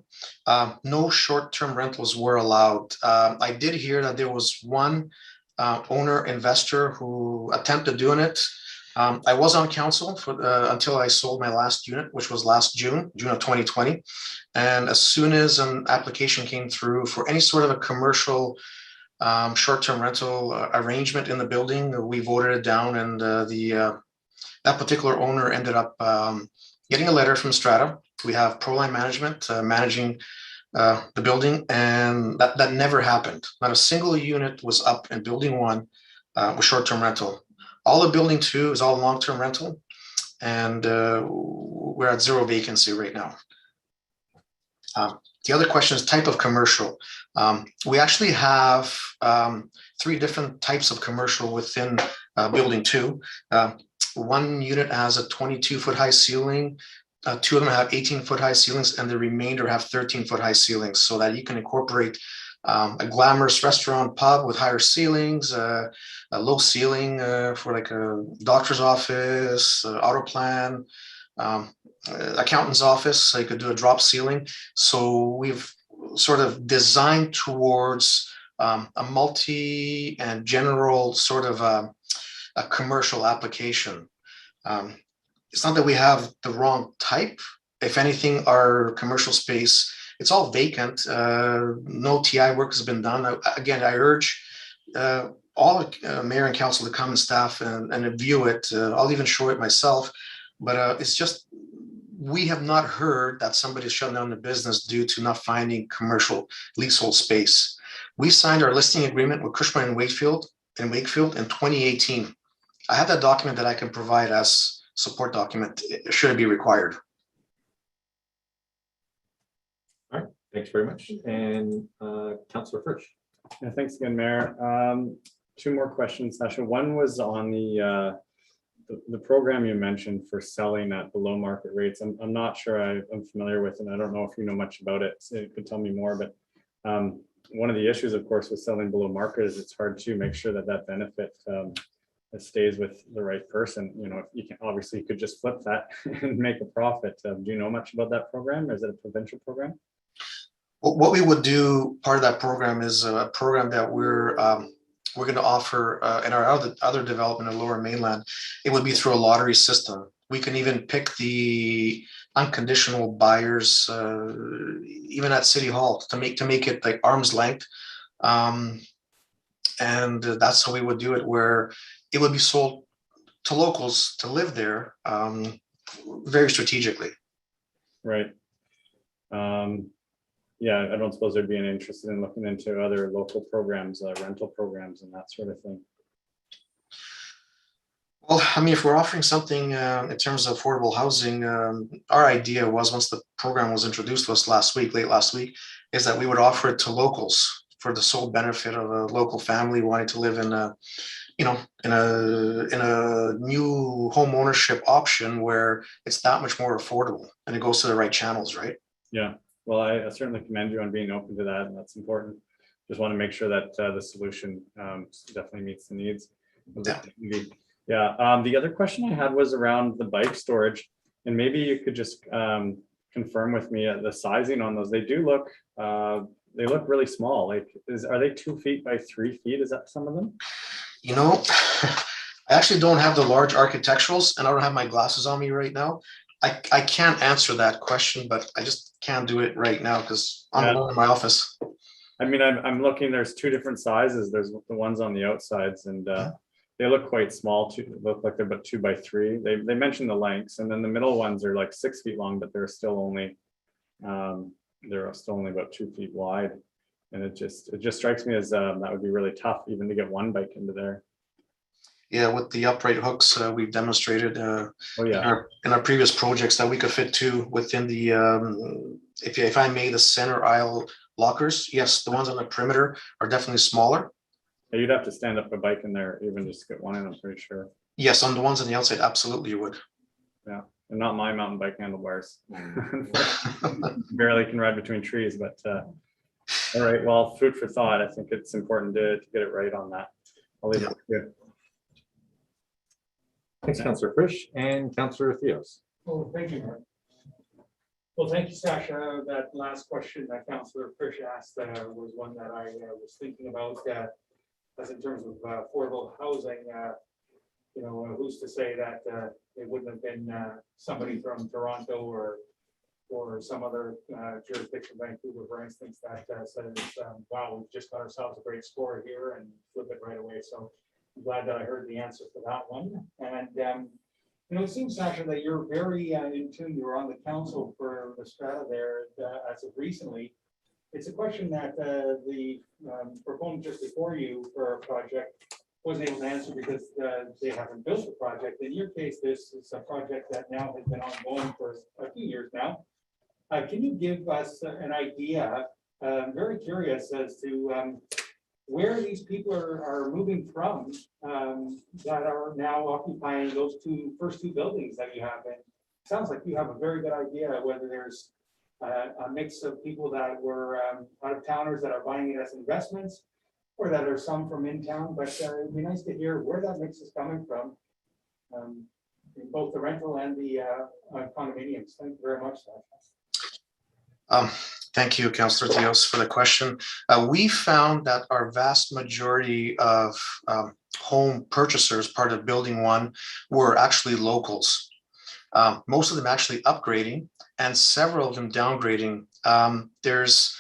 No short-term rentals were allowed. I did hear that there was one owner investor who attempted doing it. I was on council for until I sold my last unit, which was last June of 2020. And as soon as an application came through for any sort of a commercial short-term rental arrangement in the building, we voted it down, and that particular owner ended up getting a letter from Strata. We have Proline Management managing the building, and that never happened. Not a single unit was up in building 1 with short-term rental. All of building 2 is all long-term rental, and we're at 0 vacancy right now. The other question is type of commercial. We actually have 3 different types of commercial within building 2. 1 unit has a 22-foot high ceiling. 2 of them have 18-foot high ceilings, and the remainder have 13-foot high ceilings, so that you can incorporate a glamorous restaurant pub with higher ceilings, a low ceiling for like a doctor's office, auto plan, accountant's office, so you could do a drop ceiling. So we've sort of designed towards a multi and general sort of a commercial application. it's not that we have the wrong type. If anything, our commercial space, it's all vacant. No TI work has been done. Again, I urge all mayor and council to come and staff and view it. I'll even show it myself. But it's just, we have not heard that somebody's shut down the business due to not finding commercial leasehold space. We signed our listing agreement with Cushman and Wakefield in 2018. I have that document that I can provide as support document should it be required. All right, thanks very much. And Councillor Frisch. Yeah, thanks again, Mayor. Two more questions, Sasha. One was on the program you mentioned for selling at below market rates. I'm not sure I'm familiar with, and I don't know if you know much about it, so you could tell me more. But one of the issues, of course, with selling below market is it's hard to make sure that that benefit stays with the right person. You know, you can obviously you could just flip that and make a profit. Do you know much about that program? Or is it a provincial program? What we would do, part of that program is a program that we're going to offer in our other development in Lower Mainland. It would be through a lottery system. We can even pick the unconditional buyers, even at City Hall, to make it like arm's length. And that's how we would do it, where it would be sold to locals to live there very strategically. Right. Yeah, I don't suppose there'd be any interest in looking into other local programs, rental programs and that sort of thing. Well, I mean, if we're offering something in terms of affordable housing, our idea was, once the program was introduced to us late last week, is that we would offer it to locals for the sole benefit of a local family wanting to live in a, you know, in a new home ownership option where it's that much more affordable and it goes to the right channels, right? Yeah. Well, I certainly commend you on being open to that, and that's important. Just want to make sure that the solution definitely meets the needs. Yeah. The other question I had was around the bike storage, and maybe you could just confirm with me the sizing on those. They look really small. Like, are they 2 feet by 3 feet? Is that some of them? You know, I actually don't have the large architecturals, and I don't have my glasses on me right now. I can't answer that question, but I just can't do it right now because I'm alone in my office. I mean, I'm looking, there's two different sizes. There's the ones on the outsides, and they look quite small too. Look like they're about 2 by 3. They mentioned the lengths, and then the middle ones are like 6 feet long, but they're still only about 2 feet wide. And it just strikes me as that would be really tough even to get one bike into there. Yeah, with the upright hooks, we've demonstrated in our previous projects that we could fit two within the, if I may, the center aisle lockers. Yes, the ones on the perimeter are definitely smaller. Yeah, you'd have to stand up a bike in there even just to get one in, I'm pretty sure. Yes, on the ones on the outside, absolutely you would. Yeah, and not my mountain bike handlebars. Barely can ride between trees, but all right, well, food for thought. I think it's important to get it right on that. I'll leave it with you. Thanks, Councillor Frisch, and Councillor Theos. Oh, thank you, Mark. Well, thank you, Sasha. That last question that Councillor Frisch asked was one that I was thinking about, as in terms of affordable housing. You know, who's to say that it wouldn't have been somebody from Toronto or some other jurisdiction, Vancouver, for instance, that says, wow, we've just got ourselves a great score here and flip it right away. So I'm glad that I heard the answer for that one. And you know, it seems, Sasha, that you're very in tune. You were on the council for the strata there as of recently. It's a question that the proponent just before you for a project wasn't able to answer because they haven't built the project. In your case, this is a project that now has been ongoing for a few years now. Can you give us an idea? I'm very curious as to where these people are moving from that are now occupying those first two buildings that you have. And it sounds like you have a very good idea whether there's a mix of people that were out of towners that are buying it as investments, or that are some from in town. But it'd be nice to hear where that mix is coming from, in both the rental and the condominiums. Thank you very much, Sasha. Thank you, Councillor Theos, for the question. We found that our vast majority of home purchasers, part of Building 1, were actually locals. most of them actually upgrading, and several of them downgrading. There's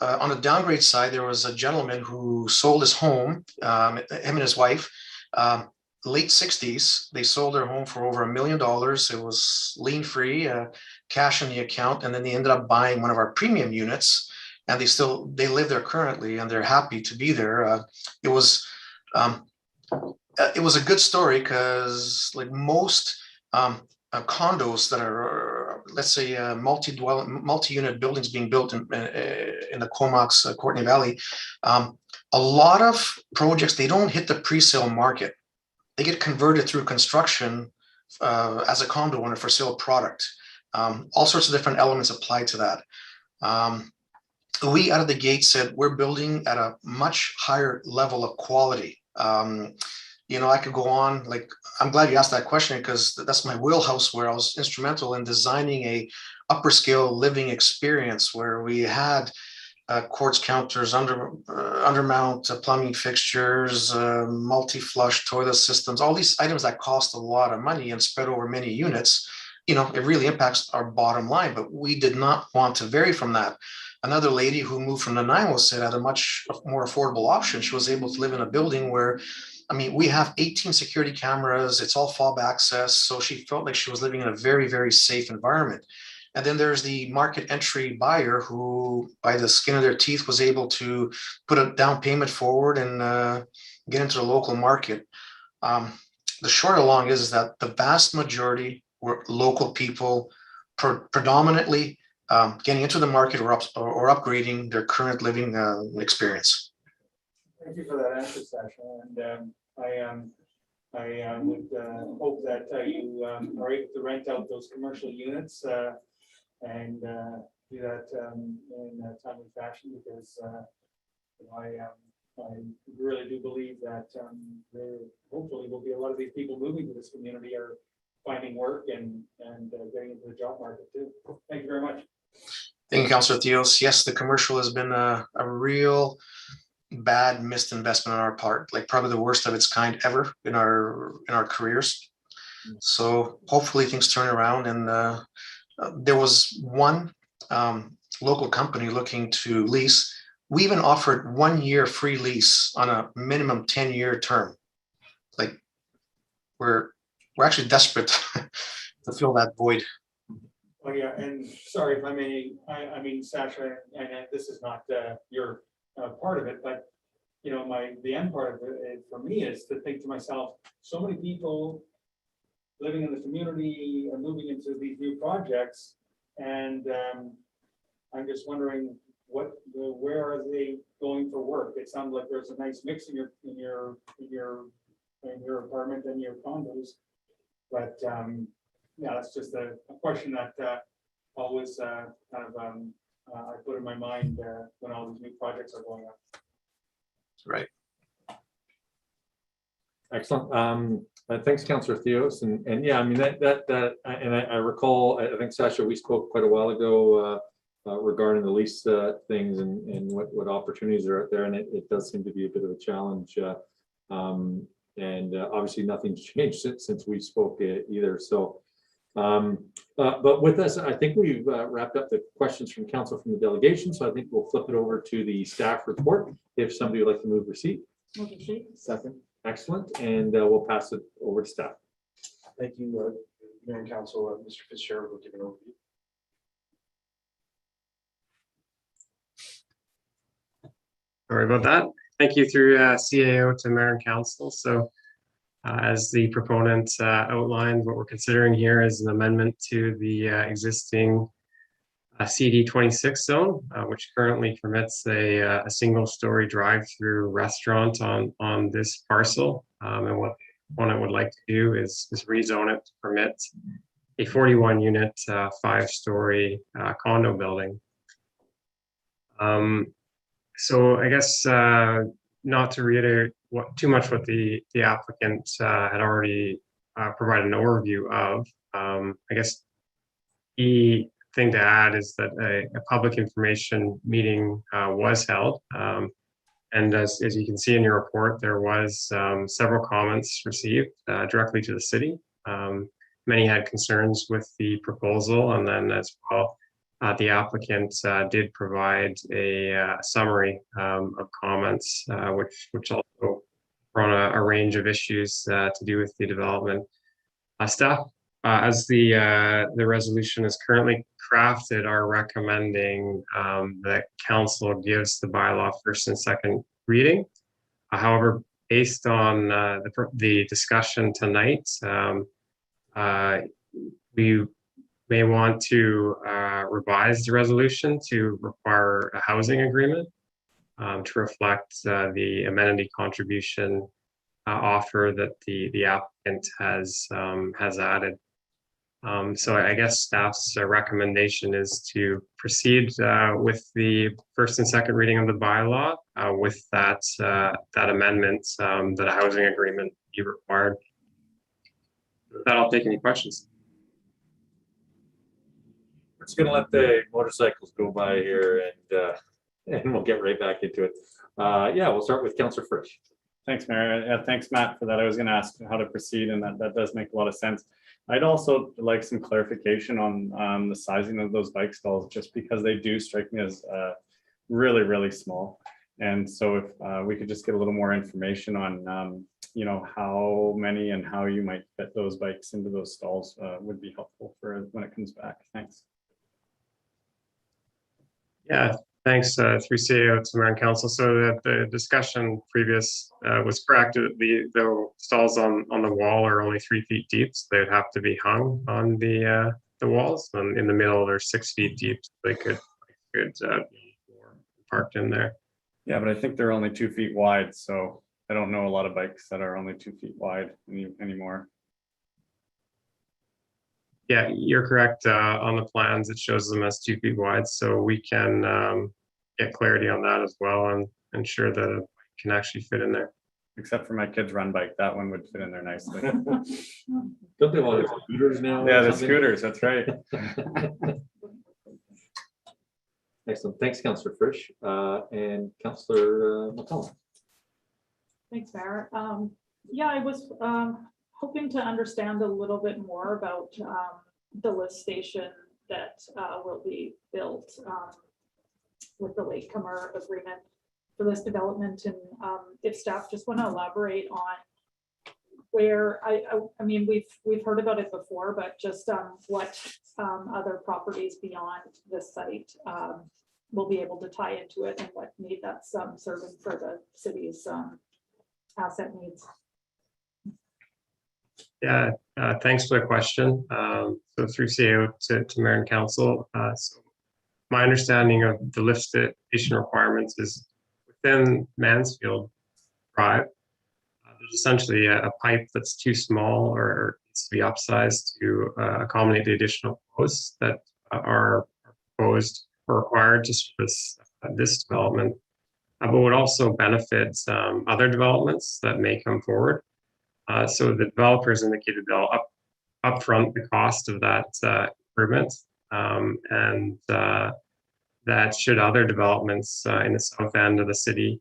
on the downgrade side, there was a gentleman who sold his home, him and his wife, late 60s. They sold their home for over $1 million. It was lien free, cash in the account, and then they ended up buying one of our premium units, and they live there currently, and they're happy to be there. It was a good story because, like most condos that are, let's say, multi-unit buildings being built in the Comox, Courtenay Valley, a lot of projects, they don't hit the pre-sale market. They get converted through construction as a condo on a for sale product. All sorts of different elements apply to that. We out of the gate said we're building at a much higher level of quality. I could go on, like, I'm glad you asked that question because that's my wheelhouse, where I was instrumental in designing a upper scale living experience where we had quartz counters, undermount plumbing fixtures, multi-flush toilet systems, all these items that cost a lot of money and spread over many units. It really impacts our bottom line, but we did not want to vary from that. Another lady who moved from Nanaimo said had a much more affordable option. She was able to live in a building where, we have 18 security cameras, it's all fob access. So she felt like she was living in a very, very safe environment. And then there's the market entry buyer who, by the skin of their teeth, was able to put a down payment forward and get into the local market. The short and long is that the vast majority were local people, predominantly getting into the market or upgrading their current living experience. Thank you for that answer, Sasha. And I would hope that you are able to rent out those commercial units and do that in a timely fashion, because I really do believe that there hopefully will be a lot of these people moving to this community are finding work and getting into the job market too. Thank you very much. Thank you, Councillor Theos. Yes, the commercial has been a real bad missed investment on our part, like probably the worst of its kind ever in our careers. So hopefully things turn around. And there was one local company looking to lease. We even offered 1 year free lease on a minimum 10-year term. Like we're actually desperate to fill that void. Oh yeah, and sorry if I may, I mean, Sasha, and this is not your part of it, but the end part of it for me is to think to myself, so many people living in the community are moving into these new projects, and I'm just wondering where are they going for work? It sounds like there's a nice mix in your apartment and your condos, but yeah, that's just a question that always kind of I put in my mind when all these new projects are going up. Right. Excellent. Thanks, Councillor Theos. And yeah, I recall, I think, Sasha, we spoke quite a while ago regarding the lease things and what opportunities are out there. And it does seem to be a bit of a challenge. And obviously nothing's changed since we spoke either. So, but with us, I think we've wrapped up the questions from council from the delegation. So I think we'll flip it over to the staff report. If somebody would like to move receipt. Move receipt. Second. Excellent. And we'll pass it over to staff. Thank you, Mayor and Council. Mr. Fitzgerald will give an overview. Sorry about that. Thank you through CAO to Mayor and Council. So as the proponent outlined, what we're considering here is an amendment to the existing CD 26 zone, which currently permits a single-story drive-through restaurant on this parcel. And what I would like to do is rezone it to permit a 41-unit, 5-story condo building. So I guess not to reiterate too much what the applicant had already provided an overview of. I guess the thing to add is that a public information meeting was held. And as you can see in your report, there was several comments received directly to the city. many had concerns with the proposal, and then as well, the applicant did provide a summary of comments, which also brought a range of issues to do with the development. Staff, as the resolution is currently crafted, are recommending that council gives the bylaw first and second reading. However, based on the discussion tonight, we may want to revise the resolution to require a housing agreement to reflect the amenity contribution offer that the applicant has added. So I guess staff's recommendation is to proceed with the first and second reading of the bylaw with that amendment that a housing agreement be required. With that, I'll take any questions. We're just gonna let the motorcycles go by here and we'll get right back into it. Yeah, we'll start with Councillor Frisch. Thanks, Mayor. Thanks, Matt, for that. I was going to ask how to proceed, and that does make a lot of sense. I'd also like some clarification on the sizing of those bike stalls, just because they do strike me as really, really small. And so if we could just get a little more information on, you know, how many and how you might fit those bikes into those stalls would be helpful for when it comes back. Thanks. Yeah, thanks through CAO to Mayor and Council. So that the discussion previous was correct. The stalls on the wall are only 3 feet deep, so they'd have to be hung on the walls. And in the middle, they're 6 feet deep, so they could be parked in there. Yeah, but I think they're only 2 feet wide, so I don't know a lot of bikes that are only 2 feet wide anymore. Yeah, you're correct. On the plans, it shows them as 2 feet wide, so we can get clarity on that as well and ensure that it can actually fit in there. Except for my kids' run bike, that one would fit in there nicely. Don't they want scooters now? Yeah, the scooters, that's right. Excellent. Thanks, Councillor Frisch. And Councillor McCollum. Thanks, Mayor. Yeah, I was hoping to understand a little bit more about the lift station that will be built with the latecomer agreement for this development, and if staff just want to elaborate on where I mean we've heard about it before, but just what other properties beyond this site will be able to tie into it, and what need that's serving for the city's asset needs. Yeah, thanks for the question. So through CAO to Mayor and Council, so my understanding of the lift station requirements is within Mansfield Drive. There's essentially a pipe that's too small or needs to be upsized to accommodate the additional posts that are proposed or required to service this development, but would also benefit other developments that may come forward. So the developers indicated they'll upfront the cost of that improvement, and that should other developments in the south end of the city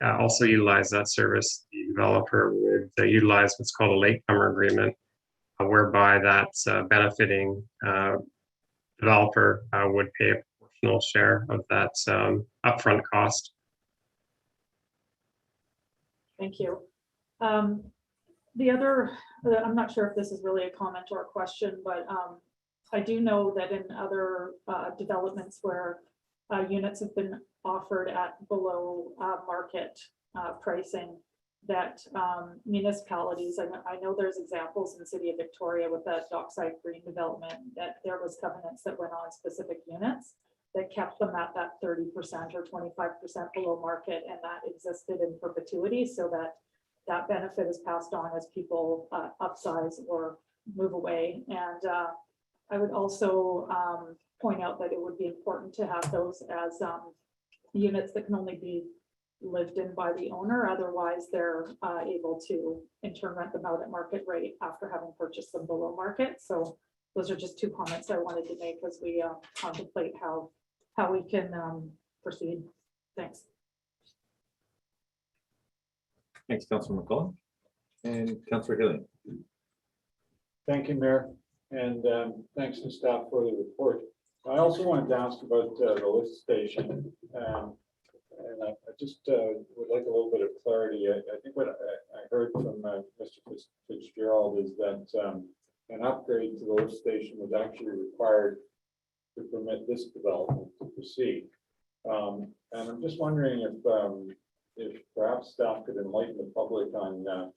also utilize that service, the developer would utilize what's called a latecomer agreement, whereby that benefiting developer would pay a proportional share of that upfront cost. Thank you. The other, I'm not sure if this is really a comment or a question, but I do know that in other developments where units have been offered at below market pricing, that municipalities, I know there's examples in the city of Victoria with that Dockside Green development, that there was covenants that went on specific units that kept them at that 30% or 25% below market, and that existed in perpetuity, so that benefit is passed on as people upsize or move away. And I would also point out that it would be important to have those as units that can only be lived in by the owner. Otherwise, they're able to in turn rent them out at market rate after having purchased them below market. So those are just two comments I wanted to make as we contemplate how we can proceed. Thanks. Thanks, Councillor McCollum. And Councillor Hillian. Thank you, Mayor, and thanks to staff for the report. I also wanted to ask about the lift station. And I just would like a little bit of clarity. I think what I heard from Mr. Fitzgerald is that an upgrade to the lift station was actually required to permit this development to proceed. And I'm just wondering if perhaps staff could enlighten the public on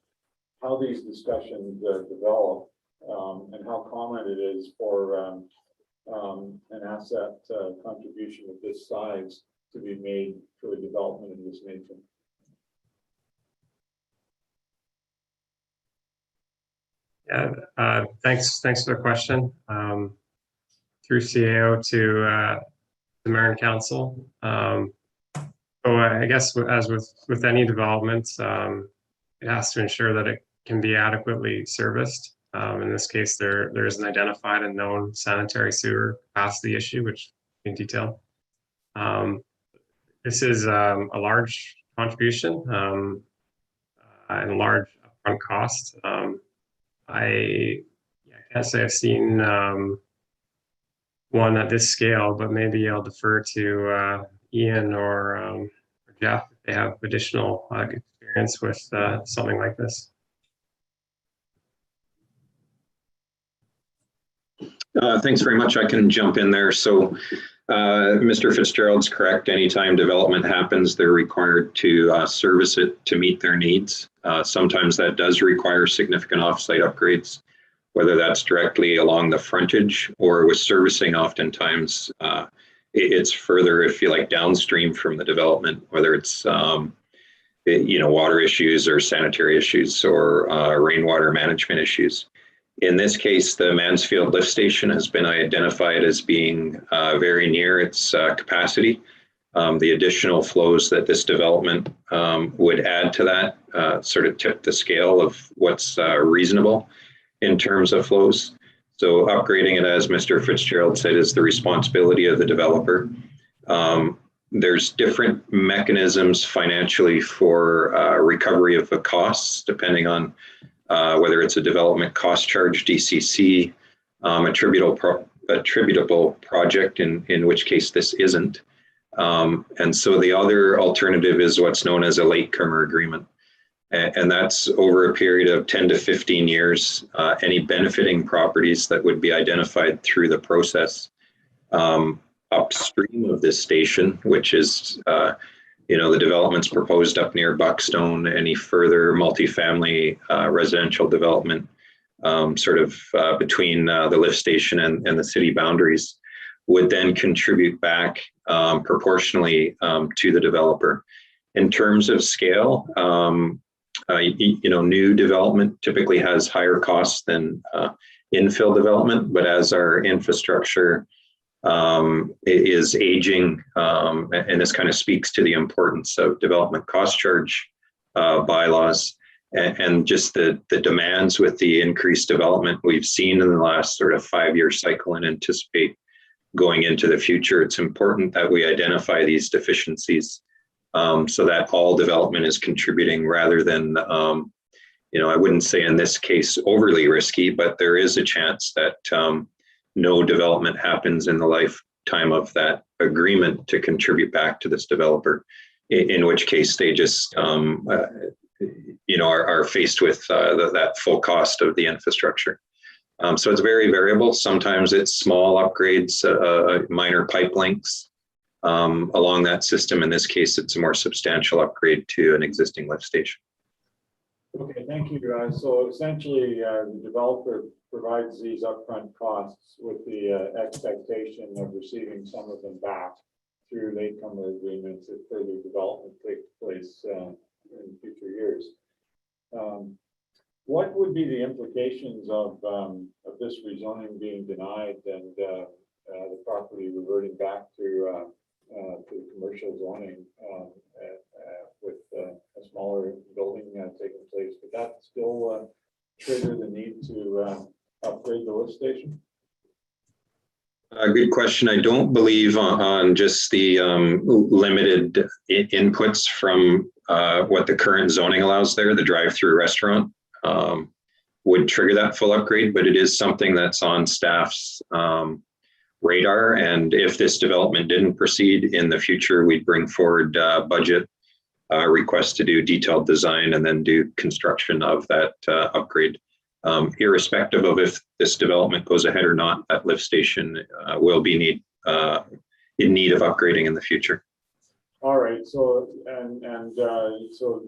how these discussions develop and how common it is for an asset contribution of this size to be made for a development of this nature. Yeah, thanks for the question. Through CAO to the Mayor and Council. So I guess as with any development, it has to ensure that it can be adequately serviced. In this case, there is an identified and known sanitary sewer capacity issue, which in detail. This is a large contribution and a large upfront cost. I can't say I've seen one at this scale, but maybe I'll defer to Ian or Jeff if they have additional experience with something like this. Thanks very much. I can jump in there. So Mr. Fitzgerald's correct. Anytime development happens, they're required to service it to meet their needs. Sometimes that does require significant offsite upgrades, whether that's directly along the frontage or with servicing. Oftentimes it's further, if you like, downstream from the development, whether it's water issues or sanitary issues or rainwater management issues. In this case, the Mansfield lift station has been identified as being very near its capacity. The additional flows that this development would add to that sort of tip the scale of what's reasonable in terms of flows. So upgrading it, as Mr. Fitzgerald said, is the responsibility of the developer. There's different mechanisms financially for recovery of the costs, depending on whether it's a development cost charge, DCC, attributable project, in which case this isn't. And so the other alternative is what's known as a latecomer agreement. And that's over a period of 10 to 15 years, any benefiting properties that would be identified through the process upstream of this station, which is the developments proposed up near Buckstone, any further multifamily residential development between the lift station and the city boundaries would then contribute back proportionally to the developer. In terms of scale, new development typically has higher costs than infill development, but as our infrastructure is aging, and this kind of speaks to the importance of development cost charge bylaws and just the demands with the increased development we've seen in the last sort of 5-year cycle and anticipate going into the future. It's important that we identify these deficiencies so that all development is contributing rather than, I wouldn't say in this case overly risky, but there is a chance that no development happens in the lifetime of that agreement to contribute back to this developer, in which case they just, are faced with that full cost of the infrastructure. So it's very variable. Sometimes it's small upgrades, minor pipe links along that system. In this case, it's a more substantial upgrade to an existing lift station. Okay, thank you. So essentially, the developer provides these upfront costs with the expectation of receiving some of them back through latecomer agreements if further development takes place in future years. What would be the implications of this rezoning being denied and the property reverting back to commercial zoning with a smaller building taking place? Would that still trigger the need to upgrade the lift station? Good question. I don't believe on just the limited inputs from what the current zoning allows there, the drive-through restaurant, would trigger that full upgrade, but it is something that's on staff's radar. And if this development didn't proceed in the future, we'd bring forward budget requests to do detailed design and then do construction of that upgrade. Irrespective of if this development goes ahead or not, that lift station will be in need of upgrading in the future. All right, so, so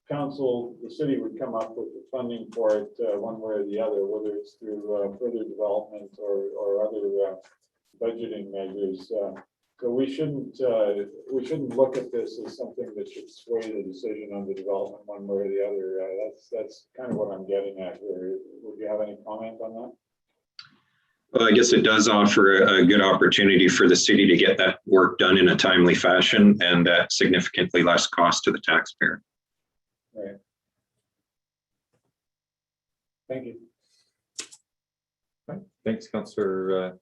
council, the city would come up with the funding for it one way or the other, whether it's through further development or other budgeting measures. So we shouldn't look at this as something that should sway the decision on the development one way or the other. That's kind of what I'm getting at here. Would you have any comment on that? Well, I guess it does offer a good opportunity for the city to get that work done in a timely fashion and at significantly less cost to the taxpayer. Right. Thank you. Right. Thanks, Councillor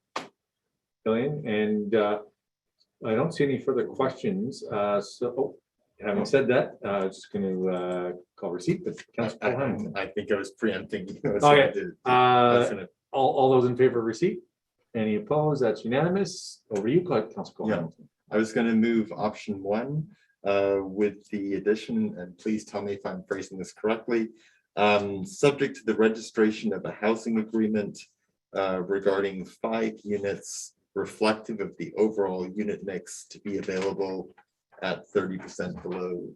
Killian. And I don't see any further questions. Having said that, just going to call receipt. But I think I was preempting. Okay. All those in favor of receipt? Any opposed? That's unanimous. Over to you, Councillor Coleman. Yeah, I was going to move option 1 with the addition, and please tell me if I'm phrasing this correctly. Subject to the registration of a housing agreement regarding 5 units reflective of the overall unit mix to be available at 30% below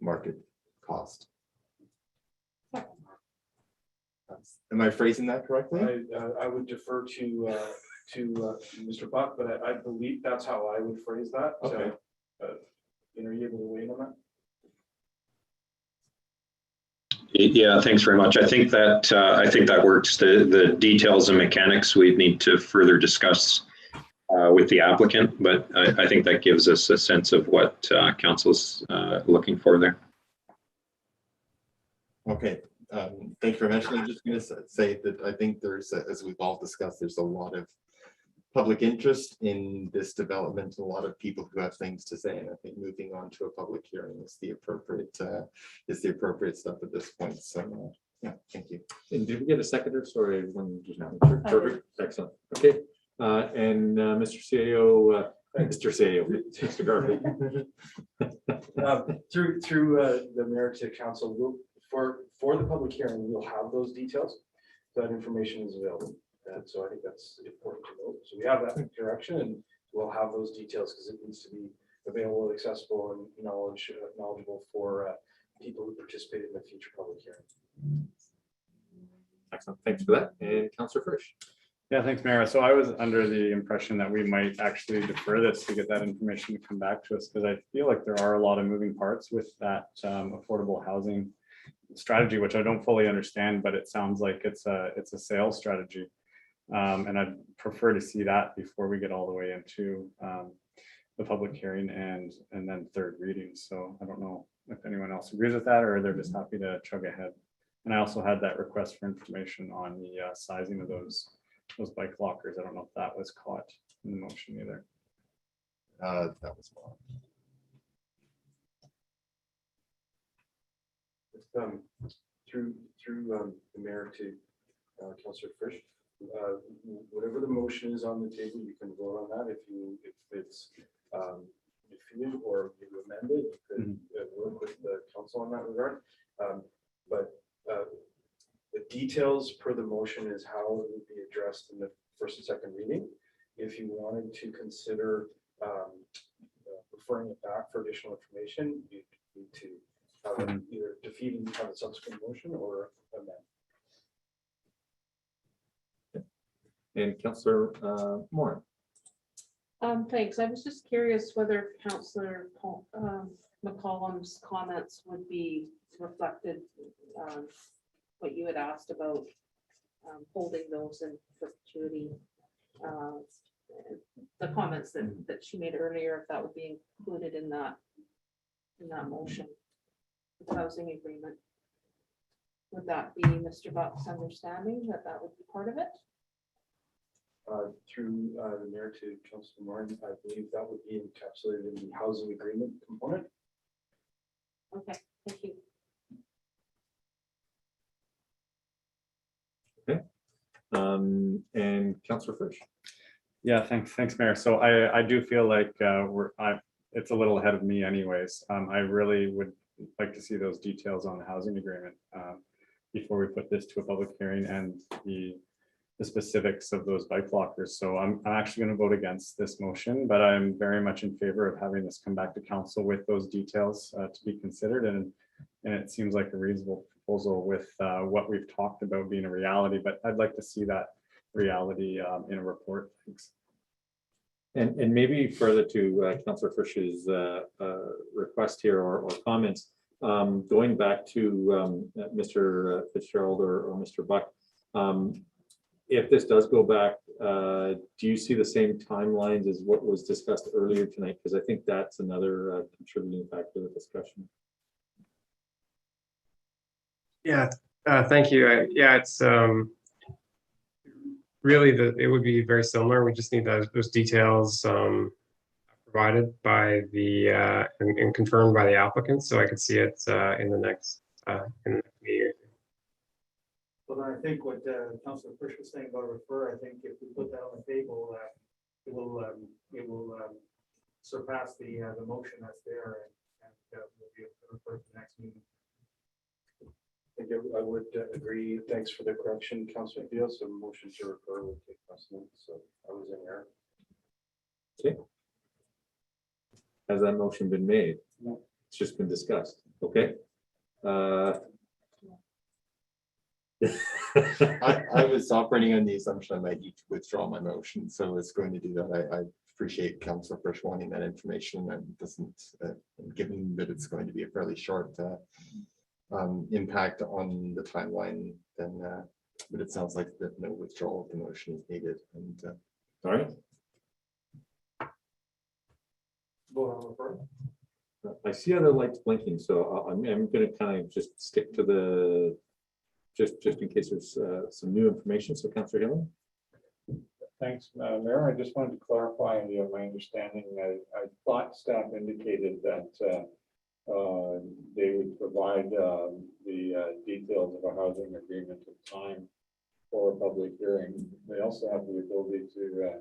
market cost. Am I phrasing that correctly? I would defer to Mr. Buck, but I believe that's how I would phrase that. Okay. Are you able to weigh in on that? Yeah, thanks very much. I think that works. The details and mechanics we need to further discuss with the applicant, but I think that gives us a sense of what council's looking for there. Okay. Thank you very much. I'm just going to say that I think there's, as we've all discussed, there's a lot of public interest in this development, a lot of people who have things to say, and I think moving on to a public hearing is the appropriate step at this point. So yeah, thank you. And did we get a seconder? Sorry, one just not sure. Perfect. Excellent. Okay. And Mr. CEO, Mr. Garvey. Through the mayor to council, for the public hearing, we'll have those details. That information is available. And so I think that's important to note. So we have that direction and we'll have those details because it needs to be available, accessible, and knowledgeable for people who participate in the future public hearing. Excellent. Thanks for that. And Councillor Frisch. Yeah, thanks, Mayor. So I was under the impression that we might actually defer this to get that information to come back to us because I feel like there are a lot of moving parts with that affordable housing strategy, which I don't fully understand, but it sounds like it's a sales strategy. And I'd prefer to see that before we get all the way into the public hearing and then third reading. So I don't know if anyone else agrees with that or they're just happy to chug ahead. And I also had that request for information on the sizing of those bike lockers. I don't know if that was caught in the motion either. That was through the mayor to Councillor Frisch. Whatever the motion is on the table, you can vote on that. If it's defeated or you amend it, you could work with the council on that regard. But the details per the motion is how it would be addressed in the first and second reading. If you wanted to consider referring it back for additional information, you need to have it either defeat and have a subsequent motion or amend. And Councillor Moore. Thanks. I was just curious whether Councillor McCollum's comments would be reflected, what you had asked about holding those in perpetuity. The comments that she made earlier, if that would be included in that motion, the housing agreement. Would that be Mr. Buck's understanding that that would be part of it? Through the mayor to Councilor Martin, I believe that would be encapsulated in the housing agreement component. Okay, thank you. And Councillor Frisch. Yeah, thanks, Mayor. So I do feel like it's a little ahead of me anyways. I really would like to see those details on the housing agreement before we put this to a public hearing and the specifics of those bike lockers. So I'm actually going to vote against this motion, but I'm very much in favor of having this come back to council with those details to be considered. And it seems like a reasonable proposal with what we've talked about being a reality, but I'd like to see that reality in a report. Thanks. And maybe further to Councillor Frisch's request here or comments, going back to Mr. Fitzgerald or Mr. Buck, if this does go back, do you see the same timelines as what was discussed earlier tonight? Because I think that's another contributing factor to the discussion. Yeah, thank you. Yeah, it's really it would be very similar. We just need those details provided by the and confirmed by the applicant, so I could see it in the next meeting. Well, then I think what Councilor Frisch was saying about refer, I think if we put that on the table, it will surpass the motion that's there, and we'll be able to refer to the next meeting. I think I would agree. Thanks for the correction, Councilor Fields. So motion to refer will take precedent. So I was in error. Okay. Has that motion been made? No. It's just been discussed. Okay. I was operating on the assumption I might need to withdraw my motion, so it's going to do that. I appreciate Councilor Frisch wanting that information, and doesn't, given that it's going to be a fairly short impact on the timeline, then but it sounds like that no withdrawal of the motion is needed. And all right. Vote on refer. I see other lights blinking, so I'm going to kind of just stick to the just in case there's some new information. So Councilor Hillen. Thanks, Mayor. I just wanted to clarify my understanding. I thought staff indicated that they would provide the details of a housing agreement in time for a public hearing. They also have the ability to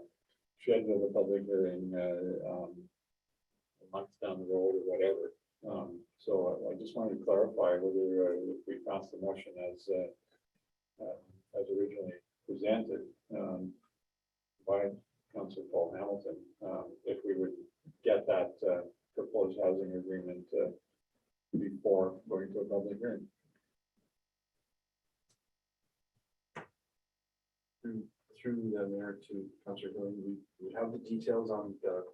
schedule the public hearing a month down the road or whatever. So I just wanted to clarify whether if we pass the motion as originally presented by Councilor Paul Hamilton, if we would get that proposed housing agreement before going to a public hearing. Through the mayor to Councilor Hillen, we have the details on the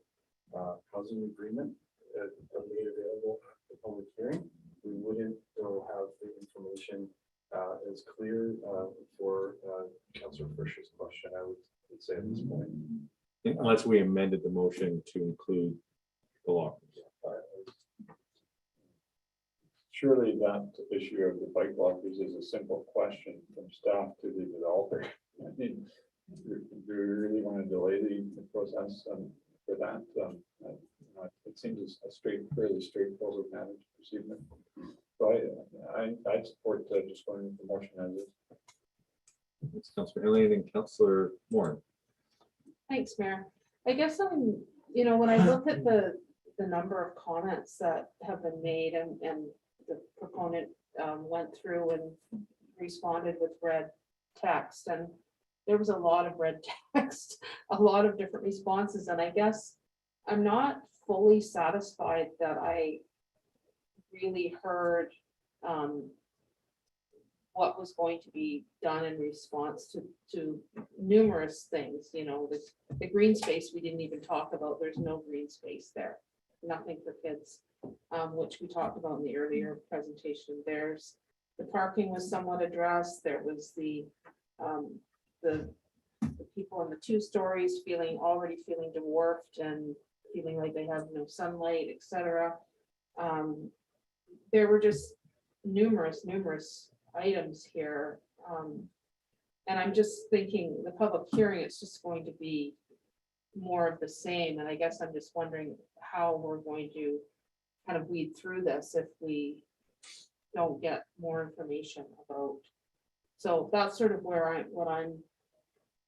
housing agreement made available at the public hearing. We wouldn't though have the information as clear for Councilor Frisch's question, I would say at this point. Unless we amended the motion to include the lockers. Surely that issue of the bike lockers is a simple question from staff to the developer. I mean, do we really want to delay the process for that? It seems a fairly straightforward matter to proceed with. So I'd support just going with the motion as is. Thanks, Councilor Hillen and Councilor Moore. Thanks, Mayor. I guess when I look at the number of comments that have been made and the proponent went through and responded with red text, and there was a lot of red text, a lot of different responses, and I guess I'm not fully satisfied that I really heard what was going to be done in response to numerous things. The green space we didn't even talk about. There's no green space there, nothing for kids, which we talked about in the earlier presentation. There's the parking was somewhat addressed. There was the people in the 2 stories already feeling dwarfed and feeling like they have no sunlight, etc. There were just numerous items here. And I'm just thinking the public hearing, it's just going to be more of the same. And I guess I'm just wondering how we're going to kind of weed through this if we don't get more information about. So that's sort of where what I'm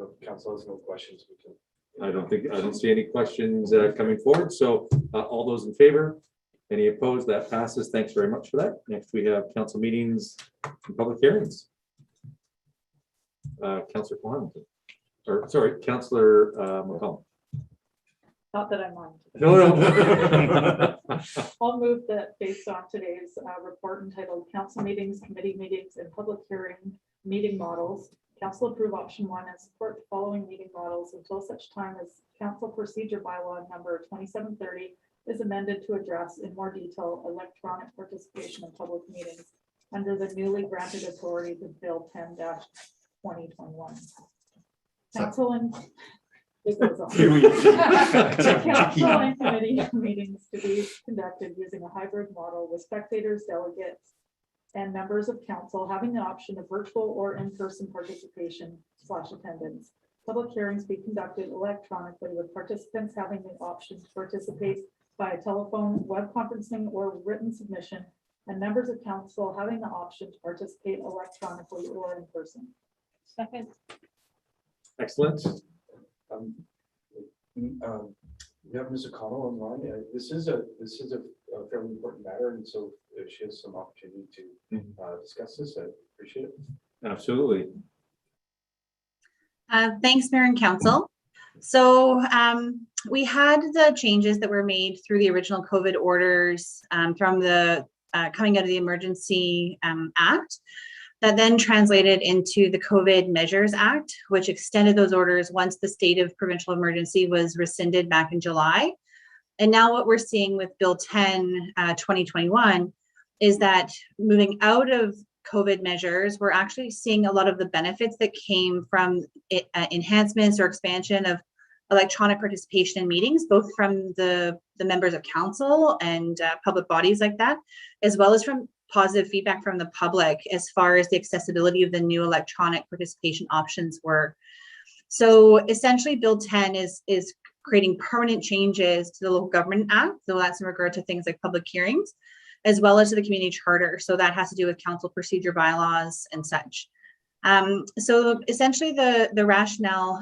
If council has no questions, we can. I don't see any questions coming forward. So all those in favor? Any opposed? That passes. Thanks very much for that. Next, we have council meetings and public hearings. Councillor Hamilton, or sorry, Councillor McCollum. Not that I'm on. No. I'll move that based on today's report entitled Council Meetings, Committee Meetings, and Public Hearing Meeting Models, Council approve option 1 and support the following meeting models until such time as Council Procedure Bylaw number 2730 is amended to address in more detail electronic participation in public meetings under the newly granted authority to Bill 10-2021. Council and it goes on. Council and committee meetings to be conducted using a hybrid model with spectators, delegates, and members of council having the option of virtual or in-person participation / attendance. Public hearings be conducted electronically with participants having the option to participate by telephone, web conferencing, or written submission, and members of council having the option to participate electronically or in person. Second. Excellent. We have Ms. O'Connell online. This is a fairly important matter, and so if she has some opportunity to discuss this, I appreciate it. Absolutely. Thanks, Mayor and Council. So we had the changes that were made through the original COVID orders from the coming out of the Emergency Act that then translated into the COVID Measures Act, which extended those orders once the state of provincial emergency was rescinded back in July. And now what we're seeing with Bill 10, 2021 is that moving out of COVID measures, we're actually seeing a lot of the benefits that came from enhancements or expansion of electronic participation in meetings, both from the members of council and public bodies like that, as well as from positive feedback from the public as far as the accessibility of the new electronic participation options were. So essentially Bill 10 is creating permanent changes to the Local Government Act. So that's in regard to things like public hearings, as well as to the community charter. So that has to do with council procedure bylaws and such. So essentially the rationale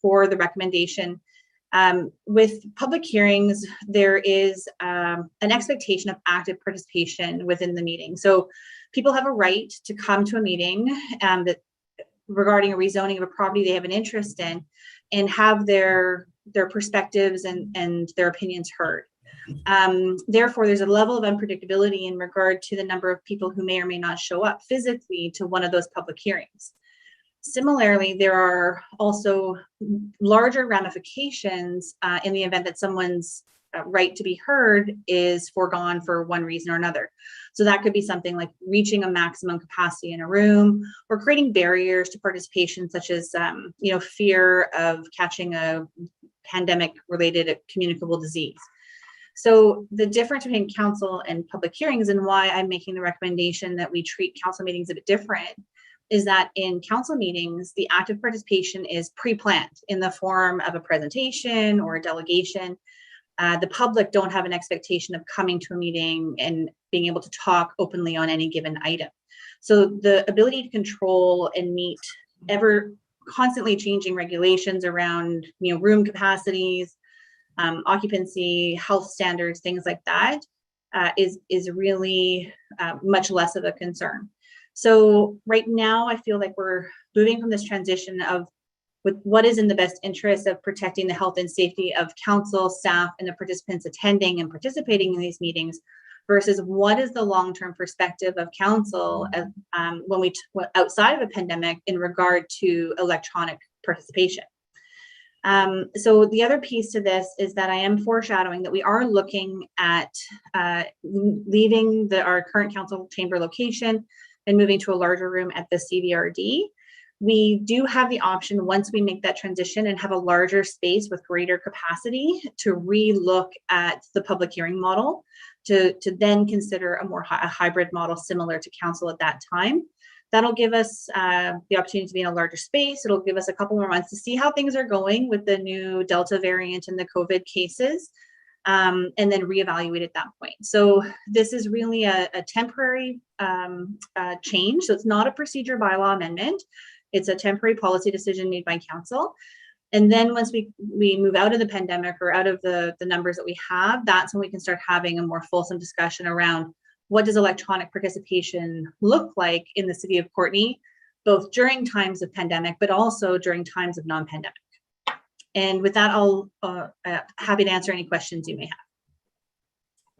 for the recommendation with public hearings, there is an expectation of active participation within the meeting. So people have a right to come to a meeting that regarding a rezoning of a property they have an interest in and have their perspectives and their opinions heard. Therefore, there's a level of unpredictability in regard to the number of people who may or may not show up physically to one of those public hearings. Similarly, there are also larger ramifications in the event that someone's right to be heard is foregone for one reason or another. So that could be something like reaching a maximum capacity in a room or creating barriers to participation, such as fear of catching a pandemic-related communicable disease. So the difference between council and public hearings and why I'm making the recommendation that we treat council meetings a bit different is that in council meetings, the active participation is pre-planned in the form of a presentation or a delegation. The public don't have an expectation of coming to a meeting and being able to talk openly on any given item. So the ability to control and meet ever constantly changing regulations around room capacities, occupancy, health standards, things like that, is really much less of a concern. So right now, I feel like we're moving from this transition of with what is in the best interest of protecting the health and safety of council, staff, and the participants attending and participating in these meetings versus what is the long-term perspective of council when we outside of a pandemic in regard to electronic participation. So the other piece to this is that I am foreshadowing that we are looking at leaving our current council chamber location and moving to a larger room at the CVRD. We do have the option once we make that transition and have a larger space with greater capacity to re-look at the public hearing model to then consider a hybrid model similar to council at that time. That'll give us the opportunity to be in a larger space. It'll give us a couple more months to see how things are going with the new Delta variant and the COVID cases, and then reevaluate at that point. So this is really a temporary change. So it's not a procedure bylaw amendment. It's a temporary policy decision made by council. And then once we move out of the pandemic or out of the numbers that we have, that's when we can start having a more fulsome discussion around what does electronic participation look like in the city of Courtenay, both during times of pandemic, but also during times of non-pandemic. And with that, I'll happy to answer any questions you may have.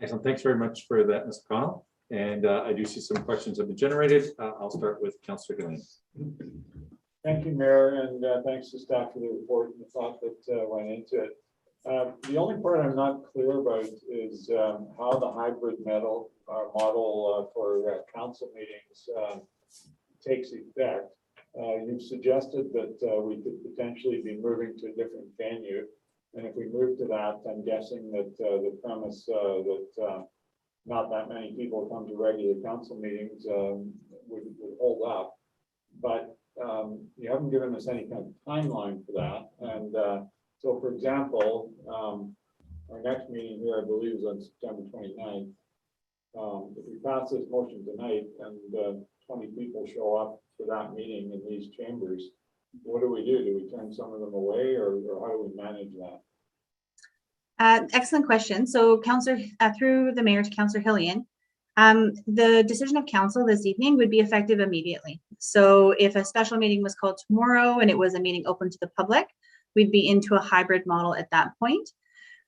Excellent. Thanks very much for that, Ms. Connell. And I do see some questions have been generated. I'll start with Councillor Gillian. Thank you, Mayor, and thanks to staff for the report and the thought that went into it. The only part I'm not clear about is how the hybrid model for council meetings takes effect. You've suggested that we could potentially be moving to a different venue. And if we move to that, I'm guessing that the premise that not that many people come to regular council meetings would hold up. But you haven't given us any kind of timeline for that. And so, for example, our next meeting here, I believe, is on September 29th. If we pass this motion tonight and 20 people show up for that meeting in these chambers, what do? Do we turn some of them away, or how do we manage that? Excellent question. So, Councillor, through the mayor to Councillor Hillian, the decision of council this evening would be effective immediately. So if a special meeting was called tomorrow and it was a meeting open to the public, we'd be into a hybrid model at that point.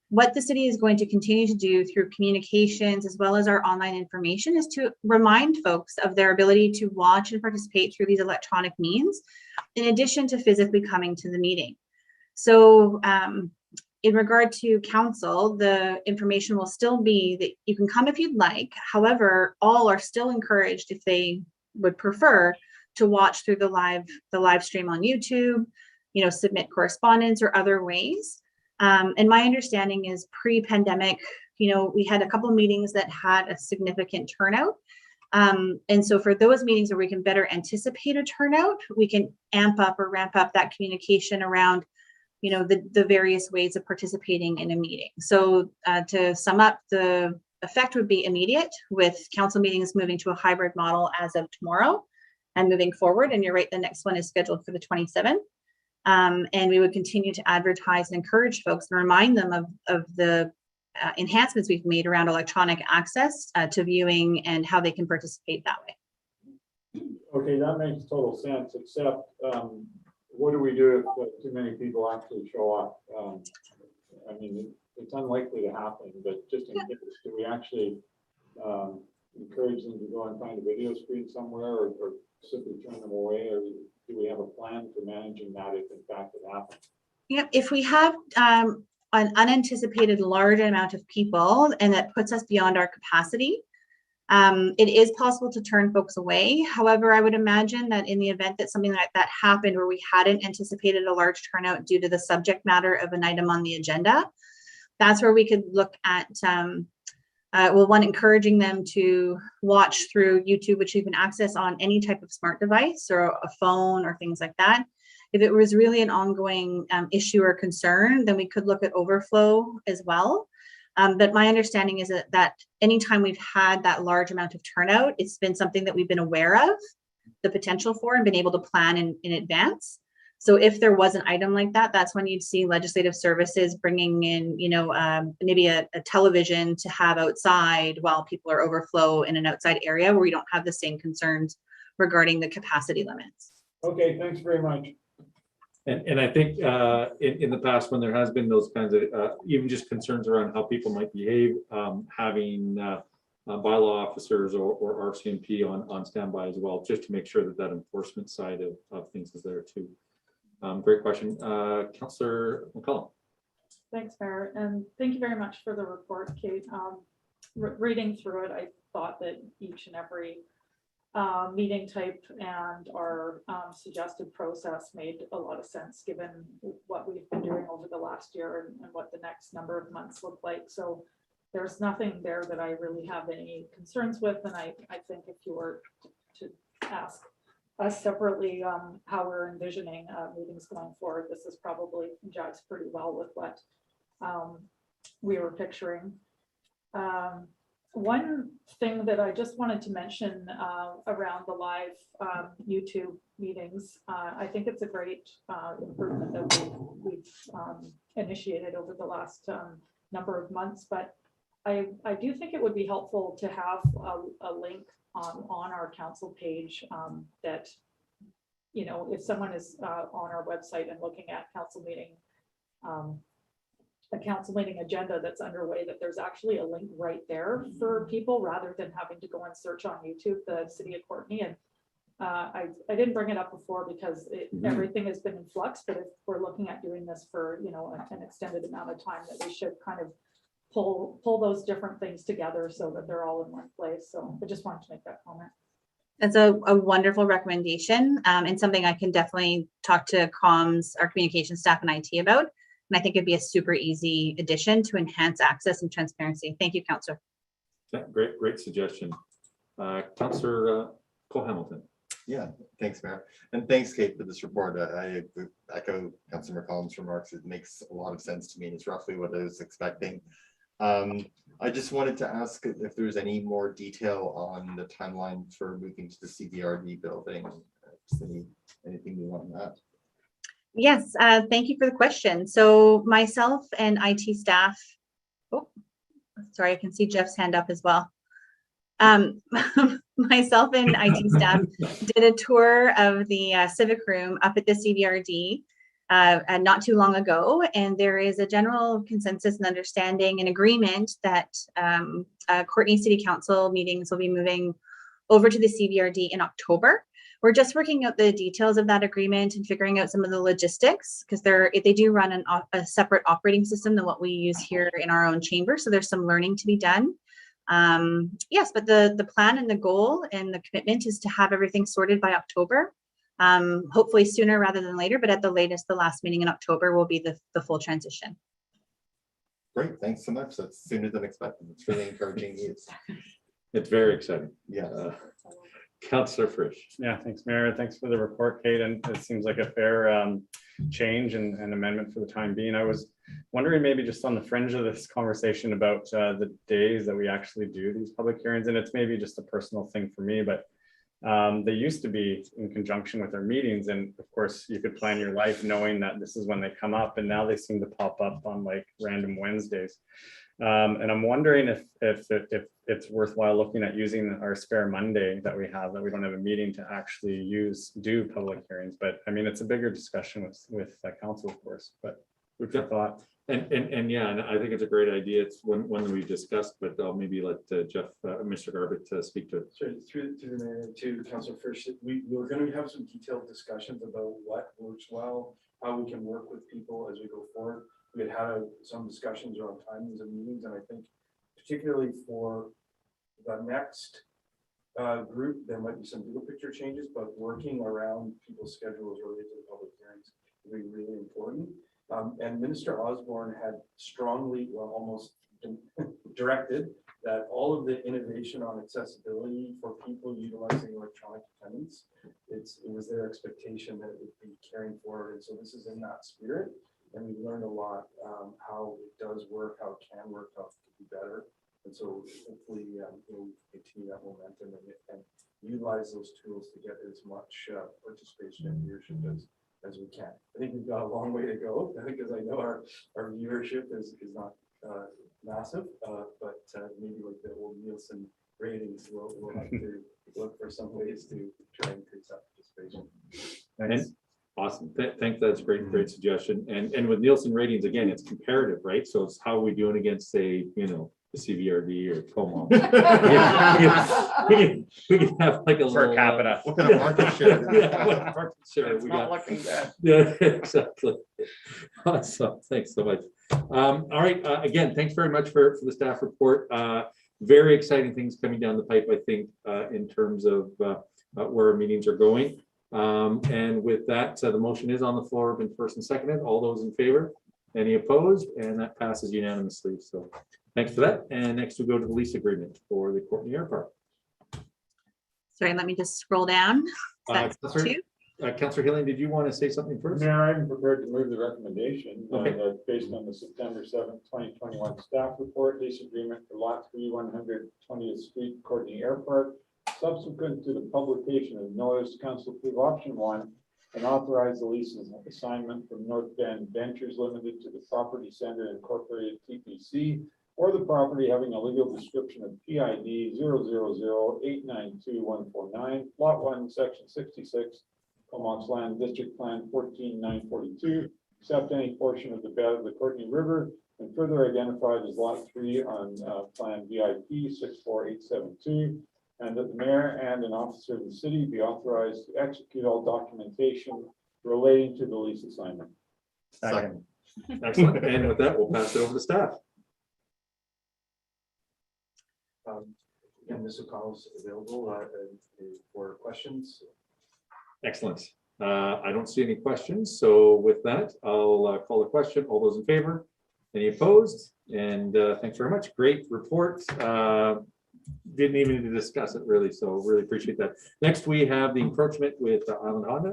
What the city is going to continue to do through communications as well as our online information is to remind folks of their ability to watch and participate through these electronic means, in addition to physically coming to the meeting. So in regard to council, the information will still be that you can come if you'd like. However, all are still encouraged, if they would prefer, to watch through the live stream on YouTube, submit correspondence or other ways. And my understanding is pre-pandemic, we had a couple of meetings that had a significant turnout. And so for those meetings where we can better anticipate a turnout, we can amp up or ramp up that communication around the various ways of participating in a meeting. So to sum up, the effect would be immediate, with council meetings moving to a hybrid model as of tomorrow and moving forward. And you're right, the next one is scheduled for the 27th. And we would continue to advertise and encourage folks and remind them of the enhancements we've made around electronic access to viewing and how they can participate that way. Okay, that makes total sense, except what do we do if too many people actually show up? I mean, it's unlikely to happen, but just in case, do we actually encourage them to go and find a video screen somewhere, or simply turn them away, or do we have a plan for managing that if in fact it happens? Yeah, if we have an unanticipated large amount of people and that puts us beyond our capacity, it is possible to turn folks away. However, I would imagine that in the event that something like that happened where we hadn't anticipated a large turnout due to the subject matter of an item on the agenda, that's where we could look at, one, encouraging them to watch through YouTube, which you can access on any type of smart device or a phone or things like that. If it was really an ongoing issue or concern, then we could look at overflow as well. But my understanding is that anytime we've had that large amount of turnout, it's been something that we've been aware of the potential for and been able to plan in advance. So if there was an item like that, that's when you'd see legislative services bringing in, maybe a television to have outside while people are overflow in an outside area where we don't have the same concerns regarding the capacity limits. Okay, thanks very much. And I think in the past, when there has been those kinds of even just concerns around how people might behave, having bylaw officers or RCMP on standby as well, just to make sure that enforcement side of things is there too. Great question. Councillor McCollum. Thanks, Mayor, and thank you very much for the report, Kate. Reading through it, I thought that each and every meeting type and our suggested process made a lot of sense given what we've been doing over the last year and what the next number of months look like. So there's nothing there that I really have any concerns with, and I think if you were to ask us separately how we're envisioning meetings going forward, this is probably jives pretty well with what we were picturing. One thing that I just wanted to mention around the live YouTube meetings, I think it's a great improvement that we've initiated over the last number of months, but I do think it would be helpful to have a link on our council page that, you know, if someone is on our website and looking at council meeting, a council meeting agenda that's underway, that there's actually a link right there for people rather than having to go and search on YouTube, the city of Courtenay. And I didn't bring it up before because everything has been in flux, but if we're looking at doing this for, you know, an extended amount of time, that we should kind of pull those different things together so that they're all in one place. So I just wanted to make that comment. That's a wonderful recommendation, and something I can definitely talk to comms, our communication staff and IT about. And I think it'd be a super easy addition to enhance access and transparency. Thank you, Councillor. Yeah, great suggestion. Councillor Cole Hamilton. Yeah, thanks, Mayor. And thanks, Kate, for this report. I echo Councillor McCollum's remarks. It makes a lot of sense to me. And it's roughly what I was expecting. I just wanted to ask if there's any more detail on the timeline for moving to the CBRD building. Just anything you want on that? Yes, thank you for the question. So myself and IT staff, oh, sorry, I can see Jeff's hand up as well. Myself and IT staff did a tour of the civic room up at the CBRD not too long ago, and there is a general consensus and understanding and agreement that Courtenay City Council meetings will be moving over to the CBRD in October. We're just working out the details of that agreement and figuring out some of the logistics, because they do run a separate operating system than what we use here in our own chamber. So there's some learning to be done. Yes, but the plan and the goal and the commitment is to have everything sorted by October. Hopefully sooner rather than later, but at the latest, the last meeting in October will be the full transition. Great, thanks so much. That's sooner than expected. It's really encouraging news. It's very exciting. Yeah. Councillor Frisch. Yeah, thanks, Mayor. Thanks for the report, Kate. And it seems like a fair change and amendment for the time being. I was wondering maybe just on the fringe of this conversation about the days that we actually do these public hearings. And it's maybe just a personal thing for me, but they used to be in conjunction with our meetings. And of course, you could plan your life knowing that this is when they come up. And now they seem to pop up on like random Wednesdays. And I'm wondering if it's worthwhile looking at using our spare Monday that we don't have a meeting to actually do public hearings. But I mean, it's a bigger discussion with council, of course, but we've thought. And yeah, and I think it's a great idea. It's one that we've discussed, but I'll maybe let Jeff, Mr. Garbett speak to it. So through the mayor to Councillor Frisch, we're going to have some detailed discussions about what works well, how we can work with people as we go forward. We had some discussions around timings of meetings, and I think particularly for the next group, there might be some bigger picture changes, but working around people's schedules related to the public hearings will be really important. And Minister Osborne had strongly, well, almost directed that all of the innovation on accessibility for people utilizing electronic attendance, it was their expectation that it would be carrying forward. And so this is in that spirit. And we've learned a lot how it does work, how it can work, how it can be better. And so hopefully we'll continue that momentum and utilize those tools to get as much participation and viewership as we can. I think we've got a long way to go. I think, as I know, our viewership is not massive, but maybe like the old Nielsen ratings, we'll have to look for some ways to try and increase that participation. Thanks. Awesome. Thanks. That's great suggestion. And with Nielsen ratings, again, it's comparative, right? So it's how are we doing against, say, the CBRD or Como. we can have like a per capita. What kind of market share? Market share it's we not got. looking bad. Yeah, exactly. Awesome. Thanks so much. All right. Again, thanks very much for the staff report. Very exciting things coming down the pipe, I think, in terms of where our meetings are going. And with that, the motion is on the floor, been first and seconded. All those in favor? Any opposed? And that passes unanimously. So thanks for that. And next we go to the lease agreement for the Courtenay Air Park. Sorry, let me just scroll down. That's Councillor? two. Councillor Hilling, did you want to say something first? Mayor, I'm prepared to move the recommendation Okay. that based on the September 7th, 2021 staff report, lease agreement for lot 3, 120th Street, Courtenay Airport. Subsequent to the publication of notice, council approve option 1 and authorize the lease assignment from North Bend Ventures Limited to the Property Center Incorporated TPC or the property having a legal description of PID 000892149, Lot 1, Section 66, Comox Land District Plan 14942, except any portion of the bed of the Courtenay River, and further identified as Lot 3 on Plan VIP 64872, and that the mayor and an officer of the city be authorized to execute all documentation relating to the lease assignment. Second. Excellent. And with that, we'll pass it over to staff. And Ms. O'Connell's available for questions. Excellent. I don't see any questions. So with that, I'll call the question. All those in favor? Any opposed? And thanks very much. Great report. Didn't even need to discuss it really. So really appreciate that. Next, we have the encroachment with Island Honda.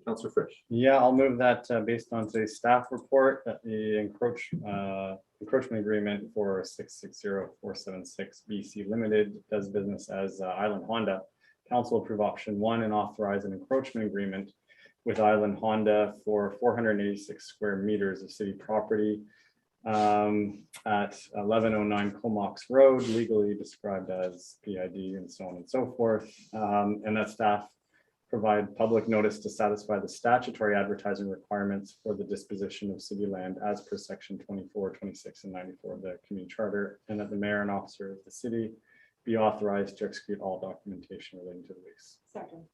Councillor Frisch. Yeah, I'll move that based on today's staff report that the encroachment agreement for 660476 BC Limited does business as Island Honda. Council approve option 1 and authorize an encroachment agreement with Island Honda for 486 square meters of city property at 1109 Comox Road, legally described as PID and so on and so forth. And that staff provide public notice to satisfy the statutory advertising requirements for the disposition of city land as per section 24, 26, and 94 of the community charter, and that the mayor and officer of the city be authorized to execute all documentation relating to the lease. Second.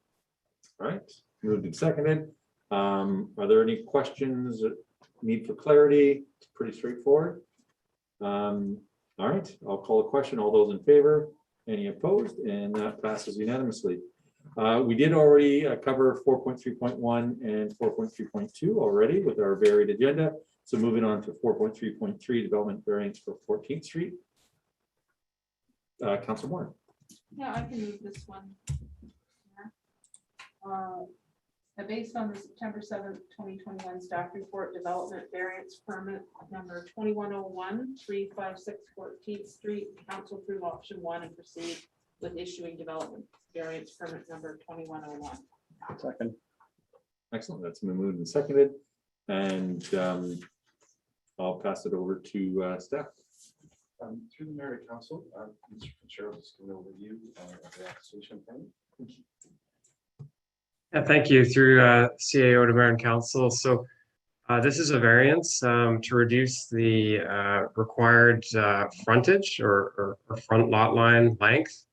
All right, moved and seconded. Are there any questions, need for clarity? It's pretty straightforward. All right, I'll call a question. All those in favor? Any opposed? And that passes unanimously. We did already cover 4.3.1 and 4.3.2 already with our varied agenda. So moving on to 4.3.3, development variance for 14th Street. Councilor Moore. Yeah, I can move this one. Based on the September 7th, 2021 staff report, development variance permit number 2101, 356 14th Street, council approve option 1 and proceed with issuing development variance permit number 2101. Second. Excellent. That's been moved and seconded. And I'll pass it over to staff. Through the mayor and council, Mr. Fitzgerald is going to overview of the application permit. Yeah, thank you. Through CAO to Mayor and Council. So this is a variance to reduce the required frontage or front lot line length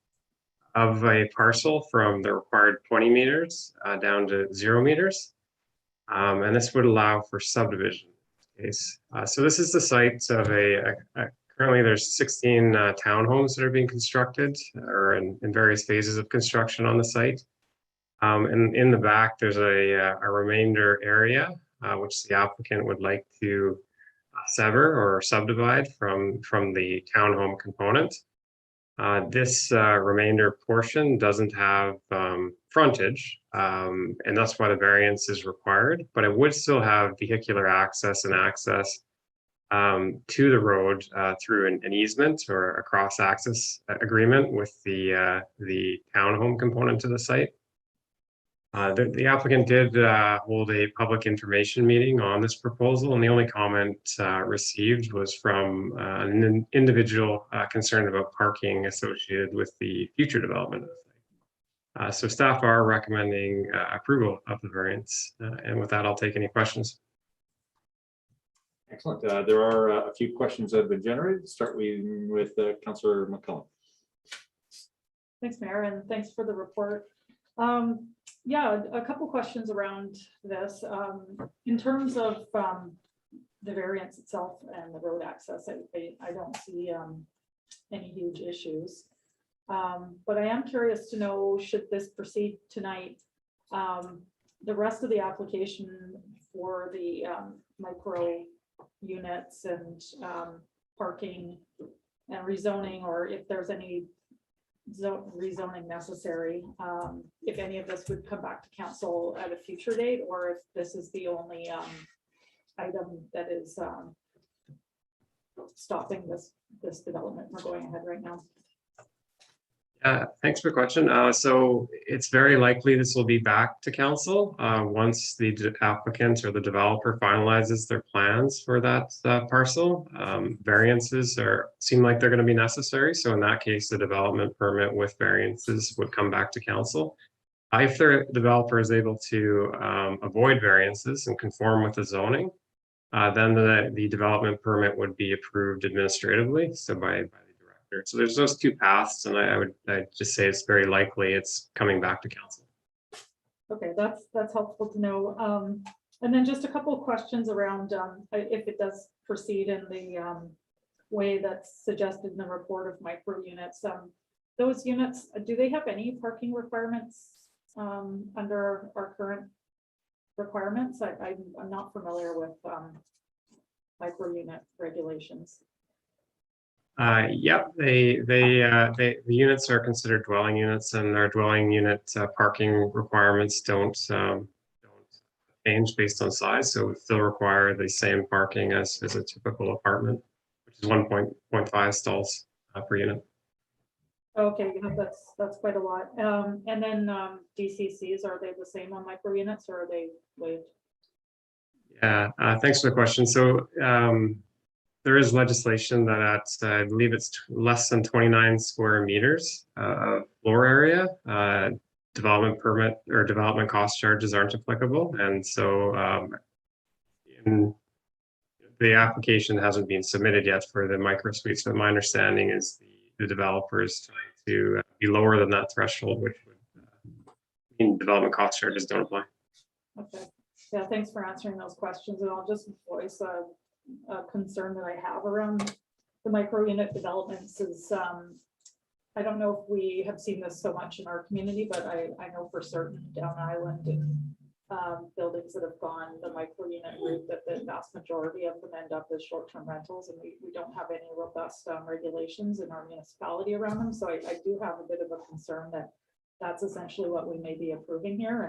of a parcel from the required 20 meters down to 0 meters. And this would allow for subdivision case. So this is the site of currently there's 16 townhomes that are being constructed or in various phases of construction on the site. And in the back, there's a remainder area, which the applicant would like to sever or subdivide from the townhome component. This remainder portion doesn't have frontage, and that's why the variance is required, but it would still have vehicular access and access to the road through an easement or a cross-access agreement with the townhome component to the site. The applicant did hold a public information meeting on this proposal, and the only comment received was from an individual concerned about parking associated with the future development of the site. So staff are recommending approval of the variance, and with that, I'll take any questions. Excellent. There are a few questions that have been generated. Start with Councillor McCullen. Thanks, Mayor, and thanks for the report. Yeah, a couple questions around this. In terms of the variance itself and the road access, I don't see any huge issues. But I am curious to know, should this proceed tonight, the rest of the application for the micro units and parking and rezoning, or if there's any rezoning necessary, if any of this would come back to council at a future date, or if this is the only item that is stopping this development from going ahead right now. Thanks for the question. So it's very likely this will be back to council once the applicant or the developer finalizes their plans for that parcel. Variances seem like they're going to be necessary. So in that case, the development permit with variances would come back to council. If the developer is able to avoid variances and conform with the zoning, then the development permit would be approved administratively, so by the director. So there's those two paths, and I'd just say it's very likely it's coming back to council. Okay, that's helpful to know. And then just a couple of questions around if it does proceed in the way that's suggested in the report of micro units. Those units, do they have any parking requirements under our current requirements? I'm not familiar with micro unit regulations. Yep, the units are considered dwelling units, and their dwelling unit parking requirements don't change based on size. So it still require the same parking as a typical apartment, which is 1.5 stalls per unit. Okay, that's quite a lot. And then DCCs, are they the same on micro units, or are they waived? Yeah, thanks for the question. So there is legislation that I believe it's less than 29 square meters of floor area. Development permit or development cost charges aren't applicable. And so the application hasn't been submitted yet for the micro suites, but my understanding is the developer is trying to be lower than that threshold, which would mean development cost charges don't apply. Okay, yeah, thanks for answering those questions. And I'll just voice a concern that I have around the micro unit developments is I don't know if we have seen this so much in our community, but I know for certain down island and buildings that have gone the micro unit route, that the vast majority of them end up as short-term rentals, and we don't have any robust regulations in our municipality around them. So I do have a bit of a concern that that's essentially what we may be approving here,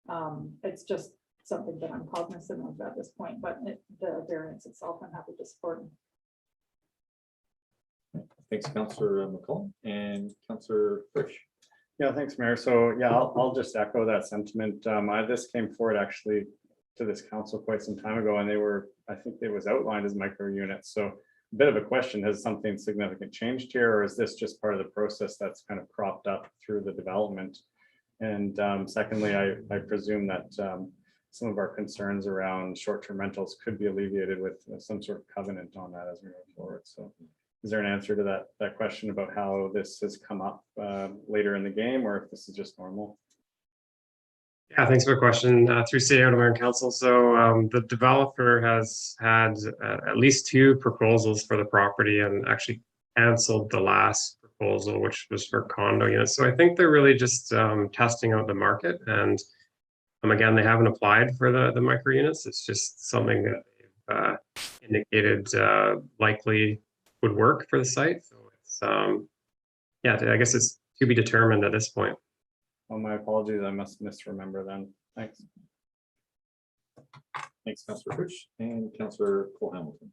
and it's just something that I'm cognizant of at this point, but the variance itself, I'm happy to support. Thanks, Councillor McCollum and Councillor Frisch. Yeah, thanks, Mayor. So yeah, I'll just echo that sentiment. This came forward actually to this council quite some time ago, and I think it was outlined as micro units. So a bit of a question, has something significant changed here, or is this just part of the process that's kind of cropped up through the development? And secondly, I presume that some of our concerns around short-term rentals could be alleviated with some sort of covenant on that as we move forward. So is there an answer to that question about how this has come up later in the game, or if this is just normal? Yeah, thanks for the question. Through City of Mayor and Council. So the developer has had at least 2 proposals for the property and actually canceled the last proposal, which was for condo units. So I think they're really just testing out the market. And again, they haven't applied for the micro units. It's just something that they've indicated likely would work for the site. So it's yeah, I guess it's to be determined at this point. Well, my apologies, I must misremember then. Thanks. Thanks, Councillor Frisch and Councillor Cole Hamilton.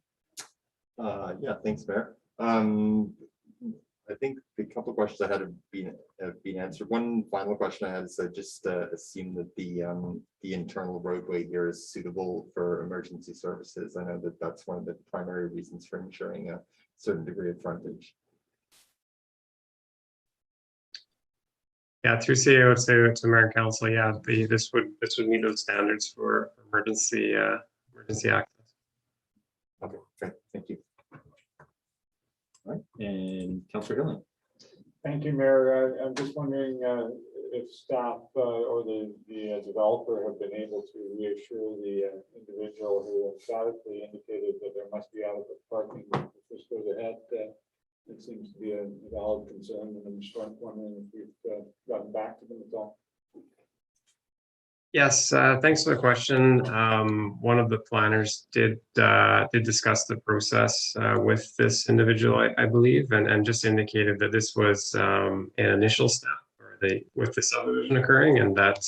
Yeah, thanks, Mayor. I think the couple of questions I had have been answered. One final question I had is I just assume that the internal roadway here is suitable for emergency services. I know that that's one of the primary reasons for ensuring a certain degree of frontage. Yeah, through CEO to Mayor and Council, yeah, this would meet those standards for emergency access. Okay, great, thank you. All right, and Councillor Hillen. Thank you, Mayor. I'm just wondering if staff or the developer have been able to reassure the individual who emphatically indicated that there must be adequate parking if this goes ahead. It seems to be a valid concern, and I'm just wondering if we've gotten back to them at all. Yes, thanks for the question. One of the planners did discuss the process with this individual, I believe, and just indicated that this was an initial step with the subdivision occurring, and that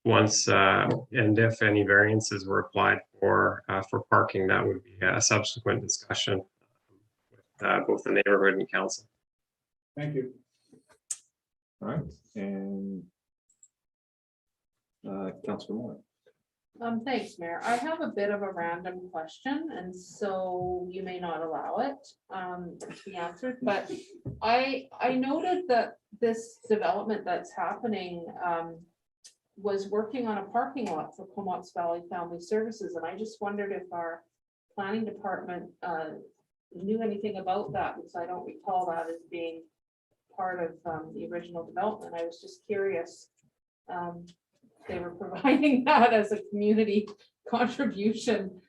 once and if any variances were applied for parking, that would be a subsequent discussion with both the neighborhood and council. Thank you. All right, and Councilor Moore. Thanks, Mayor. I have a bit of a random question, and so you may not allow it to be answered, but I noted that this development that's happening was working on a parking lot for Comox Valley Family Services, and I just wondered if our planning department knew anything about that, because I don't recall that as being part of the original development. I was just curious. They were providing that as a community contribution.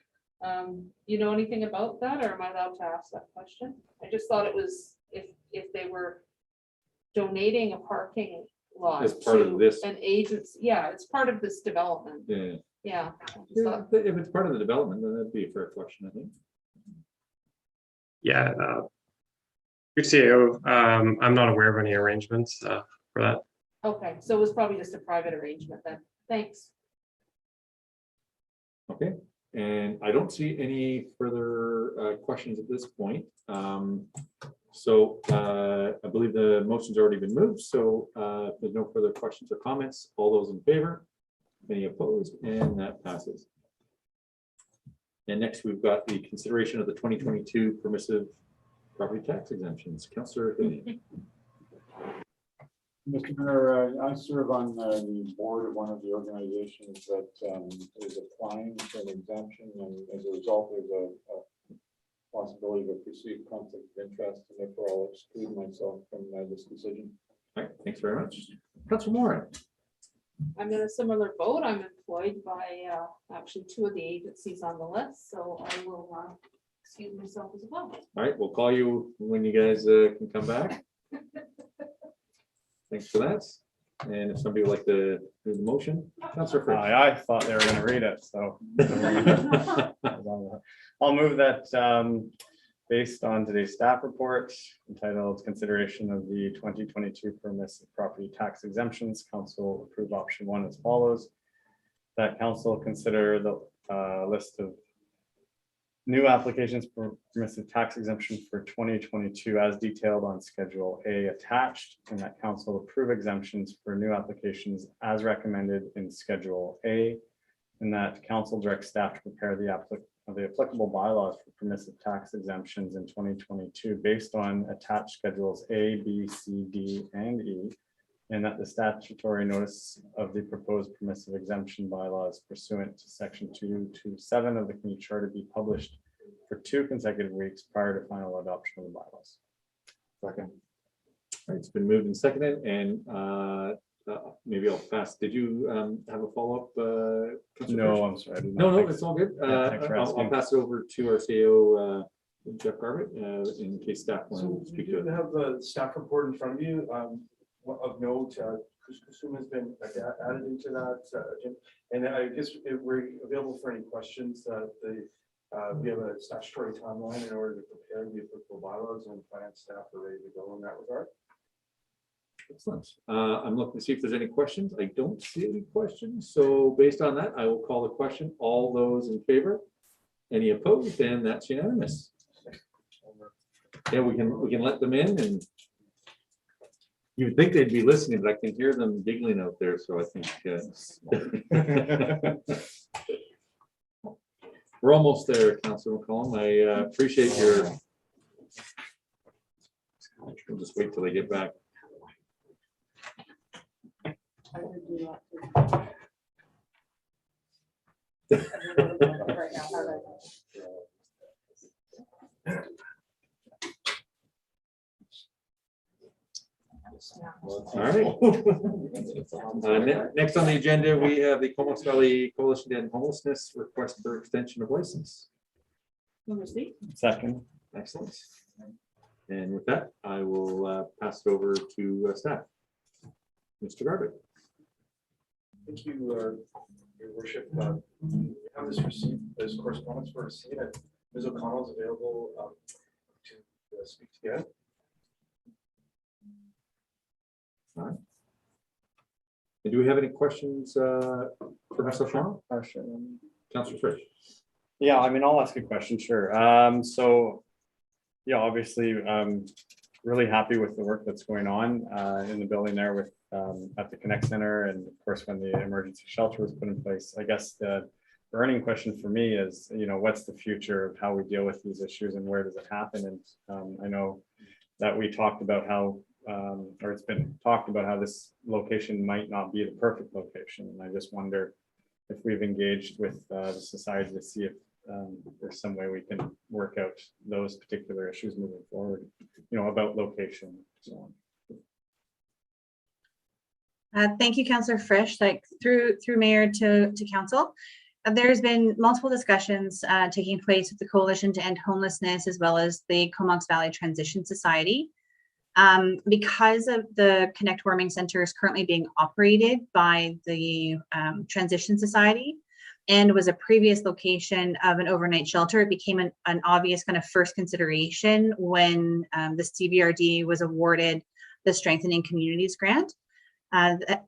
You know anything about that, or am I allowed to ask that question? I just thought it was if they were donating a parking lot As part of this. an agency. Yeah, it's part of this development. Yeah. Yeah. If it's part of the development, then that'd be a fair question, I think. Yeah, your CAO, I'm not aware of any arrangements for that. Okay, so it was probably just a private arrangement then. Thanks. Okay, and I don't see any further questions at this point. So I believe the motion's already been moved. So if there's no further questions or comments, all those in favor, any opposed, and that passes. And next we've got the consideration of the 2022 permissive property tax exemptions. Councillor Courtenay. Mr. Mayor, I serve on the board of one of the organizations that is applying for an exemption, and as a result, there's a possibility of a perceived conflict of interest, and therefore I'll exclude myself from this decision. All right, thanks very much. Councillor Moore. I'm in a similar boat. I'm employed by actually two of the agencies on the list, so I will excuse myself as well. All right, we'll call you when you guys can come back. Thanks for that. And if somebody would like to do the motion, Councillor Fritz. I thought they were going to read it, so. I'll move that based on today's staff report entitled Consideration of the 2022 Permissive Property Tax Exemptions, council approve option 1 as follows. That council consider the list of new applications for permissive tax exemption for 2022 as detailed on Schedule A attached, and that council approve exemptions for new applications as recommended in Schedule A, and that council directs staff to prepare the applicable bylaws for permissive tax exemptions in 2022 based on attached Schedules A, B, C, D, and E, and that the statutory notice of the proposed permissive exemption bylaws pursuant to Section 227 of the community charter be published for 2 consecutive weeks prior to final adoption of the bylaws. Second. All right, it's been moved and seconded, and maybe I'll pass. Did you have a follow-up? No, I'm sorry. No, it's all good. I'll pass it over to our CEO, Jeff Garbutt, in case staff So wants to you speak to do it. have the staff report in front of you. Of note, Kusuma has been added into that, and I guess we're available for any questions. We have a statutory timeline in order to prepare the applicable bylaws, and finance staff are ready to go in that regard. Excellent. I'm looking to see if there's any questions. I don't see any questions. So based on that, I will call the question. All those in favor? Any opposed? And that's unanimous. Yeah, we can let them in, and you would think they'd be listening, but I can hear them giggling out there. So I think we're almost there, Councilor McCollum. I appreciate your. I'll just wait till they get back. All right. Next on the agenda, we have the Comox Valley Coalition to End Homelessness request for extension of license. Second. Excellent. And with that, I will pass it over to staff. Mr. Garbutt. Thank you, Your Worship. We have this receipt, this correspondence for receipt, and Ms. O'Connell is available to speak together. Do we have any questions for Mr. O'Connell? Councillor Frisch? Yeah, I mean, I'll ask a question, sure. So, yeah, obviously, really happy with the work that's going on in the building there with at the Connect Center, and of course, when the emergency shelter was put in place. I guess the burning question for me is, you know, what's the future of how we deal with these issues and where does it happen? And I know that we talked about how, or it's been talked about how this location might not be the perfect location. And I just wonder if we've engaged with the society to see if there's some way we can work out those particular issues moving forward, you know, about location and so on. Thank you, Councillor Frisch. Like through Mayor to Council, there's been multiple discussions taking place with the Coalition to End Homelessness as well as the Comox Valley Transition Society. Because of the Connect Warming Center is currently being operated by the Transition Society and was a previous location of an overnight shelter, it became an obvious kind of first consideration when the CVRD was awarded the Strengthening Communities Grant.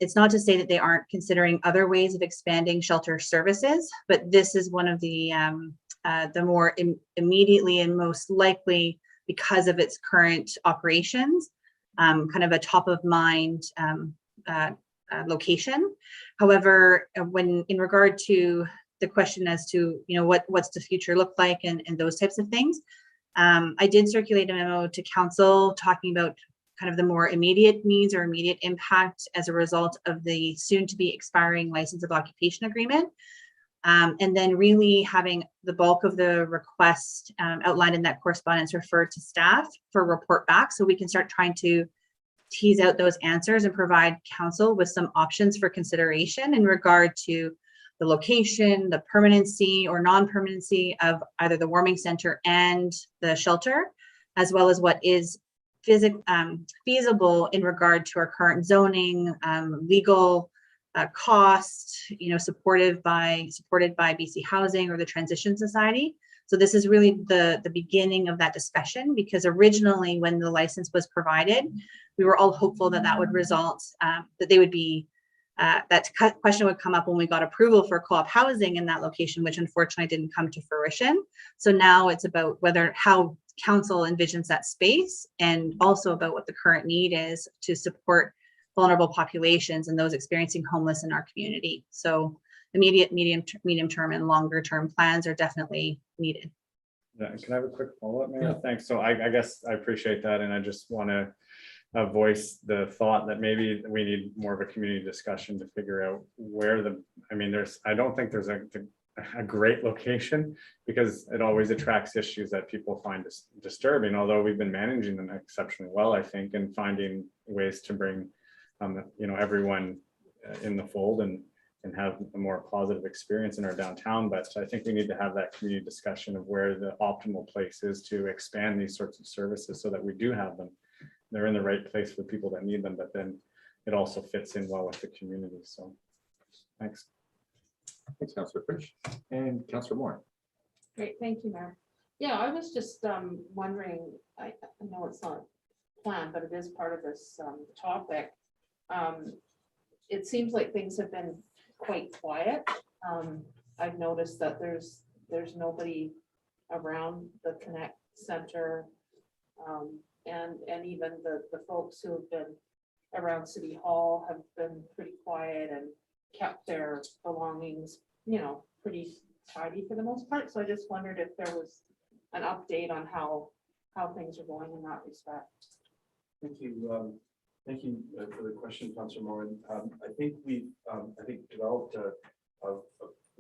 It's not to say that they aren't considering other ways of expanding shelter services, but this is one of the more immediately and most likely, because of its current operations, kind of a top of mind location. However, when in regard to the question as to, you know, what's the future look like and those types of things, I did circulate a memo to council talking about kind of the more immediate needs or immediate impact as a result of the soon to be expiring license of occupation agreement. And then really having the bulk of the request outlined in that correspondence referred to staff for report back, so we can start trying to tease out those answers and provide council with some options for consideration in regard to the location, the permanency or non-permanency of either the warming center and the shelter, as well as what is feasible in regard to our current zoning, legal cost, you know, supported by BC Housing or the Transition Society. So this is really the beginning of that discussion, because originally when the license was provided, we were all hopeful that that would result, that they would be, that question would come up when we got approval for co-op housing in that location, which unfortunately didn't come to fruition. So now it's about how council envisions that space, and also about what the current need is to support vulnerable populations and those experiencing homeless in our community. So immediate, medium term and longer term plans are definitely needed. Yeah, can I have a quick follow-up, Mayor? Yeah. Thanks. So I guess I appreciate that, and I just want to voice the thought that maybe we need more of a community discussion to figure out where I don't think there's a great location, because it always attracts issues that people find disturbing, although we've been managing them exceptionally well, I think, and finding ways to bring you know, everyone in the fold and have a more positive experience in our downtown. But I think we need to have that community discussion of where the optimal place is to expand these sorts of services so that we do have them. They're in the right place for people that need them, but then it also fits in well with the community. So thanks. Thanks, Councillor Frisch. And Councillor Moore. Great, thank you, Mayor. Yeah, I was just wondering, I know it's not planned, but it is part of this topic. It seems like things have been quite quiet. I've noticed that there's nobody around the Connect Center, and even the folks who have been around City Hall have been pretty quiet and kept their belongings, you know, pretty tidy for the most part. So I just wondered if there was an update on how things are going in that respect. Thank you. Thank you for the question, Councillor Moran. I think we've developed a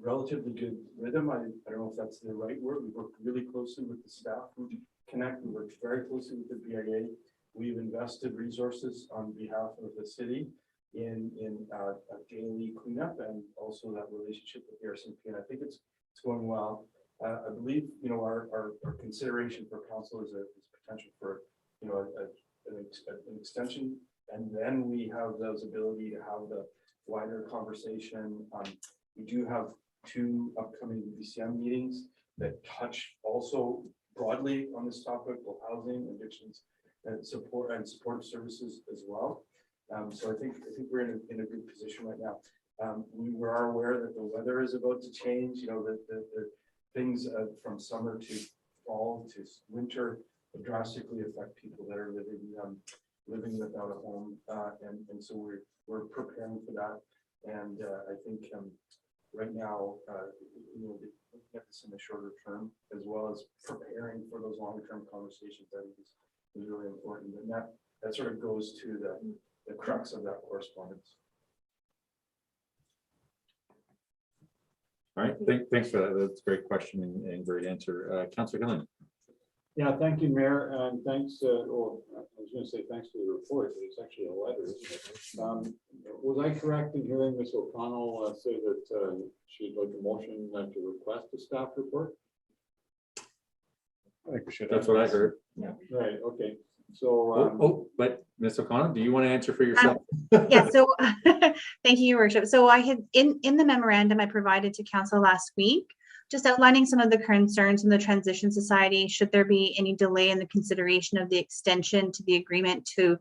relatively good rhythm. I don't know if that's the right word. We worked really closely with the staff from Connect. We worked very closely with the BIA. We've invested resources on behalf of the city in a daily cleanup, and also that relationship with the RCMP. And I think it's going well. I believe, you know, our consideration for council is potential for, you know, an extension, and then we have those ability to have the wider conversation. We do have 2 upcoming VCM meetings that touch also broadly on this topic of housing, addictions, and support services as well. So I think we're in a good position right now. We are aware that the weather is about to change. You know, the things from summer to fall to winter drastically affect people that are living without a home, and so we're preparing for that. And I think right now, looking at this in the shorter term, as well as preparing for those longer term conversations, I think is really important. And that sort of goes to the crux of that correspondence. All right, thanks for that. That's a great question and great answer. Councillor Gillen. Yeah, thank you, Mayor, and thanks, I was going to say thanks for the report, but it's actually a letter, isn't it? Was I correct in hearing Ms. O'Connell say that she'd like a motion to request a staff report? I think we should. That's what I heard. Yeah. Right, okay. So, but Ms. O'Connell, do you want to answer for yourself? Yeah, so thank you, Your Worship. So I had in the memorandum I provided to council last week, just outlining some of the concerns in the Transition Society, should there be any delay in the consideration of the extension to the agreement to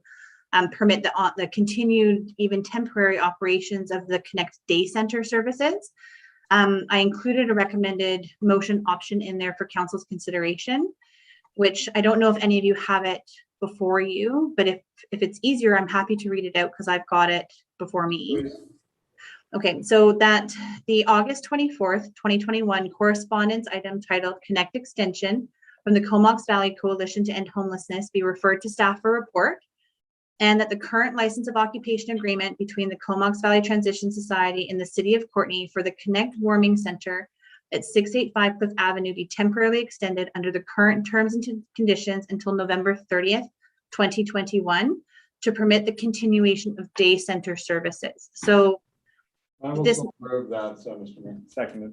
permit the continued, even temporary operations of the Connect Day Center services. I included a recommended motion option in there for council's consideration, which I don't know if any of you have it before you, but if it's easier, I'm happy to read it out because I've got it before me. Okay, so that the August 24th, 2021 correspondence item titled Connect Extension from the Comox Valley Coalition to End Homelessness be referred to staff for report, and that the current license of occupation agreement between the Comox Valley Transition Society and the City of Courtenay for the Connect Warming Center at 685 Cliff Avenue be temporarily extended under the current terms and conditions until November 30th, 2021 to permit the continuation of day center services. So I will approve that, Mr. Mayor. Seconded.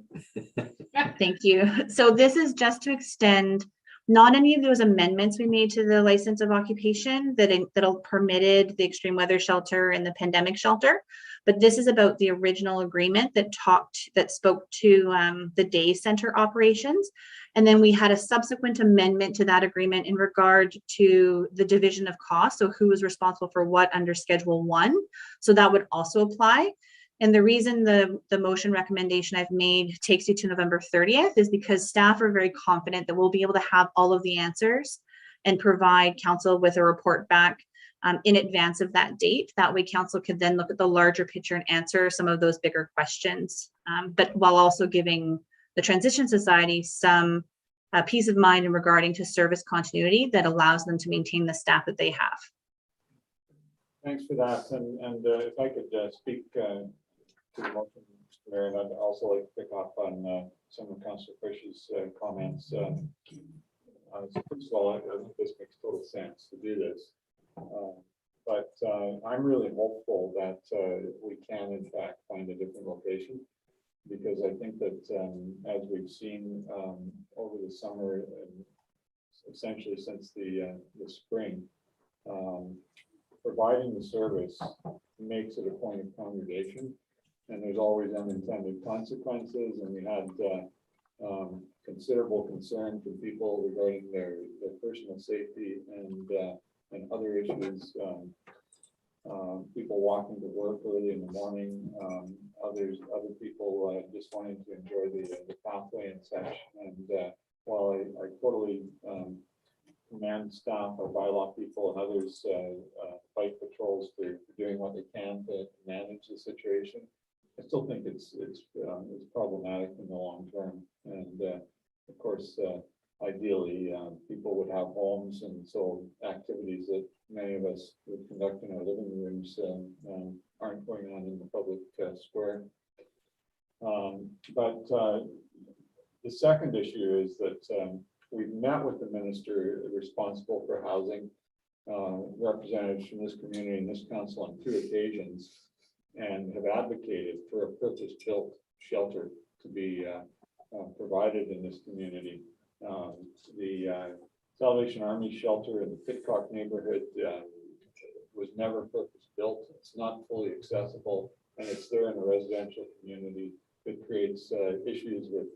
thank you. So this is just to extend not any of those amendments we made to the license of occupation that'll permitted the extreme weather shelter and the pandemic shelter, but this is about the original agreement that spoke to the day center operations. And then we had a subsequent amendment to that agreement in regard to the division of costs. So who was responsible for what under Schedule 1. So that would also apply. And the reason the motion recommendation I've made takes you to November 30th is because staff are very confident that we'll be able to have all of the answers and provide council with a report back in advance of that date. That way council could then look at the larger picture and answer some of those bigger questions, but while also giving the Transition Society some peace of mind in regarding to service continuity that allows them to maintain the staff that they have. Thanks for that. And if I could speak to the motion, Mr. Mayor, and I'd also like to pick up on some of Councillor Frisch's comments. First of all, I think this makes total sense to do this. But I'm really hopeful that we can, in fact, find a different location, because I think that as we've seen over the summer, and essentially since the spring, providing the service makes it a point of congregation, and there's always unintended consequences. And we had considerable concern from people regarding their personal safety and other issues. People walking to work early in the morning, other people just wanting to enjoy the pathway and such. And while I totally command staff, our bylaw people and others, bike patrols for doing what they can to manage the situation, I still think it's problematic in the long term. And of course, ideally, people would have homes, and so activities that many of us would conduct in our living rooms aren't going on in the public square. But the second issue is that we've met with the minister responsible for housing, representatives from this community and this council on 2 occasions, and have advocated for a purpose-built shelter to be provided in this community. The Salvation Army shelter in the Pitcock neighborhood was never purpose-built. It's not fully accessible. and it's there in a residential community. It creates issues with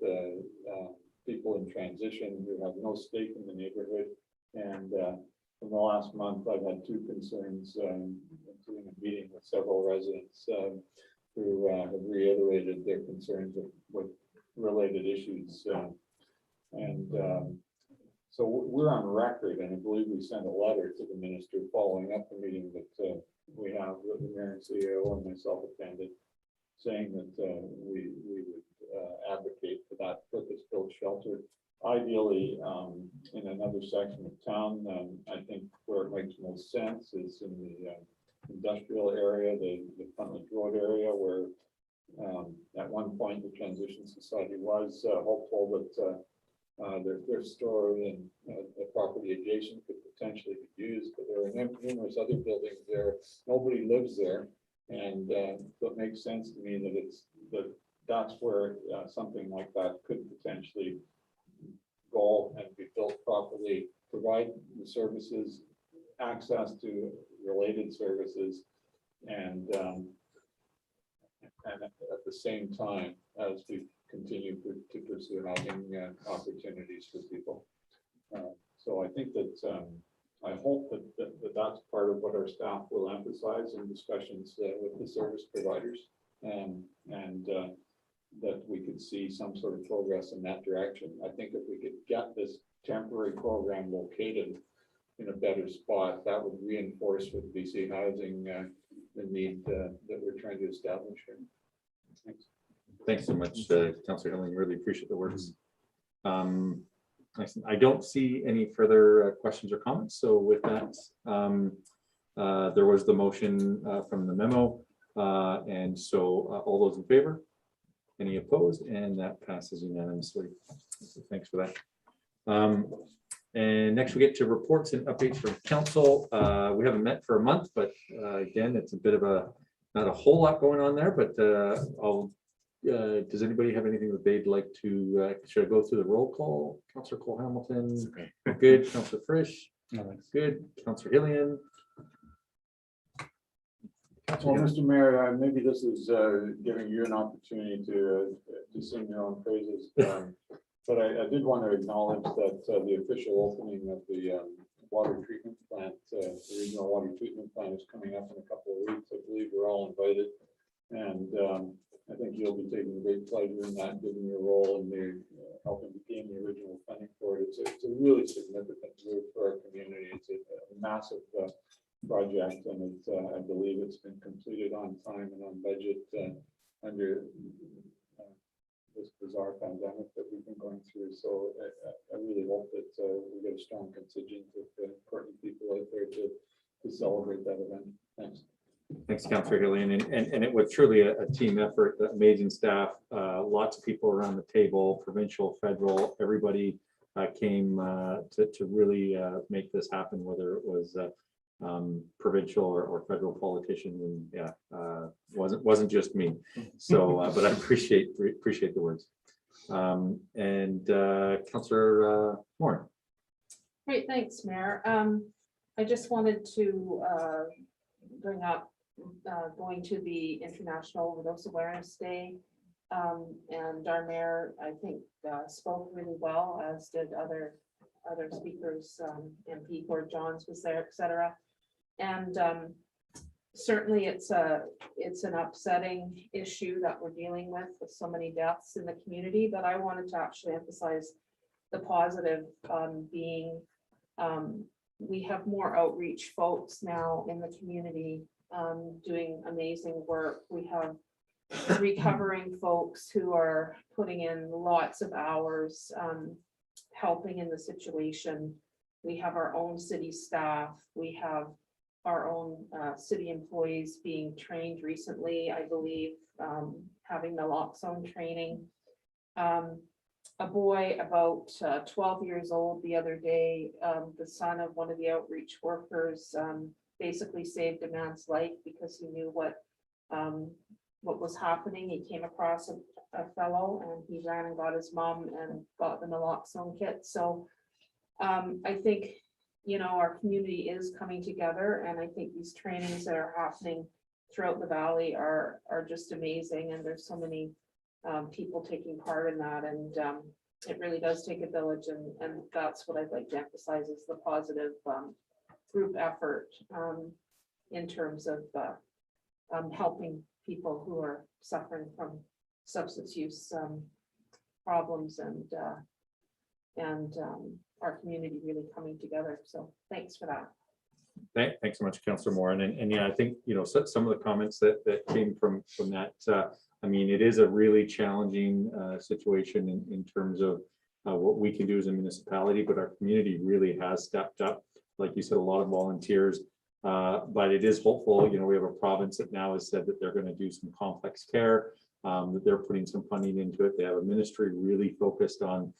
people in transition who have no stake in the neighborhood. And in the last month, I've had two concerns, including a meeting with several residents who have reiterated their concerns with related issues. So we're on record, and I believe we sent a letter to the minister following up the meeting that we have with the mayor and CEO and myself attended, saying that we would advocate for that purpose-built shelter. Ideally, in another section of town, I think where it makes most sense is in the industrial area, the Frontline Road area, where at one point the Transition Society was hopeful that their store and the property adjacent could potentially be used, but there are numerous other buildings there. Nobody lives there, and so it makes sense to me that that's where something like that could potentially go and be built properly, provide the services, access to related services, and at the same time as we continue to pursue housing opportunities for people. So I think that I hope that that's part of what our staff will emphasize in discussions with the service providers, and that we could see some sort of progress in that direction. I think if we could get this temporary program located in a better spot, that would reinforce with BC Housing the need that we're trying to establish here. Thanks. Thanks so much, Councillor Hilling. Really appreciate the words. I don't see any further questions or comments. So with that, there was the motion from the memo. And so all those in favor? Any opposed? And that passes unanimously. So thanks for that. And next we get to reports and updates from council. We haven't met for a month, but again, it's a bit of not a whole lot going on there, but does anybody have anything that they'd like to, should I go through the roll call? Councillor Cole Hamilton, good. Councillor Frisch, good. Councillor Hillian. Well, Mr. Mayor, maybe this is giving you an opportunity to sing your own praises. But I did want to acknowledge that the official opening of the water treatment plant, the regional water treatment plant, is coming up in a couple of weeks. I believe we're all invited, and I think you'll be taking great pleasure in that, given your role in the helping to gain the original funding for it. It's a really significant move for our community. It's a massive project, and I believe it's been completed on time and on budget under this bizarre pandemic that we've been going through. So I really hope that we get a strong contingent of important people out there to celebrate that event. Thanks. Thanks, Councillor Hillian. And it was truly a team effort, amazing staff, lots of people around the table, provincial, federal, everybody came to really make this happen, whether it was provincial or federal politicians, and yeah, wasn't just me. So, but I appreciate the words. And Councillor Moore. Great, thanks, Mayor. I just wanted to bring up going to the International Overdose Awareness Day, and our mayor, I think, spoke really well, as did other speakers. MP Gord Johns was there, etc. And certainly it's an upsetting issue that we're dealing with so many deaths in the community, but I wanted to actually emphasize the positive being we have more outreach folks now in the community doing amazing work. We have recovering folks who are putting in lots of hours helping in the situation. We have our own city staff. We have our own city employees being trained recently, I believe, having naloxone training. A boy about 12 years old the other day, the son of one of the outreach workers, basically saved a man's life because he knew what was happening. He came across a fellow, and he ran and got his mom and got the naloxone kit. So I think, you know, our community is coming together, and I think these trainings that are happening throughout the valley are just amazing, and there's so many people taking part in that, and it really does take a village, and that's what I'd like to emphasize is the positive group effort in terms of helping people who are suffering from substance use problems, and our community really coming together. So thanks for that. Thanks so much, Councillor Moore. And yeah, I think, some of the comments that came from that, I mean, it is a really challenging situation in terms of what we can do as a municipality, but our community really has stepped up. Like you said, a lot of volunteers, but it is hopeful. We have a province that now has said that they're going to do some complex care, that they're putting some funding into it. They have a ministry really focused on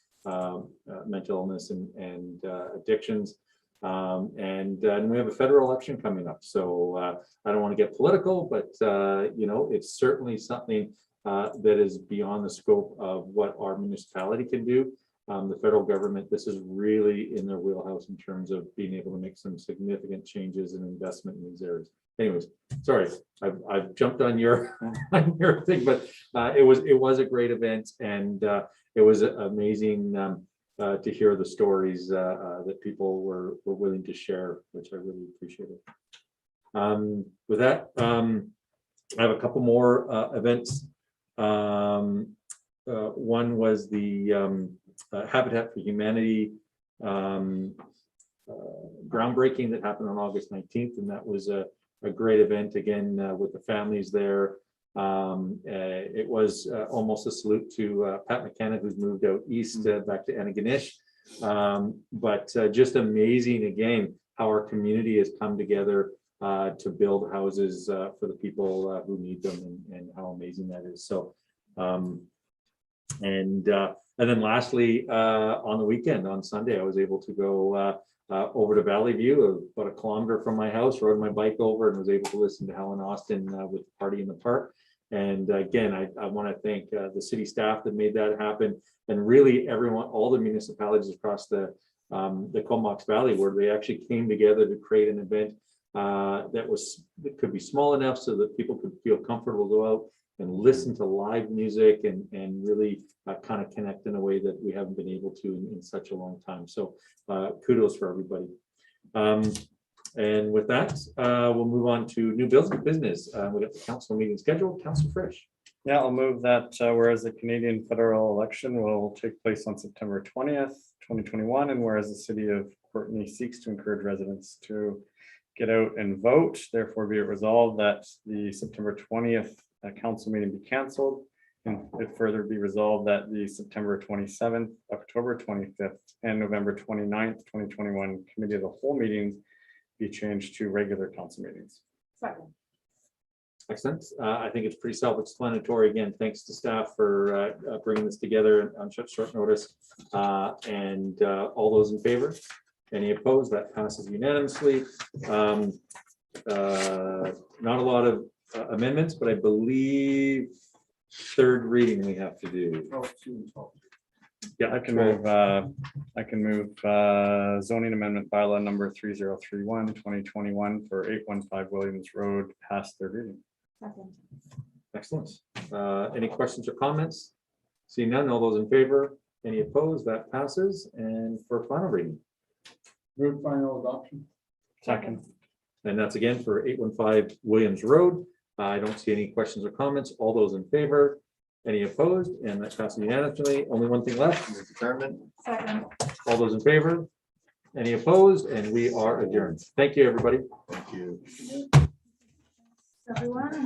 mental illness and addictions. And we have a federal election coming up. So I don't want to get political, but it's certainly something that is beyond the scope of what our municipality can do. The federal government, this is really in their wheelhouse in terms of being able to make some significant changes and investment in these areas. Anyways, sorry, I've jumped on your on your thing, but it was a great event, and it was amazing to hear the stories that people were willing to share, which I really appreciated. With that, I have a couple more events. One was the Habitat for Humanity groundbreaking that happened on August 19th, and that was a great event again with the families there. It was almost a salute to Pat McKenna, who's moved out east back to Antigonish. But just amazing again how our community has come together to build houses for the people who need them, and how amazing that is. So and then lastly, on the weekend, on Sunday, I was able to go over to Valley View, about a kilometer from my house, rode my bike over and was able to listen to Helen Austin with the Party in the Park. And again, I want to thank the city staff that made that happen, and really everyone, all the municipalities across the Comox Valley, where they actually came together to create an event that could be small enough so that people could feel comfortable to go out and listen to live music and really kind of connect in a way that we haven't been able to in such a long time. So kudos for everybody. And with that, we'll move on to new business. We got the council meeting scheduled. Councilor Frisch. Yeah, I'll move that whereas the Canadian federal election will take place on September 20th, 2021, and whereas the city of Courtenay seeks to encourage residents to get out and vote, therefore be it resolved that the September 20th council meeting be canceled, and it further be resolved that the September 27th, October 25th, and November 29th, 2021 committee of the whole meetings be changed to regular council meetings. Second. Excellent. I think it's pretty self-explanatory. Again, thanks to staff for bringing this together on short notice. And all those in favor? Any opposed? That passes unanimously. Not a lot of amendments, but I believe third reading we have to do. Yeah, I can move zoning amendment bylaw number 3031 2021 for 815 Williams Road past third reading. Excellent. Any questions or comments? Seeing none, all those in favor? Any opposed? That passes. And for final reading. Move final adoption. Second. And that's again for 815 Williams Road. I don't see any questions or comments. All those in favor? Any opposed? And that passes unanimously. Only one thing left. Determined. Second. All those in favor? Any opposed? And we are adjourned. Thank you, everybody. Thank you. Everyone.